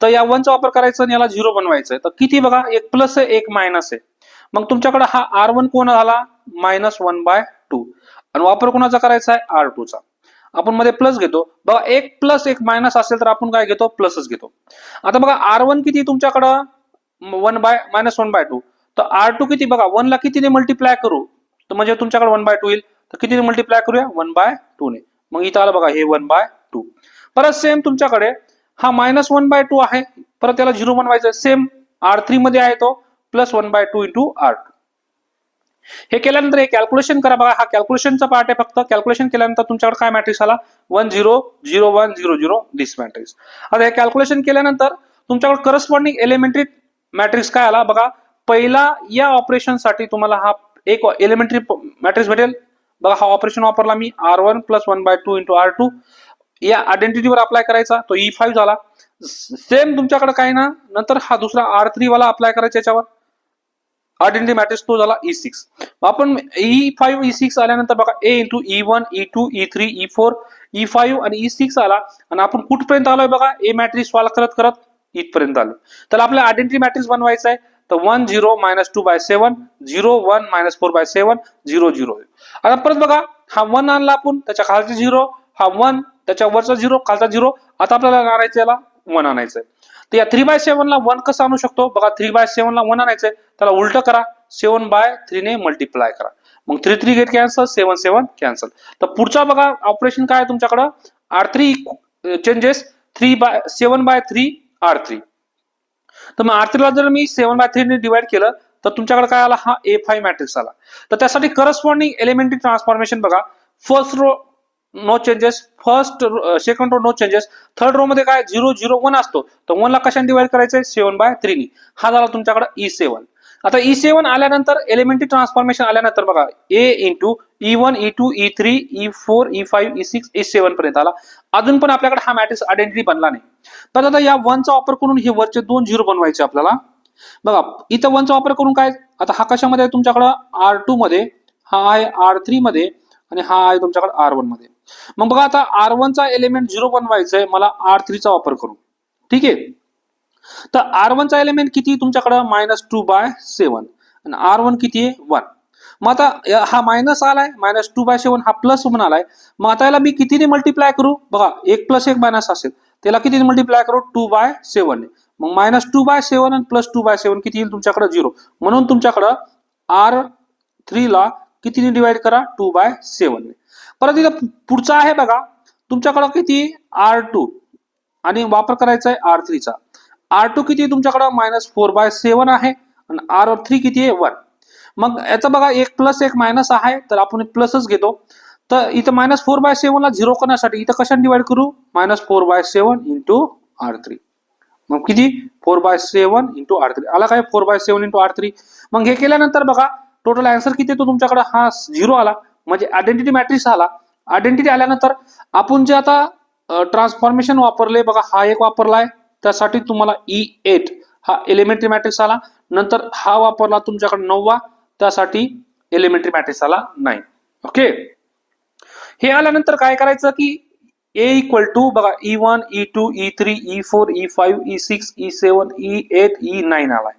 तर या 1 चा वापर करायचा आणि याला 0 बनवायचं आहे तर किती बघा एक प्लस आहे एक मायनस आहे मग तुमच्याकडे हा R1 कोण झाला -1/2 आणि वापर कोणाचा करायचा आहे R2 चा आपण मध्ये प्लस घेतो बघा एक प्लस एक मायनस असेल तर आपण काय घेतो प्लसच घेतो आता बघा R1 किती तुमच्याकडं -1/2 तर R2 किती बघा 1 ला कितीने मल्टिप्लाय करू तर म्हणजे तुमच्याकडे 1/2 येईल तर कितीने मल्टिप्लाय करूया 1/2 ने मग इथं आलं बघा हे 1/2 परत सेम तुमच्याकडे हा -1/2 आहे परत त्याला 0 बनवायचं सेम R3 मध्ये आहे तो +1/2 इंटू R2 हे केल्यानंतर हे कॅल्क्युलेशन करा बघा हा कॅल्क्युलेशनचा पार्ट आहे फक्त कॅल्क्युलेशन केल्यानंतर तुमच्याकडे काय मॅट्रिक्स आला 1 0 0 1 0 0 दिस मॅट्रिक्स आता हे कॅल्क्युलेशन केल्यानंतर तुमच्याकडे करस्पॉन्डिंग एलिमेंटरी मॅट्रिक्स काय आला बघा पहिला या ऑपरेशन साठी तुम्हाला हा एक एलिमेंटरी मॅट्रिक्स भेटेल बघा हा ऑपरेशन वापरला मी R1 + 1/2 इंटू R2 या आयडेंटिटीवर अप्लाय करायचा तो E5 झाला सेम तुमच्याकडे काय ना नंतर हा दुसरा R3 वाला अप्लाय करायचा याच्यावर आयडेंटिटी मॅट्रिक्स तो झाला E6 आपण E5 E6 आल्यानंतर बघा A into E1 E2 E3 E4 E5 आणि E6 आला आणि आपण कुठपर्यंत आलोय बघा A मॅट्रिक्स सॉल्व करत करत इथपर्यंत आलो तर आपल्याला आयडेंटिटी मॅट्रिक्स बनवायचा आहे तर 1 0 -2/7 0 1 -4/7 0 0 आता परत बघा हा 1 आणला आपण त्याच्या खालचा 0 हा 1 त्याच्या वरचा 0 खालचा 0 आता आपल्याला आणायचं याला 1 आणायचं तर या 3/7 ला 1 कसं आणू शकतो बघा 3/7 ला 1 आणायचंय त्याला उलट करा 7/3 ने मल्टिप्लाय करा मग 3 गेट कॅन्सल 7 कॅन्सल तर पुढचा बघा ऑपरेशन काय आहे तुमच्याकडे R3 चेंजेस 7/3 R3 तर मग R3 ला जर मी 7/3 ने डिवाइड केलं तर तुमच्याकडे काय आला हा A5 मॅट्रिक्स आला तर त्यासाठी करस्पॉन्डिंग एलिमेंटरी ट्रान्सफॉर्मेशन बघा first row no changes first second row no changes third row मध्ये काय 0 0 1 असतो तर 1 ला कशाने डिवाइड करायचंय 7/3 ने हा झाला तुमच्याकडे E7 आता E7 आल्यानंतर एलिमेंटरी ट्रान्सफॉर्मेशन आल्यानंतर बघा A into E1 E2 E3 E4 E5 E6 E7 पर्यंत आला अजून पण आपल्याकडे हा मॅट्रिक्स आयडेंटिटी बनला नाही तर आता या 1 चा वापर करून हे वरचे 2 0 बनवायचे आपल्याला बघा इथं 1 चा वापर करून काय आता हा कशामध्ये आहे तुमच्याकडे R2 मध्ये हा आहे R3 मध्ये आणि हा आहे तुमच्याकडे R1 मध्ये मग बघा आता R1 चा एलिमेंट 0 बनवायचा आहे मला R3 चा वापर करून ठीक आहे तर R1 चा एलिमेंट किती तुमच्याकडे -2/7 आणि R1 किती आहे 1 मग आता हा मायनस आलाय -2/7 हा प्लस म्हणून आलाय मग आता याला मी कितीने मल्टिप्लाय करू बघा 1 + 1 मायनस असेल त्याला कितीने मल्टिप्लाय करू 2/7 ने मग -2/7 आणि +2/7 किती येईल तुमच्याकडे 0 म्हणून तुमच्याकडे R3 ला कितीने डिवाइड करा 2/7 ने परत इथं पुढचा आहे बघा तुमच्याकडे किती R2 आणि वापर करायचा आहे R3 चा R2 किती तुमच्याकडे -4/7 आहे आणि R3 किती आहे 1 मग याचा बघा 1 + 1 मायनस आहे तर आपण प्लसच घेतो तर इथं -4/7 ला 0 करण्यासाठी इथं कशाने डिवाइड करू -4/7 इंटू R3 मग किती 4/7 इंटू R3 आला काय 4/7 इंटू R3 मग हे केल्यानंतर बघा टोटल आन्सर किती येतो तुमच्याकडे हा 0 आला म्हणजे आयडेंटिटी मॅट्रिक्स आला आयडेंटिटी आल्यानंतर आपण जे आता ट्रान्सफॉर्मेशन वापरले बघा हा एक वापरलाय त्यासाठी तुम्हाला E8 हा एलिमेंटरी मॅट्रिक्स आला नंतर हा वापरला तुमच्याकडे 9वा त्यासाठी एलिमेंटरी मॅट्रिक्स आला 9. ओके, हे आल्यानंतर काय करायचं की A इक्वल टू बघा E1, E2, E3, E4, E5, E6, E7, E8, E9 आलाय.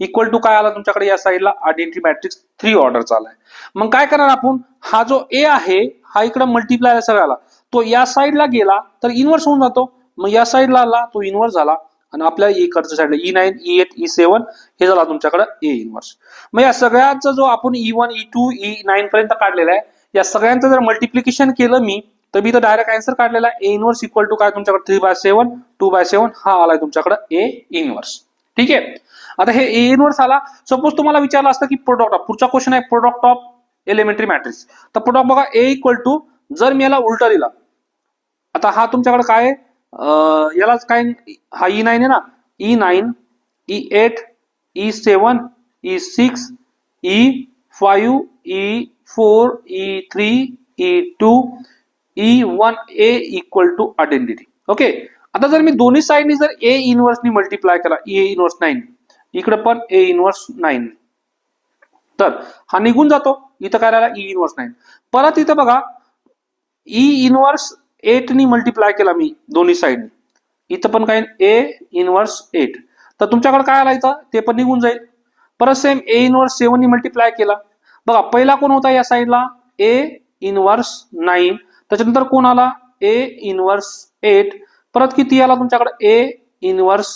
इक्वल टू काय आला तुमच्याकडे या साईडला आयडेंटिटी मॅट्रिक्स 3 ऑर्डरचा आलाय. मग काय करणार आपण, हा जो A आहे हा इकडे मल्टिप्लाय सगळ्याला, तो या साईडला गेला तर इन्व्हर्स होऊन जातो. मग या साईडला आला तो इन्व्हर्स झाला आणि आपल्या इकडच्या साईडला E9, E8, E7 हे झाला तुमच्याकडे A इन्व्हर्स. मग या सगळ्यांचा जो आपण E1, E2, E9 पर्यंत काढलेला आहे, या सगळ्यांचं जर मल्टिप्लिकेशन केलं मी तर मी तो डायरेक्ट आन्सर काढलेला आहे. A इन्व्हर्स इक्वल टू काय तुमच्याकडे 3/7, 2/7 हा आलाय तुमच्याकडे A इन्व्हर्स. ठीक आहे, आता हे A इन्व्हर्स आला. सपोज तुम्हाला विचारलं असतं की प्रोडक्ट ऑफ, पुढचा क्वेश्चन आहे प्रोडक्ट ऑफ एलिमेंटरी मॅट्रिक्स. तर प्रोडक्ट बघा A इक्वल टू, जर मी याला उलटा दिला, आता हा तुमच्याकडे काय आहे, यालाच काय, हा E9 आहे ना, E9, E8, E7, E6, E5, E4, E3, E2, E1A equal to identity. Okay, आता जर मी दोन्ही साइडनी जर A इन्व्हर्सनी मल्टिप्लाय केला, A इन्व्हर्स 9, इकडे पण A इन्व्हर्स 9, तर हा निघून जातो. इथं काय राहिला E इन्व्हर्स 9. परत इथं बघा E इन्व्हर्स 8 नी मल्टिप्लाय केला मी दोन्ही साइडनी, इथं पण काय A इन्व्हर्स 8, तर तुमच्याकडे काय आला इथं ते पण निघून जाईल. परत सेम A इन्व्हर्स 7 नी मल्टिप्लाय केला, बघा पहिला कोण होता या साइडला A इन्व्हर्स 9, त्याच्यानंतर कोण आला A इन्व्हर्स 8, परत किती आला तुमच्याकडे A इन्व्हर्स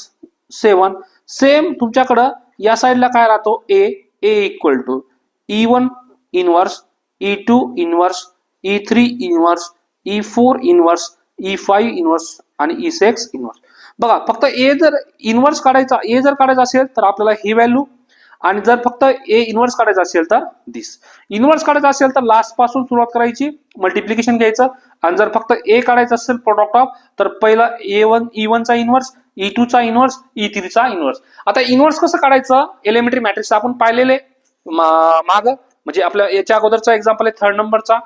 7. सेम तुमच्याकडे या साइडला काय राहतो A equal to E1 inverse, E2 inverse, E3 inverse, E4 inverse, E5 inverse आणि E6 इन्व्हर्स. बघा फक्त A जर इन्व्हर्स काढायचा असेल तर आपल्याला ही व्हॅल्यू, आणि जर फक्त A इन्व्हर्स काढायचा असेल तर दिस. इन्व्हर्स काढायचा असेल तर लास्ट पासून सुरुवात करायची, मल्टिप्लिकेशन घ्यायचं, आणि जर फक्त A काढायचं असेल प्रोडक्ट ऑफ, तर पहिला E1 चा इन्व्हर्स, E2 चा इन्व्हर्स, E3 चा इन्व्हर्स. आता इन्व्हर्स कसं काढायचं एलिमेंटरी मॅट्रिक्स आपण पाहिलेले माग, म्हणजे आपल्या याच्या अगोदरचा एक्झाम्पल आहे 3rd नंबरचा.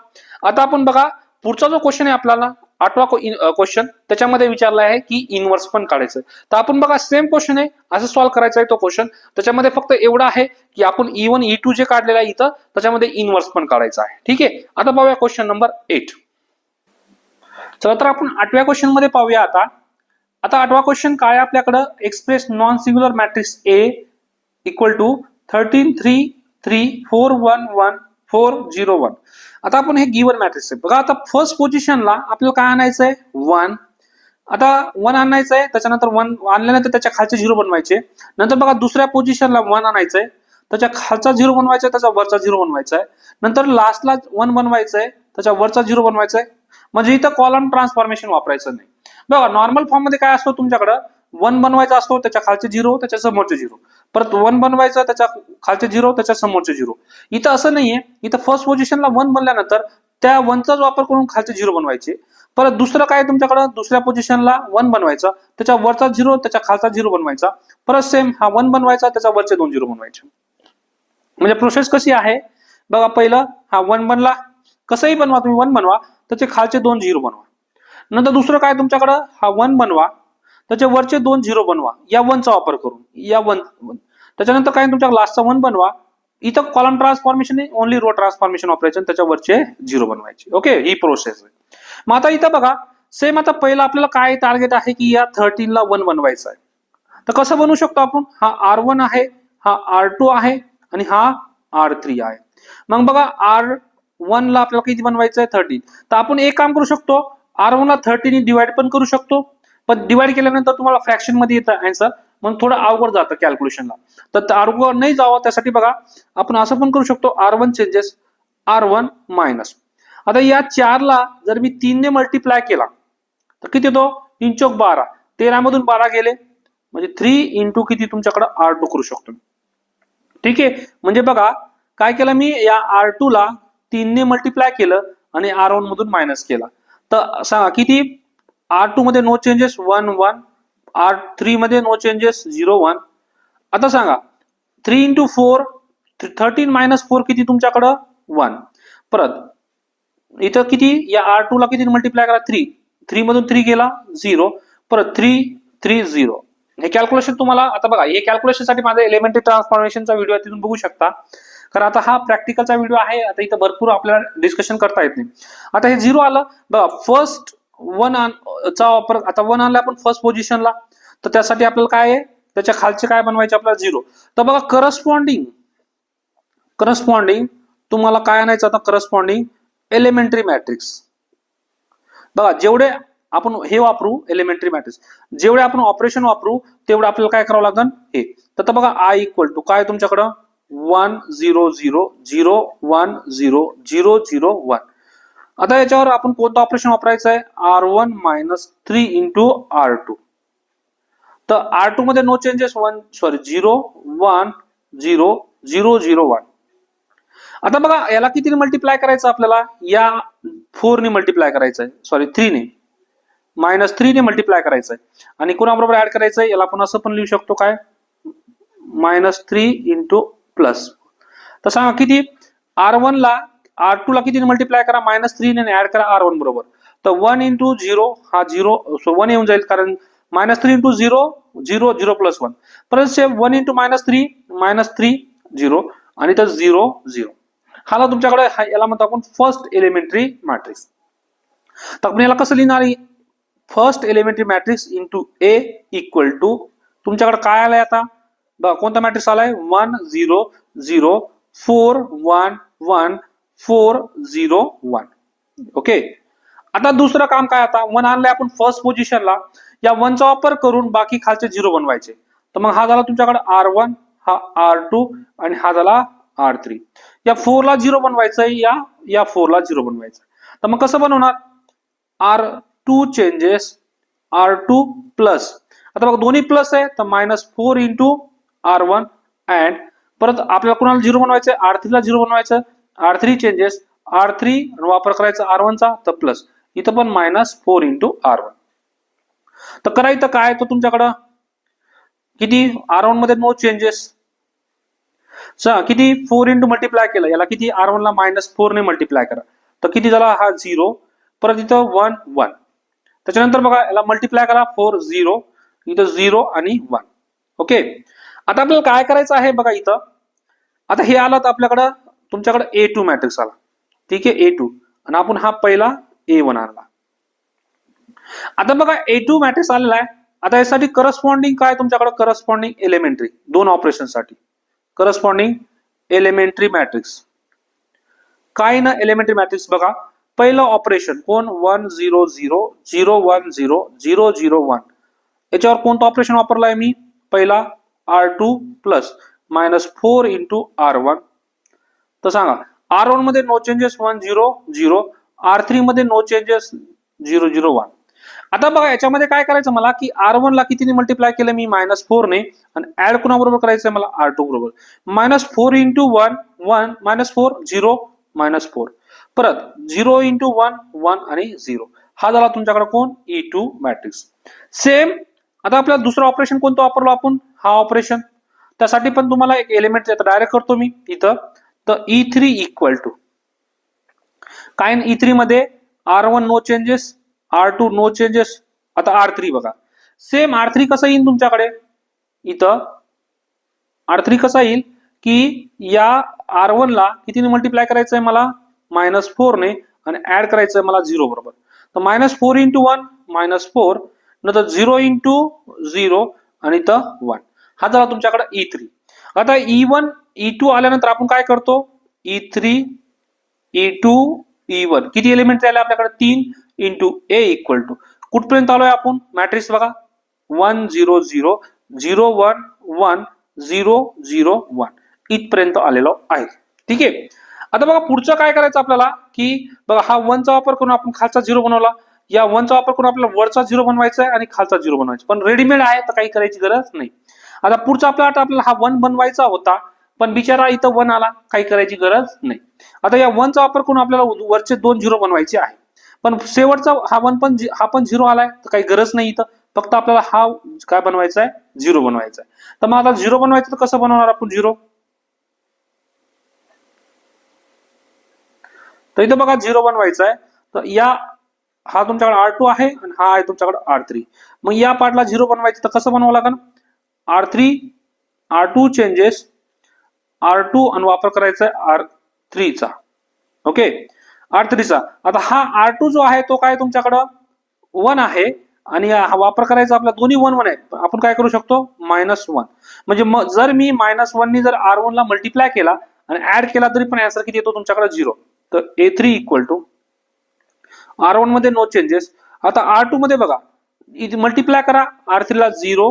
आता आपण बघा पुढचा जो क्वेश्चन आहे आपल्याला 8वा क्वेश्चन, त्याच्यामध्ये विचारला आहे की इन्व्हर्स पण काढायचं. तर आपण बघा सेम क्वेश्चन आहे, असं सॉल्व्ह करायचा आहे तो क्वेश्चन. त्याच्यामध्ये फक्त एवढं आहे की आपण E1, E2 जे काढलेलं आहे इथं, त्याच्यामध्ये इन्व्हर्स पण काढायचं आहे. ठीक आहे, आता पाहूया क्वेश्चन नंबर 8. चला तर आपण 8व्या क्वेश्चन मध्ये पाहूया. आता 8वा क्वेश्चन काय आपल्याकडं, express non singular matrix A equal to 13, 3, 3, 4, 1, 1, 4, 0, 1. आता आपण हे गिवन मॅट्रिक्स आहे बघा. आता फर्स्ट पोझिशनला आपल्याला काय आणायचं आहे 1. आता 1 आणायचं आहे, त्याच्यानंतर 1 आणल्यानंतर त्याच्या खालचे 0 बनवायचे. नंतर बघा दुसऱ्या पोझिशनला 1 आणायचं आहे, त्याच्या खालचा 0 बनवायचा आहे, त्याच्या वरचा 0 बनवायचा आहे. नंतर लास्टला 1 बनवायचं आहे, त्याच्या वरचा 0 बनवायचा आहे. म्हणजे इथं कॉलम ट्रान्सफॉर्मेशन वापरायचं नाही. बघा नॉर्मल फॉर्म मध्ये काय असतो तुमच्याकडं, 1 बनवायचा असतो, त्याच्या खालचे 0, त्याच्या समोरचे 0, परत 1 बनवायचं, त्याच्या खालचे 0, त्याच्या समोरचे 0. इथं असं नाहीये, इथं फर्स्ट पोझिशनला 1 बनल्यानंतर त्या 1चाच वापर करून खालचे 0 बनवायचे. परत दुसरं काय तुमच्याकडं, दुसऱ्या पोझिशनला 1 बनवायचा, त्याच्या वरचा 0, त्याच्या खालचा 0 बनवायचा. परत सेम हा 1 बनवायचा, त्याच्या वरचे 2 0 बनवायचे. म्हणजे प्रोसेस कशी आहे बघा, पहिलं हा 1 बनला, कसंही बनवा तुम्ही, 1 बनवा, त्याचे खालचे 2 0 बनवा. नंतर दुसरं काय तुमच्याकडं, हा 1 बनवा, त्याचे वरचे 2 0 बनवा या 1चा वापर करून, या 1. त्याच्यानंतर काय तुमच्या लास्टचा 1 बनवा, इथं कॉलम ट्रान्सफॉर्मेशन आहे, ओनली रो ट्रान्सफॉर्मेशन ऑपरेशन, त्याच्या वरचे 0 बनवायचे. ओके, ही प्रोसेस आहे. मग आता इथं बघा सेम, आता पहिलं आपल्याला काय टार्गेट आहे की या 13 ला 1 बनवायचं आहे. तर कसं बनवू शकतो आपण, हा R1 आहे, हा R2 आहे आणि हा R3 आहे. मग बघा R1 ला आपल्याला किती बनवायचं आहे 13. तर आपण एक काम करू शकतो, R1 ला 13 ने डिवाइड पण करू शकतो, पण डिवाइड केल्यानंतर तुम्हाला फ्रॅक्शन मध्ये येतं आन्सर, म्हणून थोडं अवघड जातं कॅल्क्युलेशनला. तर अवघड नाही जावं त्यासाठी बघा आपण असं पण करू शकतो, R1 चेंजेस R1 मायनस. आता या 4 ला जर मी 3 ने मल्टिप्लाय केला तर किती येतो, 3 चौक 12, 13 मधून 12 गेले, म्हणजे 3 इंटू किती तुमच्याकडे R2 करू शकतो. ठीक आहे, म्हणजे बघा काय केलं मी, या R2 ला 3 ने मल्टिप्लाय केलं आणि R1 मधून मायनस केला. तर सांगा किती, R2 मध्ये नो चेंजेस 1 1, R3 मध्ये नो चेंजेस 0 1. आता सांगा 3 इंटू 4, 13 मायनस 4 किती तुमच्याकडं 1. परत इथं किती, या R2 ला किती मल्टिप्लाय करा 3, 3 मधून 3 गेला 0, परत 3 3 0. हे कॅल्क्युलेशन तुम्हाला, आता बघा हे कॅल्क्युलेशन साठी माझा एलिमेंटरी ट्रान्सफॉर्मेशनचा व्हिडिओ तिथून बघू शकता. कारण आता हा प्रॅक्टिकलचा व्हिडिओ आहे, आता इथं भरपूर आपल्याला डिस्कशन करता येत नाही. आता हे 0 आलं बघा, फर्स्ट 1 चा वापर, आता 1 आणला आपण फर्स्ट पोझिशनला, तर त्यासाठी आपल्याला काय आहे, त्याच्या खालचे काय बनवायचे आपल्याला 0. तर बघा करस्पॉन्डिंग तुम्हाला काय आणायचं आता, करस्पॉन्डिंग एलिमेंटरी मॅट्रिक्स. बघा जेवढे आपण हे वापरू एलिमेंटरी मॅट्रिक्स, जेवढे आपण ऑपरेशन वापरू तेवढं आपल्याला काय करावं लागेल हे. तर बघा I इक्वल टू काय तुमच्याकडं 1 0 0 0 1 0 0 0 1. आता याच्यावर आपण कोणतं ऑपरेशन वापरायचं आहे, R1 - 3 इंटू R2. तर R2 मध्ये नो चेंजेस 0 1 0 0 0 1. आता बघा याला कितीने मल्टिप्लाय करायचं आपल्याला, या 4 ने मल्टिप्लाय करायचं आहे, सॉरी 3 ने, -3 ने मल्टिप्लाय करायचं आहे. आणि कोणाबरोबर ऍड करायचं आहे, याला आपण असं पण लिहू शकतो काय, -3 इंटू प्लस. तर सांगा किती, R1 ला R2 ला कितीने मल्टिप्लाय करा, -3 ने ऍड करा R1 बरोबर. तर 1 इंटू 0 हा 0, सो 1 येऊन जाईल, कारण -3 इंटू 0 0 0 प्लस 1, परत से 1 इंटू -3 0 आणि तर 0 0. हाला तुमच्याकडे याला म्हणतो आपण फर्स्ट एलिमेंटरी मॅट्रिक्स. तर आपण याला कसं लिहिणार, first elementary matrix into A equal to तुमच्याकडे काय आलाय आता बघा, कोणता मॅट्रिक्स आलाय 1 0 0 4 1 1 4 0 1. ओके. आता दुसरं काम काय, आता 1 आणलंय आपण फर्स्ट पोझिशनला, या 1 चा वापर करून बाकी खालचे 0 बनवायचे. तर मग हा झाला तुमच्याकडे R1, हा R2 आणि हा झाला R3. या 4 ला 0 बनवायचं आहे, या 4 ला 0 बनवायचं. तर मग कसं बनवणार, R2 चेंजेस R2 प्लस, आता बघा दोन्ही प्लस आहे तर -4 इंटू R1 अँड परत आपल्याला कोणाला 0 बनवायचं आहे, R3 ला 0 बनवायचं, R3 चेंजेस R3 वापर करायचा R1 चा, तर प्लस इथं पण -4 इंटू R1. तर करायचं काय, तो तुमच्याकडं किती, R1 मध्ये नो चेंजेस, किती 4 इंटू मल्टिप्लाय केलं, याला किती R1 ला -4 ने मल्टिप्लाय करा, तर किती झाला हा 0, परत इथं 1 1. त्याच्यानंतर बघा याला मल्टिप्लाय करा 4 0, इथं 0 आणि 1. ओके. आता आपल्याला काय करायचं आहे बघा इथं, आता हे आलं तर आपल्याकडं तुमच्याकडे A2 मॅट्रिक्स आला, ठीक आहे A2, आणि आपण हा पहिला A1 आणला. आता बघा A2 मॅट्रिक्स आलेला आहे. आता यासाठी करस्पॉन्डिंग काय तुमच्याकडे, करस्पॉन्डिंग एलिमेंटरी, दोन ऑपरेशन साठी करस्पॉन्डिंग एलिमेंटरी मॅट्रिक्स. काय ना एलिमेंटरी मॅट्रिक्स बघा, पहिलं ऑपरेशन कोण 1 0 0 0 1 0 0 0 1. याच्यावर कोणतं ऑपरेशन वापरलं आहे मी, पहिला R2 प्लस -4 इंटू R1. तर सांगा R1 मध्ये नो चेंजेस 1 0 0, R3 मध्ये नो चेंजेस 0 0 1. आता बघा याच्यामध्ये काय करायचं मला, की R1 ला कितीने मल्टिप्लाय केलं मी -4 ने, आणि ऍड कोणाबरोबर करायचंय मला R2 बरोबर, -4 इंटू 1 1 -4 0 -4, परत 0 इंटू 1 1 आणि 0. हा झाला तुमच्याकडे कोण E2 मॅट्रिक्स. सेम आता आपल्याला दुसरं ऑपरेशन कोणतं वापरलो आपण, हा ऑपरेशन, त्यासाठी पण तुम्हाला एक एलिमेंट डायरेक्ट करतो मी इथं. तर E3 इक्वल टू काय, E3 मध्ये R1 no changes, R2 no changes, आता R3 बघा, सेम R3 कसं येईल तुमच्याकडे, इथं R3 कसा येईल, की या R1 ला कितीने मल्टिप्लाय करायचंय मला -4 ने, आणि ऍड करायचंय मला 0 बरोबर. तर -4 इंटू 1 -4, नंतर 0 इंटू 0 आणि इथं 1. हा झाला तुमच्याकडे E3. आता E1 E2 आल्यानंतर आपण काय करतो, E3 E2 E1 किती एलिमेंट आले आपल्याकडे 3 इंटू A इक्वल टू कुठपर्यंत आलोय आपण, मॅट्रिक्स बघा 1 0 0 0 1 1 0 0 1 इथपर्यंत आलेलो आहे. ठीक आहे. आता बघा पुढचं काय करायचं आपल्याला, की बघा हा 1 चा वापर करून आपण खालचा 0 बनवला, या 1 चा वापर करून आपल्याला वरचा 0 बनवायचा आहे आणि खालचा 0 बनवायचा, पण रेडीमेड आहे तर काही करायची गरज नाही. आता पुढचा आपल्याला हा 1 बनवायचा होता, पण बिचारा इथं 1 आला, काही करायची गरज नाही. आता या 1 चा वापर करून आपल्याला वरचे 2 0 बनवायचे आहे, पण शेवटचा हा 1 पण हा पण 0 आलाय, तर काही गरज नाही इथं, फक्त आपल्याला हा काय बनवायचा आहे 0 बनवायचा आहे. तर मग आता 0 बनवायचं तर कसं बनवणार आपण 0, तर इथं बघा 0 बनवायचा आहे. तर या हा तुमच्याकडे R2 आहे आणि हा आहे तुमच्याकडे R3. मग या पार्टला 0 बनवायचं तर कसं बनवावं लागेल, R3 R2 चेंजेस R2 आणि वापर करायचा आहे R3 चा. ओके, R3 चा. आता हा R2 जो आहे तो काय तुमच्याकडं 1 आहे आणि हा वापर करायचा आपला दोन्ही 1 1 आहे. आपण काय करू शकतो -1. म्हणजे जर मी -1 नी जर R1 ला मल्टिप्लाय केला आणि ऍड केला तरी पण आन्सर किती येतो तुमच्याकडे 0. तर A3 इक्वल टू R1 मध्ये नो चेंजेस. आता R2 मध्ये बघा मल्टिप्लाय करा R3 ला 0.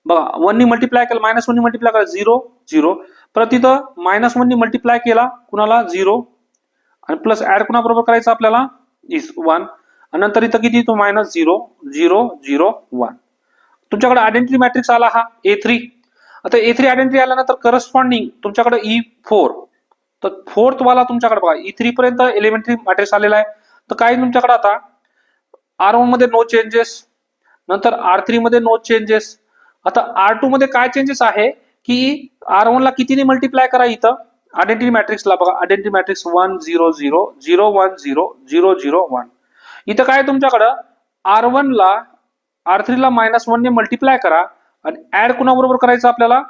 बघा 1 नी मल्टिप्लाय केला -1 नी मल्टिप्लाय केला 0 0. परत इथं -1 नी मल्टिप्लाय केला कुणाला 0 आणि प्लस ऍड कुणा बरोबर करायचं आपल्याला 1 आणि नंतर इथं किती तो -0 0 0 1. तुमच्याकडे आयडेंटिटी मॅट्रिक्स आला हा A3. आता A3 आयडेंटिटी आल्यानंतर करस्पॉन्डिंग तुमच्याकडे E4. तर फोर्थ वाला तुमच्याकडे बघा E3 पर्यंत एलिमेंटरी मॅट्रिक्स आलेला आहे. तर काही तुमच्याकडे आता R1 मध्ये नो चेंजेस, नंतर R3 मध्ये नो चेंजेस. आता R2 मध्ये काय चेंजेस आहे की R1 ला कितीने मल्टिप्लाय करा इथं आयडेंटिटी मॅट्रिक्सला बघा आयडेंटिटी मॅट्रिक्स 1 0 0 0 1 0 0 0 1. इथं काय तुमच्याकडं R1 ला R3 ला -1 ने मल्टिप्लाय करा आणि ऍड कुणा बरोबर करायचं आपल्याला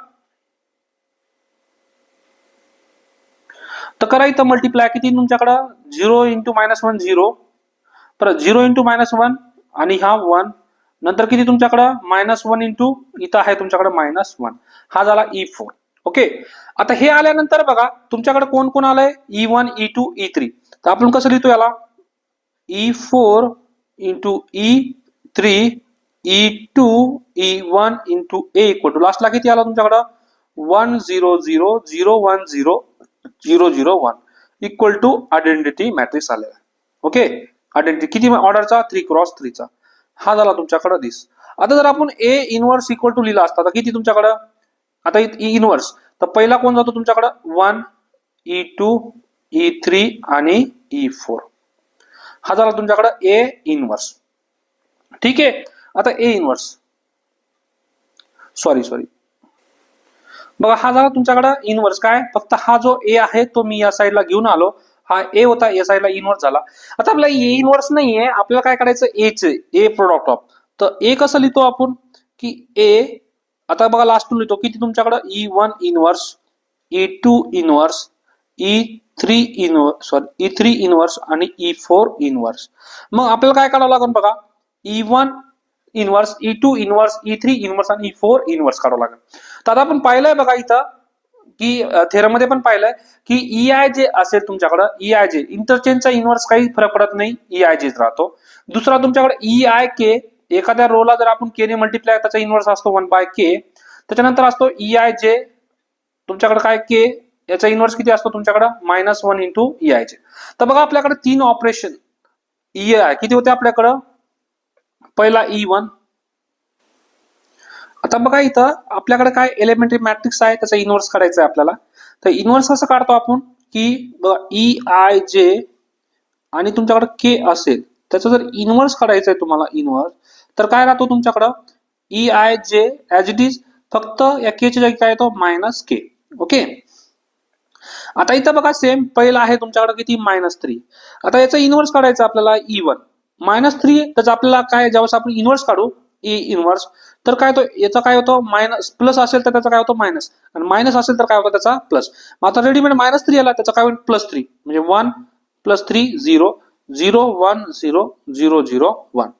तर करा इथं मल्टिप्लाय किती तुमच्याकडं 0 इंटू -1 0 परत 0 इंटू -1 आणि हा 1 नंतर किती तुमच्याकडं -1 इंटू इथं आहे तुमच्याकडे -1 हा झाला E4. ओके, आता हे आल्यानंतर बघा तुमच्याकडे कोण कोण आलंय E1 E2 E3. तर आपण कसं लिहितो याला E4 into E3 E2 E1 into A equal to लास्टला किती आला तुमच्याकडं 1 0 0 0 1 0 0 0 1 इक्वल टू आयडेंटिटी मॅट्रिक्स आलेला. ओके, आयडेंटिटी किती ऑर्डरचा 3x3 चा हा झाला तुमच्याकडे दिस. आता जर आपण A इनवर्स इक्वल टू लिहिला असता तर किती तुमच्याकडं आता E इनवर्स तर पहिला कोण जातो तुमच्याकडं 1 E2 E3 आणि E4 हा झाला तुमच्याकडं A इनवर्स. ठीक आहे, आता A इनवर्स सॉरी बघा हा झाला तुमच्याकडे इनवर्स. काय फक्त हा जो A आहे तो मी या साईडला घेऊन आलो, हा A होता या साईडला इनवर्स झाला. आता आपल्याला A इनवर्स नाहीये, आपल्याला काय करायचं A चे A प्रोडक्ट ऑफ. तर A कसं लिहितो आपण की A आता बघा लास्ट लिहितो किती तुमच्याकडे E1 inverse E2 inverse E3 inverse आणि E4 इनवर्स. मग आपल्याला काय काढावं लागेल बघा E1 inverse E2 inverse E3 inverse आणि E4 इनवर्स काढावं लागेल. तर आता आपण पाहिलंय बघा इथं की थेरम मध्ये पण पाहिलंय की EI जे असेल तुमच्याकडे EI जे इंटरचेंजचा इनवर्स काही फरक पडत नाही, EI जे राहतो. दुसरा तुमच्याकडे EI के एखाद्या रोला जर आपण के ने मल्टिप्लाय त्याचा इनवर्स असतो 1/k. त्याच्यानंतर असतो EI जे तुमच्याकडे काय के याचा इनवर्स किती असतो तुमच्याकडे -1 इंटू EI जे. तर बघा आपल्याकडे 3 ऑपरेशन EI किती होते आपल्याकडं पहिला E1. आता बघा इथं आपल्याकडे काय एलिमेंटरी मॅट्रिक्स आहे त्याचा इनवर्स काढायचा आहे आपल्याला. तर इनवर्स कसं काढतो आपण की EI जे आणि तुमच्याकडे के असेल त्याचं जर इनवर्स काढायचं आहे तुम्हाला इनवर्स तर काय राहतो तुमच्याकडं EI जे ऍज इट इज फक्त या के च्या जागी काय येतो -k. ओके, आता इथं बघा सेम पहिला आहे तुमच्याकडे किती -3. आता याचा इनवर्स काढायचा आपल्याला E1 -3 त्याचं आपल्याला काय ज्यावेळेस आपण इनवर्स काढू ए इनवर्स तर काय होतो याचा काय होतो मायनस प्लस असेल तर त्याचा काय होतो मायनस आणि मायनस असेल तर काय होतं त्याचा प्लस. मग आता रेडीमेड -3 आला त्याचा काय होईल +3 म्हणजे 1 +3 0 0 1 0 0 0 1.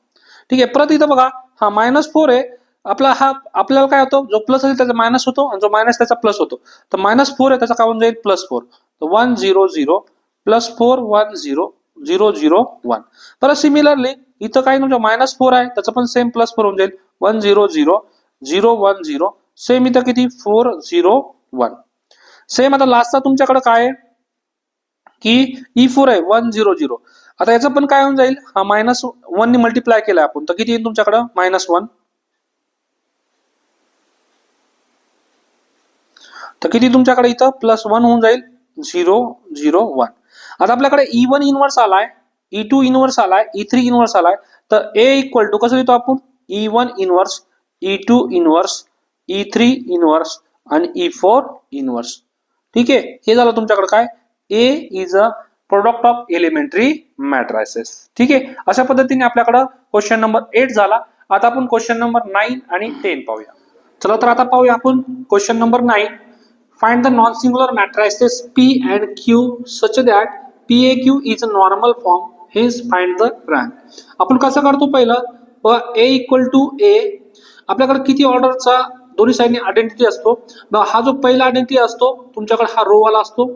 ठीक आहे, परत इथं बघा हा -4 आहे आपला, हा आपल्याला काय होतो जो प्लस असेल त्याचा मायनस होतो आणि जो मायनस त्याचा प्लस होतो. तर -4 आहे त्याचा काय होऊन जाईल +4 तर 1 0 0 +4 1 0 0 0 1. परत सिमिलरली इथं काय तुमचा -4 आहे त्याचं पण सेम +4 होऊन जाईल 1 0 0 0 1 0 सेम इथं किती 4 0 1. सेम आता लास्टचा तुमच्याकडे काय आहे की E4 आहे 1 0 0. आता याचं पण काय होऊन जाईल हा -1 ने मल्टिप्लाय केलाय आपण तर किती येईल तुमच्याकडे -1 तर किती तुमच्याकडे इथं +1 होऊन जाईल 0 0 1. आता आपल्याकडे E1 इनवर्स आलाय E2 इनवर्स आलाय E3 इनवर्स आलाय तर A इक्वल टू कसं लिहितो आपण E1 inverse E2 inverse E3 inverse आणि E4 इनवर्स. ठीक आहे, हे झालं तुमच्याकडे काय A is a product of elementary matrices. ठीक आहे, अशा पद्धतीने आपल्याकडे क्वेश्चन नंबर 8 झाला. आता आपण क्वेश्चन नंबर 9 आणि 10 पाहूया. चला तर आता पाहूया आपण question number 9. Find the non singular matrices P and Q such that PAQ is a normal form, hence find the rank. आपण कसं करतो पहिलं A इक्वल टू A, आपल्याकडे किती ऑर्डरचा दोन्ही साईडने आयडेंटिटी असतो. हा जो पहिला आयडेंटिटी असतो तुमच्याकडे हा रो वाला असतो,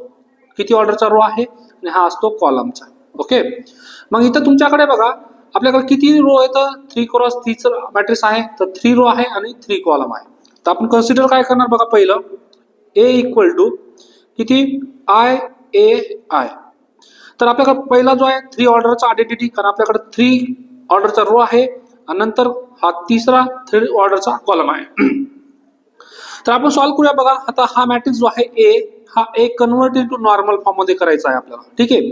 किती ऑर्डरचा रो आहे, आणि हा असतो कॉलमचा. ओके, मग इथं तुमच्याकडे बघा आपल्याकडे किती रो आहे, तर 3x3 मॅट्रिक्स आहे, तर 3 रो आहे आणि 3 कॉलम आहे. तर आपण कन्सिडर काय करणार बघा, पहिलं A इक्वल टू किती I A I. तर आपल्याकडे पहिला जो आहे 3 ऑर्डरचा आयडेंटिटी, कारण आपल्याकडे 3 ऑर्डरचा रो आहे आणि नंतर हा तिसरा 3 ऑर्डरचा कॉलम आहे. तर आपण सॉल्व्ह करूया बघा. आता हा मॅट्रिक्स जो आहे A, हा A convert into normal form मध्ये करायचा आहे आपल्याला. ठीक आहे,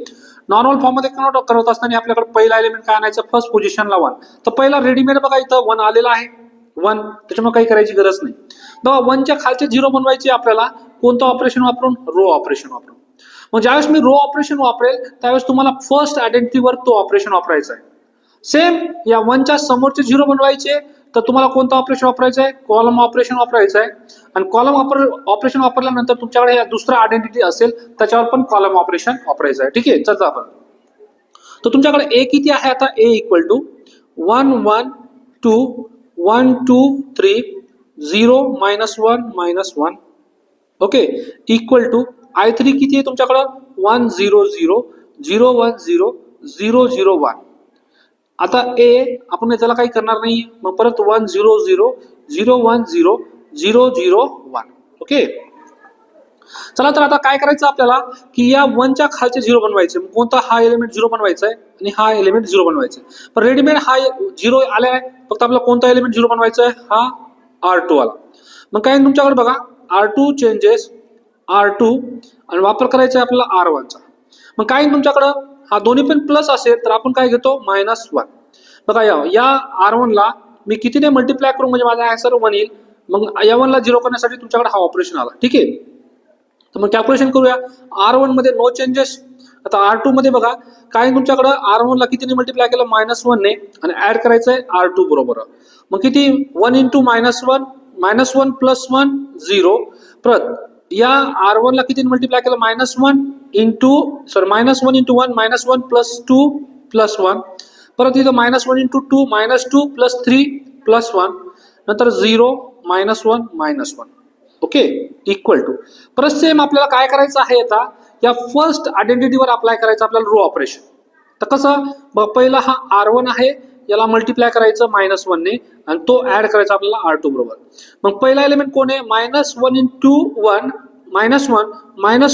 नॉर्मल फॉर्म मध्ये कन्वर्ट करत असताना आपल्याकडे पहिला एलिमेंट काय आणायचं, फर्स्ट पोझिशनला 1. तर पहिला रेडीमेड बघा इथं 1 आलेला आहे, 1, त्याच्यामुळे काही करायची गरज नाही. बघा 1च्या खालचे 0 बनवायचे आपल्याला कोणतं ऑपरेशन वापरून, रो ऑपरेशन वापरून. मग ज्यावेळेस मी रो ऑपरेशन वापरेल त्यावेळेस तुम्हाला फर्स्ट आयडेंटिटीवर तो ऑपरेशन वापरायचा आहे. सेम या 1च्या समोरचे 0 बनवायचे, तर तुम्हाला कोणतं ऑपरेशन वापरायचं आहे, कॉलम ऑपरेशन वापरायचं आहे. आणि कॉलम ऑपरेशन वापरल्यानंतर तुमच्याकडे दुसरा आयडेंटिटी असेल त्याच्यावर पण कॉलम ऑपरेशन वापरायचं आहे. ठीक आहे, चला आपण. तर तुमच्याकडे A किती आहे आता, A equal to 1 1 2 1 2 3 0 -1 -1. Okay, equal to I3 किती आहे तुमच्याकडं, 1 0 0 0 1 0 0 0 1. आता A आपण त्याला काही करणार नाही, मग परत 1 0 0 0 1 0 0 0 1. ओके, चला तर आता काय करायचं आपल्याला, की या 1च्या खालचे 0 बनवायचे. कोणता, हा एलिमेंट 0 बनवायचा आहे आणि हा एलिमेंट 0 बनवायचा आहे. पण रेडीमेड हा 0 आला आहे, फक्त आपल्याला कोणता एलिमेंट 0 बनवायचा आहे, हा R2 आला. मग काय तुमच्याकडे बघा R2 चेंजेस R2 आणि वापर करायचा आहे आपल्याला R1चा. मग काय तुमच्याकडं हा दोन्ही पण प्लस असेल तर आपण काय घेतो, -1. बघा या R1 ला मी कितीने मल्टिप्लाय करू म्हणजे माझा आन्सर 1 येईल. मग या 1 ला 0 करण्यासाठी तुमच्याकडे हा ऑपरेशन आला. ठीक आहे, तर मग कॅल्क्युलेशन करूया. R1 मध्ये नो चेंजेस. आता R2 मध्ये बघा काय तुमच्याकडे R1 ला कितीने मल्टिप्लाय केलं, -1 ने, आणि ऍड करायचं आहे R2 बरोबर. मग किती 1 × -1 -1 + 1 0. परत या R1 ला किती मल्टिप्लाय केलं, -1 × -1 × 1 -1 + 2 + 1. परत इथं -1 × 2 -2 + 3 + 1. नंतर 0 -1 -1. Okay, equal to. परत सेम आपल्याला काय करायचं आहे, आता या फर्स्ट आयडेंटिटीवर अप्लाय करायचं आपल्याला रो ऑपरेशन. तर कसं, पहिला हा R1 आहे, याला मल्टिप्लाय करायचं -1 ने आणि तो ऍड करायचा आपल्याला R2 बरोबर. मग पहिला एलिमेंट कोण आहे, -1 × 1 -1 ×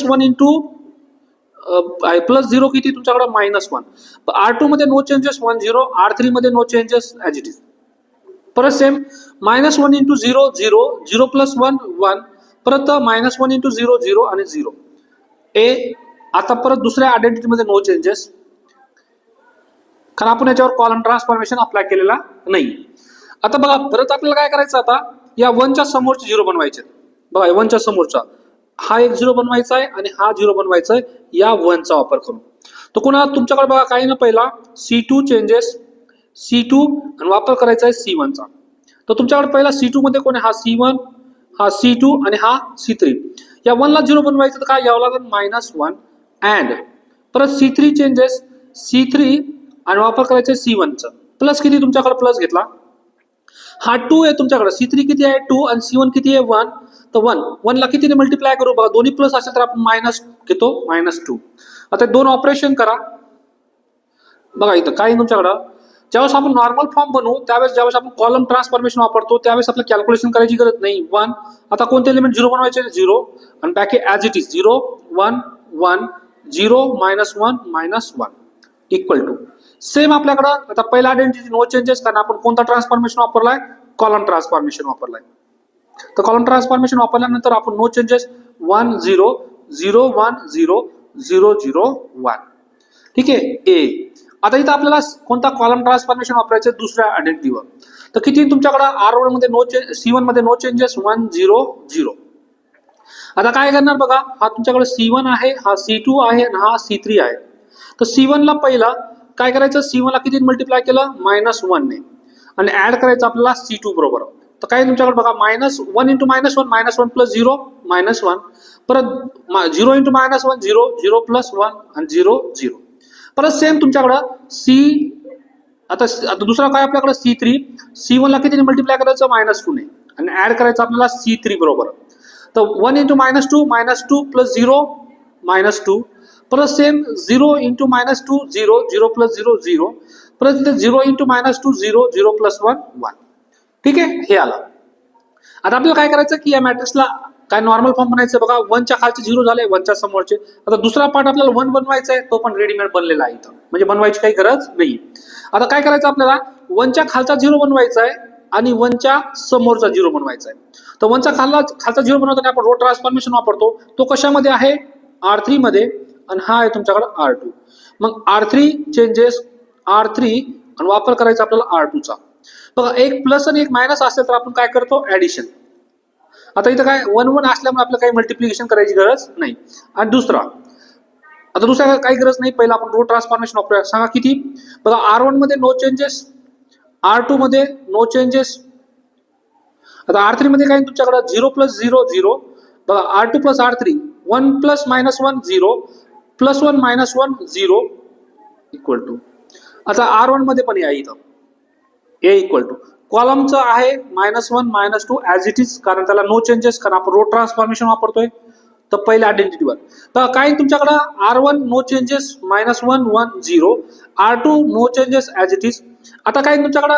+0 किती तुमच्याकडे -1. R2 मध्ये नो चेंजेस 1 0, R3 मध्ये no changes as it is. परत सेम -1 × 0 0 0 + 1 1. परत -1 × 0 0 आणि 0. आता परत दुसऱ्या आयडेंटिटी मध्ये नो चेंजेस, कारण आपण याच्यावर कॉलम ट्रान्सफॉर्मेशन अप्लाय केलेला नाही. आता बघा परत आपल्याला काय करायचं, आता या 1च्या समोरचे 0 बनवायचे. बघा 1च्या समोरचा हा एक 0 बनवायचा आहे आणि हा 0 बनवायचा आहे या 1चा वापर करून. तर कोणा तुमच्याकडे बघा काही ना, पहिला C2 चेंजेस C2 आणि वापर करायचा आहे C1चा. तर तुमच्याकडे पहिला C2 मध्ये कोण आहे, हा C1, हा C2 आणि हा C3. या 1 ला 0 बनवायचं तर काय यावं लागेल, -1 अँड परत C3 चेंजेस C3 आणि वापर करायचं आहे C1चा. प्लस किती तुमच्याकडे प्लस घेतला, हा 2 आहे तुमच्याकडे, C3 किती आहे 2 आणि C1 किती आहे 1. तर 1 ला कितीने मल्टिप्लाय करू, बघा दोन्ही प्लस असेल तर आपण मायनस घेतो, -2. आता 2 ऑपरेशन करा. बघा इथं काय तुमच्याकडं, ज्यावेळेस आपण नॉर्मल फॉर्म बनवू त्यावेळेस ज्यावेळेस आपण कॉलम ट्रान्सफॉर्मेशन वापरतो त्यावेळेस आपल्याला कॅल्क्युलेशन करायची गरज नाही. 1 आता कोणते एलिमेंट 0 बनवायचे, 0 आणि बाकी as it is 0 1 1 0 -1 -1 equal to. Same आपल्याकडं आता पहिला आयडेंटिटी नो चेंजेस, कारण आपण कोणता ट्रान्सफॉर्मेशन वापरलाय, कॉलम ट्रान्सफॉर्मेशन वापरलाय. तर कॉलम ट्रान्सफॉर्मेशन वापरल्यानंतर आपण नो चेंजेस 1 0 0 1 0 0 0 1. ठीक आहे. आता इथं आपल्याला कोणता कॉलम ट्रान्सफॉर्मेशन वापरायचं दुसऱ्या आयडेंटिटीवर. तर किती तुमच्याकडे R1 मध्ये C1 मध्ये नो चेंजेस 1 0 0. आता काय करणार बघा, हा तुमच्याकडे C1 आहे, हा C2 आहे आणि हा C3 आहे. तर C1 ला पहिला काय करायचं, C1 ला किती मल्टिप्लाय केलं, -1 ने, आणि ऍड करायचं आपल्याला C2 बरोबर. तर काय तुमच्याकडे बघा -1 × -1 -1 + 0 -1 परत 0 × -1 0 0 + 1 आणि 0 0 परत सेम तुमच्याकडं सी आता दुसरा काय आपल्याकडे C3 C1 ला कितीने मल्टिप्लाय करायचं -2 ने आणि ऍड करायचं आपल्याला C3 बरोबर तर 1 × -2 -2 + 0 -2 परत सेम 0 × -2 0 0 + 0 0 परत इथे 0 × -2 0 0 + 1 1 ठीक आहे हे आलं. आता आपल्याला काय करायचं की या मॅट्रिक्सला काय नॉर्मल फॉर्म बनायचं बघा 1 च्या खालचे 0 झाले 1 च्या समोरचे आता दुसरा पार्ट आपल्याला 1 बनवायचा आहे तो पण रेडीमेड बनलेला आहे इथं म्हणजे बनवायची काही गरज नाही. आता काय करायचं आपल्याला 1 च्या खालचा 0 बनवायचा आहे आणि 1 च्या समोरचा 0 बनवायचा आहे तर 1 च्या खालचा 0 बनवताना आपण रो ट्रान्सफॉर्मेशन वापरतो तो कशामध्ये आहे R3 मध्ये आणि हा आहे तुमच्याकडे R2 मग R3 चेंजेस R3 आणि वापर करायचा आपल्याला R2 चा बघा एक प्लस आणि एक मायनस असेल तर आपण काय करतो ऍडिशन आता इथं काय 1 1 असल्यामुळे आपल्याला काही मल्टिप्लिकेशन करायची गरज नाही आणि दुसरा काही गरज नाही पहिला आपण रो ट्रान्सफॉर्मेशन वापरूया सांगा किती बघा R1 मध्ये नो चेंजेस R2 मध्ये नो चेंजेस आता R3 मध्ये काय तुमच्याकडे 0 + 0 0 बघा R2 + R3 1 + -1 0 + 1 -1 0 इक्वल टू आता R1 मध्ये पण या इथं A इक्वल टू कॉलमचं आहे -1 -2 ॲज इट इज कारण त्याला नो चेंजेस कारण आपण रो ट्रान्सफॉर्मेशन वापरतोय तर पहिल्या आयडेंटिटीवर तर काय तुमच्याकडे R1 no changes -1 1 0 R2 no changes as it is आता काय तुमच्याकडे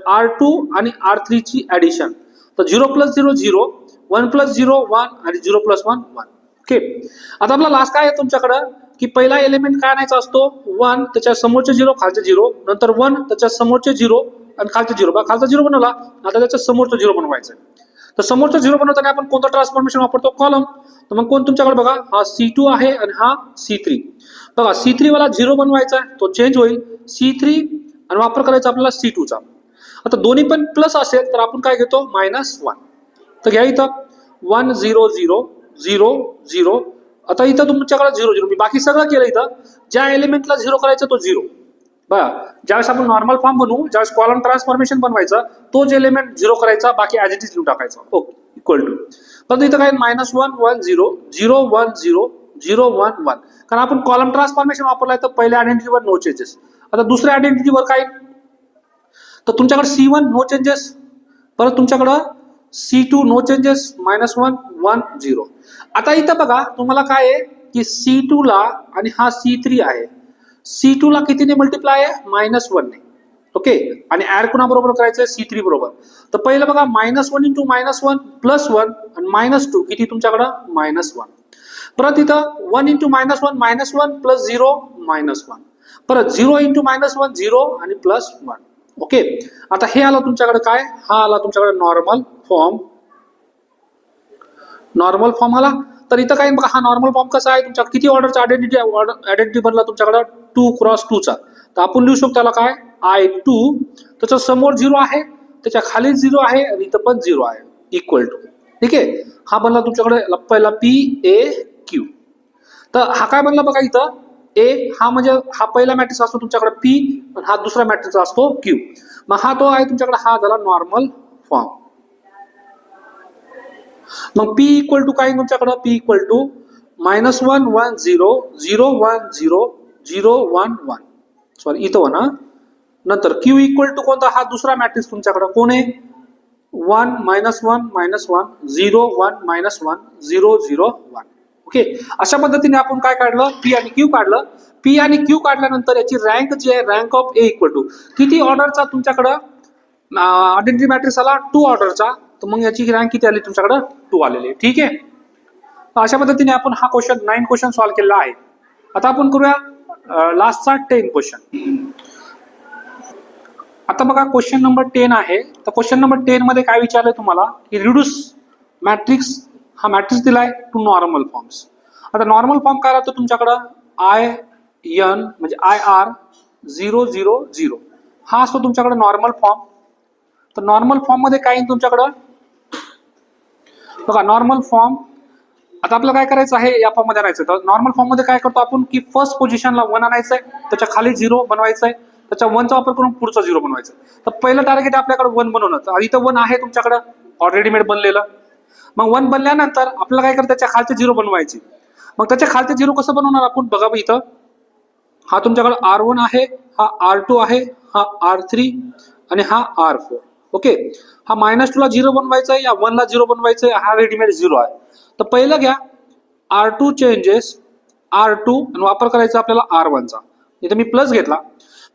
R2 आणि R3 ची ऍडिशन तर 0 + 0 0 1 + 0 1 आणि 0 + 1 1 ओके आता आपला लास्ट काय आहे तुमच्याकडे की पहिला एलिमेंट काय आणायचा असतो 1 त्याच्या समोरचे 0 खालचे 0 नंतर 1 त्याच्या समोरचे 0 आणि खालचे 0 बघा खालचा 0 बनवला आता त्याच्या समोरचा 0 बनवायचा तर समोरचा 0 बनवताना आपण कोणतं ट्रान्सफॉर्मेशन वापरतो कॉलम तर मग कोण तुमच्याकडे बघा हा C2 आहे आणि हा C3 बघा C3 वाला 0 बनवायचा तो चेंज होईल C3 आणि वापर करायचा आपल्याला C2 चा आता दोन्ही पण प्लस असेल तर आपण काय घेतो -1 तर घ्या इथं 1 0 0 0 0 आता इथं तुमच्याकडे 0 0 मी बाकी सगळं केलं इथं ज्या एलिमेंटला 0 करायचं तो 0 बघा ज्यावेळेस आपण नॉर्मल फॉर्म बनवू ज्यावेळेस कॉलम ट्रान्सफॉर्मेशन बनवायचं तोच एलिमेंट 0 करायचा बाकी ॲज इट इज लिहून टाकायचा ओके इक्वल टू पण इथं काय -1 1 0 0 1 0 0 1 1 कारण आपण कॉलम ट्रान्सफॉर्मेशन वापरलाय तर पहिल्या आयडेंटिटीवर नो चेंजेस आता दुसऱ्या आयडेंटिटीवर काय तर तुमच्याकडे C1 नो चेंजेस परत तुमच्याकडं C2 नो चेंजेस -1 1 0 आता इथं बघा तुम्हाला काय आहे की C2 ला आणि हा C3 आहे C2 ला कितीने मल्टिप्लाय आहे -1 ने ओके आणि ऍड कुणाबरोबर करायचं आहे C3 बरोबर तर पहिलं बघा -1 × -1 + 1 आणि -2 किती तुमच्याकडं -1 परत इथं 1 × -1 -1 + 0 -1 परत 0 × -1 0 आणि +1 ओके आता हे आलं तुमच्याकडे काय हा आला तुमच्याकडे नॉर्मल फॉर्म आला तर इथं काय बघा हा नॉर्मल फॉर्म कसा आहे तुमच्या किती ऑर्डरचा आयडेंटिटी बनला तुमच्याकडे 2 × 2 चा तर आपण लिहू शकतो त्याला काय I2 त्याच्या समोर 0 आहे त्याच्या खाली 0 आहे आणि इथं पण 0 आहे इक्वल टू ठीक आहे हा बनला तुमच्याकडे पहिला PAQ तर हा काय बनला बघा इथं A हा म्हणजे हा पहिला मॅट्रिक्स असतो तुमच्याकडे P आणि हा दुसरा मॅट्रिक्स असतो Q मग हा तो आहे तुमच्याकडे हा झाला नॉर्मल फॉर्म मग P इक्वल टू काय तुमच्याकडे P इक्वल टू -1 1 0 0 1 0 0 1 1 सॉरी इथं 1 नंतर Q इक्वल टू कोणता हा दुसरा मॅट्रिक्स तुमच्याकडे कोण आहे 1 -1 -1 0 1 -1 0 0 1 ओके अशा पद्धतीने आपण काय काढलं P आणि Q काढलं P आणि Q काढल्यानंतर याची रँक जी आहे rank of A equal to किती ऑर्डरचा तुमच्याकडे आयडेंटिटी मॅट्रिक्स आला 2 ऑर्डरचा तर मग याची रँक किती आली तुमच्याकडे 2 आलेली ठीक आहे अशा पद्धतीने आपण हा क्वेश्चन 9 क्वेश्चन सॉल्व्ह केलेला आहे आता आपण करूया लास्टचा 10 क्वेश्चन आता बघा क्वेश्चन नंबर 10 आहे तर क्वेश्चन नंबर 10 मध्ये काय विचारलंय तुम्हाला की रिड्यूस मॅट्रिक्स हा मॅट्रिक्स दिलाय टू नॉर्मल फॉर्म्स आता नॉर्मल फॉर्म काय राहतो तुमच्याकडं IN म्हणजे IR 0 0 0 हा असतो तुमच्याकडे नॉर्मल फॉर्म तर नॉर्मल फॉर्म मध्ये काय तुमच्याकडं बघा नॉर्मल फॉर्म आता आपल्याला काय करायचं आहे या फॉर्म मध्ये आणायचं तर नॉर्मल फॉर्म मध्ये काय करतो आपण की फर्स्ट पोझिशनला 1 आणायचं आहे त्याच्या खाली 0 बनवायचं आहे त्याच्या 1 चा वापर करून पुढचा 0 बनवायचा तर पहिलं टार्गेट आपल्याकडे 1 बनवणं तर इथं 1 आहे तुमच्याकडे ऑलरेडी मेड बनलेलं मग 1 बनल्यानंतर आपल्याला काय करायचं, त्याच्या खालचे 0 बनवायचे. मग त्याच्या खालचे 0 कसं बनवणार आपण बघा इथं. हा तुमच्याकडे R1 आहे, हा R2 आहे, हा R3 आणि हा R4. ओके, हा -2 ला 0 बनवायचा आहे, या 1 ला 0 बनवायचा आहे, हा रेडीमेड 0 आहे. तर पहिलं घ्या R2 चेंजेस R2 आणि वापर करायचा आपल्याला R1 चा. इथे मी प्लस घेतला.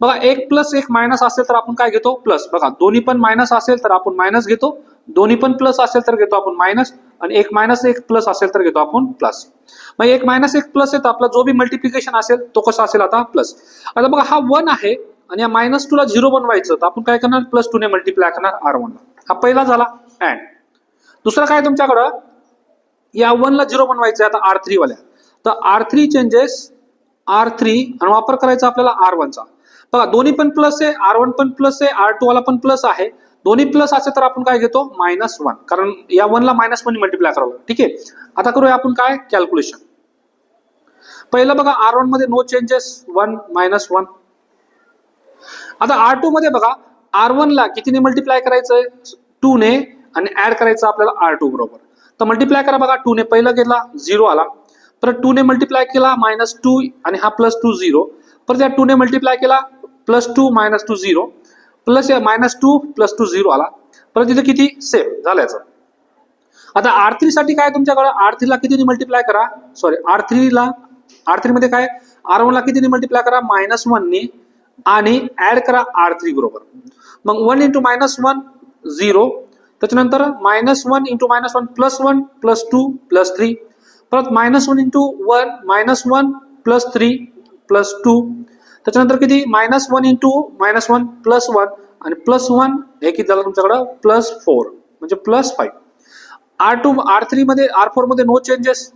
बघा 1 प्लस 1 मायनस असेल तर आपण काय घेतो, प्लस. बघा दोन्ही पण मायनस असेल तर आपण मायनस घेतो, दोन्ही पण प्लस असेल तर घेतो आपण मायनस, आणि 1 मायनस 1 प्लस असेल तर घेतो आपण प्लस. मग 1 मायनस 1 प्लस आहे तर आपला जो बी मल्टिप्लिकेशन असेल तो कसा असेल आता प्लस. आता बघा हा 1 आहे आणि या -2 ला 0 बनवायचं, तर आपण काय करणार, +2 ने मल्टिप्लाय करणार R1 ला. हा पहिला झाला अँड. दुसरा काय तुमच्याकडं, या 1 ला 0 बनवायचं आता R3 वाल्या, तर R3 चेंजेस R3 आणि वापर करायचा आपल्याला R1 चा. बघा दोन्ही पण प्लस आहे, R1 पण प्लस आहे, R2 वाला पण प्लस आहे. दोन्ही प्लस असेल तर आपण काय घेतो, -1, कारण या 1 ला -1 मल्टिप्लाय करावं. ठीक आहे, आता करूया आपण काय कॅल्क्युलेशन. पहिलं बघा R1 मध्ये नो चेंजेस, 1 -1. आता R2 मध्ये बघा R1 ला कितीने मल्टिप्लाय करायचंय, 2 ने, आणि ऍड करायचं आपल्याला R2 बरोबर. तर मल्टिप्लाय करा बघा, 2 ने पहिला गेला 0 आला, परत 2 ने मल्टिप्लाय केला -2 आणि हा +2 0, परत या 2 ने मल्टिप्लाय केला +2 -2 0, प्लस या -2 +2 0 आला, परत इथे किती सेम झाल्याचं. आता R3 साठी काय तुमच्याकडे, R3 ला कितीने मल्टिप्लाय करा, सॉरी R3 मध्ये काय, R1 ला कितीने मल्टिप्लाय करा, -1 ने, आणि ऍड करा R3 बरोबर. मग 1 × -1 0, त्याच्यानंतर -1 × -1 +1 +2 +3, परत -1 × 1 -1 +3 +2, त्याच्यानंतर किती -1 × -1 +1 आणि +1 हे किती झालं तुमच्याकडं, +4 म्हणजे +5. R3 मध्ये, R4 मध्ये नो चेंजेस.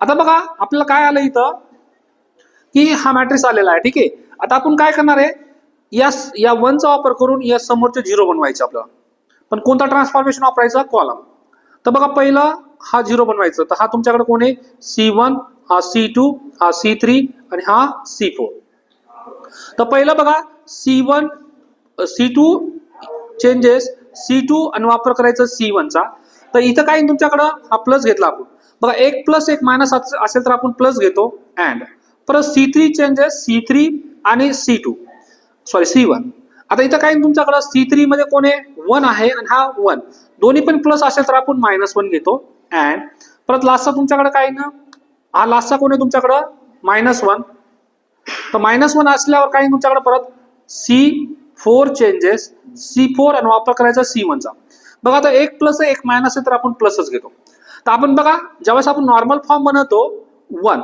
आता बघा आपल्याला काय आलं इथं, की हा मॅट्रिक्स आलेला आहे. ठीक आहे, आता आपण काय करणार आहे, या 1 चा वापर करून या समोरचे 0 बनवायचे आपल्याला. पण कोणता ट्रान्सफॉर्मेशन वापरायचा, कॉलम. तर बघा पहिला हा 0 बनवायचा, तर हा तुमच्याकडे कोण आहे, C1, हा C2, हा C3 आणि हा C4. तर पहिलं बघा C1 C2 चेंजेस C2 आणि वापर करायचा C1 चा. तर इथं काय तुमच्याकडं हा प्लस घेतला आपण. बघा 1 + 1 मायनस असेल तर आपण प्लस घेतो अँड. परत C3 चेंजेस C3 आणि C1. आता इथं काय तुमच्याकडं C3 मध्ये कोण आहे, 1 आहे आणि हा 1, दोन्ही पण प्लस असेल तर आपण -1 घेतो अँड. परत लास्टचा तुमच्याकडे काय ना, हा लास्टचा कोण आहे तुमच्याकडं, -1. तर -1 असल्यावर काय तुमच्याकडे परत C4 चेंजेस C4 आणि वापर करायचा C1 चा. बघा आता 1 + 1 मायनस आहे तर आपण प्लसच घेतो. तर आपण बघा ज्यावेळेस आपण नॉर्मल फॉर्म बनवतो 1,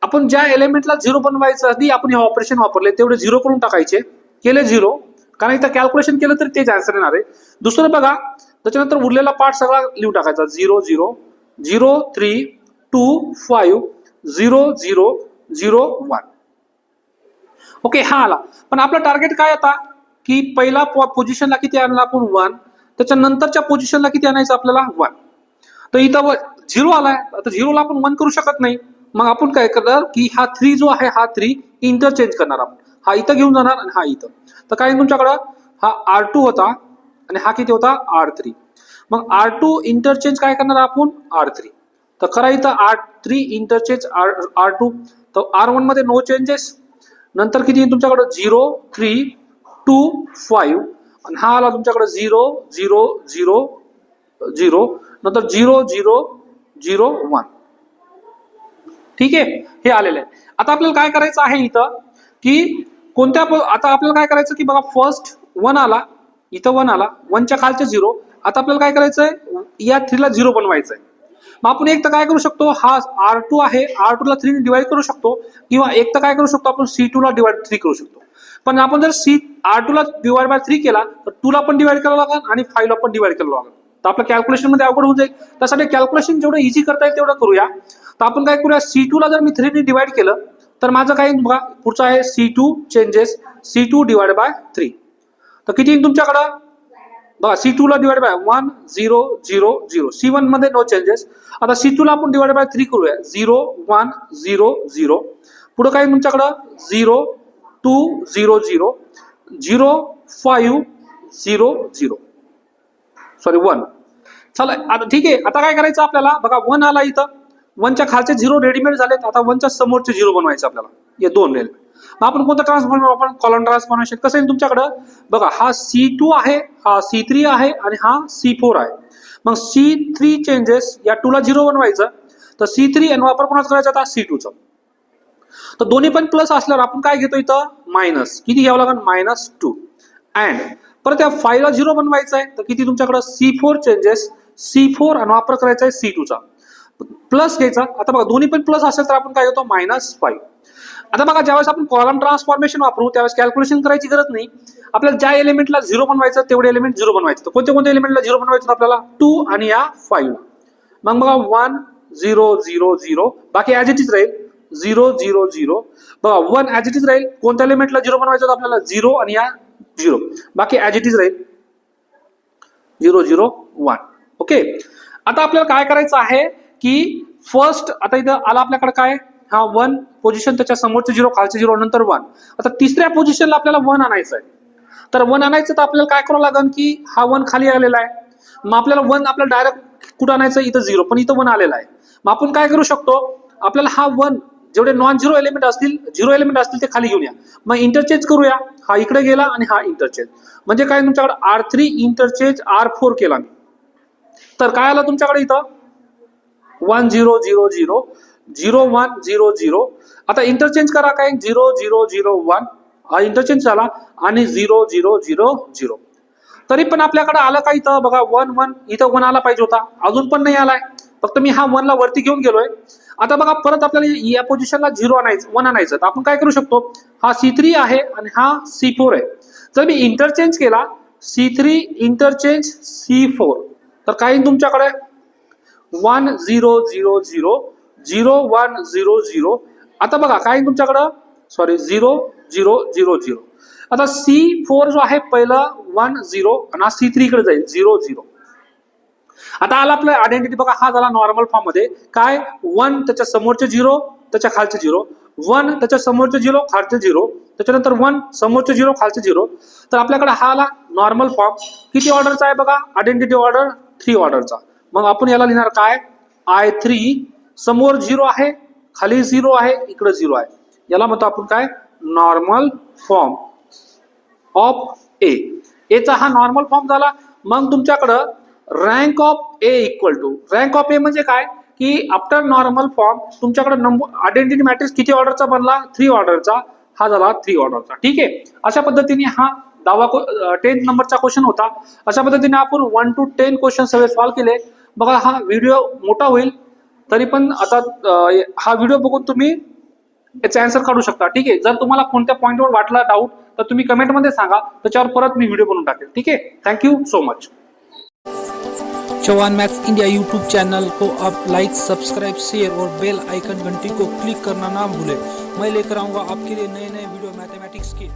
आपण ज्या एलिमेंटला 0 बनवायचं आधी आपण हे ऑपरेशन वापरले तेवढे 0 करून टाकायचे, केले 0, कारण इथं कॅल्क्युलेशन केलं तर तेच आन्सर येणार आहे. दुसरं बघा त्याच्यानंतर उरलेला पार्ट सगळा लिहून टाकायचा, 0 0 0 3 2 5 0 0 0 1. ओके, हा आला. पण आपलं टार्गेट काय आता, की पहिला पोझिशनला किती आणला आपण 1, त्याच्यानंतरच्या पोझिशनला किती आणायचं आपल्याला 1. तर इथं 0 आलाय, आता 0 ला आपण 1 करू शकत नाही. मग आपण काय करणार, की हा 3 जो आहे हा 3 इंटरचेंज करणार आपण, हा इथं घेऊन जाणार आणि हा इथं. तर काय तुमच्याकडं हा R2 होता आणि हा किती होता R3. मग R2 इंटरचेंज काय करणार आपण R3. तर करा इथं R3 इंटरचेंज R2. तर R1 मध्ये नो चेंजेस, नंतर किती तुमच्याकडं 0 3 2 5 आणि हा आला तुमच्याकडे 0 0 0 0, नंतर 0 0 0 1. ठीक आहे, हे आलेलं आहे. आता आपल्याला काय करायचं आहे इथं, की कोणत्या, आता आपल्याला काय करायचं, की बघा फर्स्ट 1 आला, इथं 1 आला, 1च्या खालचे 0. आता आपल्याला काय करायचंय, या 3 ला 0 बनवायचंय. मग आपण एक तर काय करू शकतो, हा R2 आहे, R2 ला 3 ने डिवाइड करू शकतो, किंवा एक तर काय करू शकतो आपण C2 ला डिवाइड 3 करू शकतो. पण आपण जर R2 ला डिवाइड बाय 3 केला तर 2 ला पण डिवाइड करावं लागेल आणि 5 ला पण डिवाइड करावं लागेल. तर आपल्या कॅल्क्युलेशन मध्ये अवघड होऊन जाईल. त्यासाठी कॅल्क्युलेशन जेवढं इझी करता येईल तेवढं करूया. तर आपण काय करूया, C2 ला जर मी 3 ने डिवाइड केलं तर माझं काय बघा, पुढचं आहे C2 changes C2 divide by 3. तर किती येईल तुमच्याकडं, बघा C2 ला डिवाइड बाय 1 0 0 0, C1 मध्ये नो चेंजेस. आता C2 ला आपण डिवाइड बाय 3 करूया, 0 1 0 0. पुढे काय तुमच्याकडं 0 2 0 0 0 5 0 0, सॉरी 1. चला आता ठीक आहे, आता काय करायचं आपल्याला बघा, 1 आला इथं, 1च्या खालचे 0 रेडीमेड झालेत, आता 1च्या समोरचे 0 बनवायचे आपल्याला, हे 2 रेल. मग आपण कोणतं ट्रान्सफॉर्म, आपण कॉलम ट्रान्सफॉर्मेशन कसं आहे तुमच्याकडं बघा, हा C2 आहे, हा C3 आहे आणि हा C4 आहे. मग C3 चेंजेस, या 2 ला 0 बनवायचं, तर C3 आणि वापर कोणाचा करायचा आता C2 चा. तर दोन्ही पण प्लस असल्यावर आपण काय घेतो इथं मायनस, किती घ्यावं लागेल -2. अँड परत या 5 ला 0 बनवायचं आहे, तर किती तुमच्याकडे C4 चेंजेस, C4 आणि वापर करायचा आहे C2 चा, प्लस घ्यायचा. आता बघा दोन्ही पण प्लस असेल तर आपण काय घेतो -5. आता बघा ज्यावेळेस आपण कॉलम ट्रान्सफॉर्मेशन वापरू त्यावेळेस कॅल्क्युलेशन करायची गरज नाही, आपल्याला ज्या एलिमेंटला 0 बनवायचं तेवढे एलिमेंट 0 बनवायचं. तर कोणत्या कोणत्या एलिमेंटला 0 बनवायचं आपल्याला 2 आणि या 5. मग बघा 1 0 0 0, बाकी ऍज इट इज राहील 0 0 0. बघा 1 ऍज इट इज राहील, कोणत्या एलिमेंटला 0 बनवायचं आपल्याला 0 आणि या 0, बाकी ऍज इट इज राहील 0 0 1. ओके, आता आपल्याला काय करायचं आहे की फर्स्ट, आता इथं आला आपल्याकडे काय, हा 1 पोझिशन, त्याच्या समोरचे 0 खालचे 0 नंतर 1. आता तिसऱ्या पोझिशनला आपल्याला 1 आणायचं आहे, तर 1 आणायचं तर आपल्याला काय करावं लागेल की हा 1 खाली आलेला आहे, मग आपल्याला 1 आपल्याला डायरेक्ट कुठं आणायचं, इथं 0, पण इथं 1 आलेला आहे. मग आपण काय करू शकतो, आपल्याला हा 1 जेवढे नॉन झिरो एलिमेंट असतील, 0 एलिमेंट असतील ते खाली घेऊन या, मग इंटरचेंज करूया, हा इकडे गेला आणि हा इंटरचेंज, म्हणजे काय तुमच्याकडे R3 इंटरचेंज R4 केला मी, तर काय आलं तुमच्याकडे इथं 1 0 0 0 0 1 0 0. आता इंटरचेंज करा, काय 0 0 0 1, हा इंटरचेंज झाला आणि 0 0 0 0. तरी पण आपल्याकडे आलं का इथं बघा 1 1, इथं 1 आला पाहिजे होता, अजून पण नाही आलाय, फक्त मी हा 1 ला वरती घेऊन गेलोय. आता बघा परत आपल्याला या पोझिशनला 0 आणायचं, 1 आणायचं, तर आपण काय करू शकतो, हा C3 आहे आणि हा C4 आहे. जर मी इंटरचेंज केला C3 इंटरचेंज C4, तर काय तुमच्याकडे 1 0 0 0 0 1 0 0. आता बघा काय तुमच्याकडं, सॉरी 0 0 0 0. आता C4 जो आहे पहिला 1 0 आणि हा C3 कडे जाईल 0 0. आता आला आपला आयडेंटिटी बघा, हा झाला नॉर्मल फॉर्म मध्ये, काय 1 त्याच्या समोरचे 0 त्याच्या खालचे 0, 1 त्याच्या समोरचे 0 खालचे 0, त्याच्यानंतर 1 समोरचे 0 खालचे 0. तर आपल्याकडे हा आला नॉर्मल फॉर्म. किती ऑर्डरचा आहे बघा, आयडेंटिटी ऑर्डर 3 ऑर्डरचा. मग आपण याला लिहिणार काय, I3, समोर 0 आहे, खाली 0 आहे, इकडे 0 आहे, याला म्हणतो आपण काय नॉर्मल फॉर्म ऑफ ए. एचा हा नॉर्मल फॉर्म झाला. मग तुमच्याकडं rank of A equal to, rank of A म्हणजे काय की आफ्टर नॉर्मल फॉर्म तुमच्याकडे नंबर आयडेंटिटी मॅट्रिक्स किती ऑर्डरचा बनला, 3 ऑर्डरचा, हा झाला 3 ऑर्डरचा. ठीक आहे, अशा पद्धतीने हा 10th नंबरचा क्वेश्चन होता. अशा पद्धतीने आपण 1 to 10 क्वेश्चन सगळे सॉल्व्ह केले. बघा हा व्हिडिओ मोठा होईल, तरी पण आता हा व्हिडिओ बघून तुम्ही याचा आन्सर काढू शकता. ठीक आहे, जर तुम्हाला कोणत्या पॉईंटवर वाटला डाऊट तर तुम्ही कमेंटमध्ये सांगा, त्याच्यावर परत मी व्हिडिओ बनवून टाकेल. ठीक आहे, thank you so much. Chauhan maths India YouTube channel को आप लाइक, सब्सक्राइब, शेयर और बेल आइकन घंटी को क्लिक करना ना भूलें. मैं लेकर आऊँगा आपके लिए नए नए वीडियो मैथमेटिक्स के.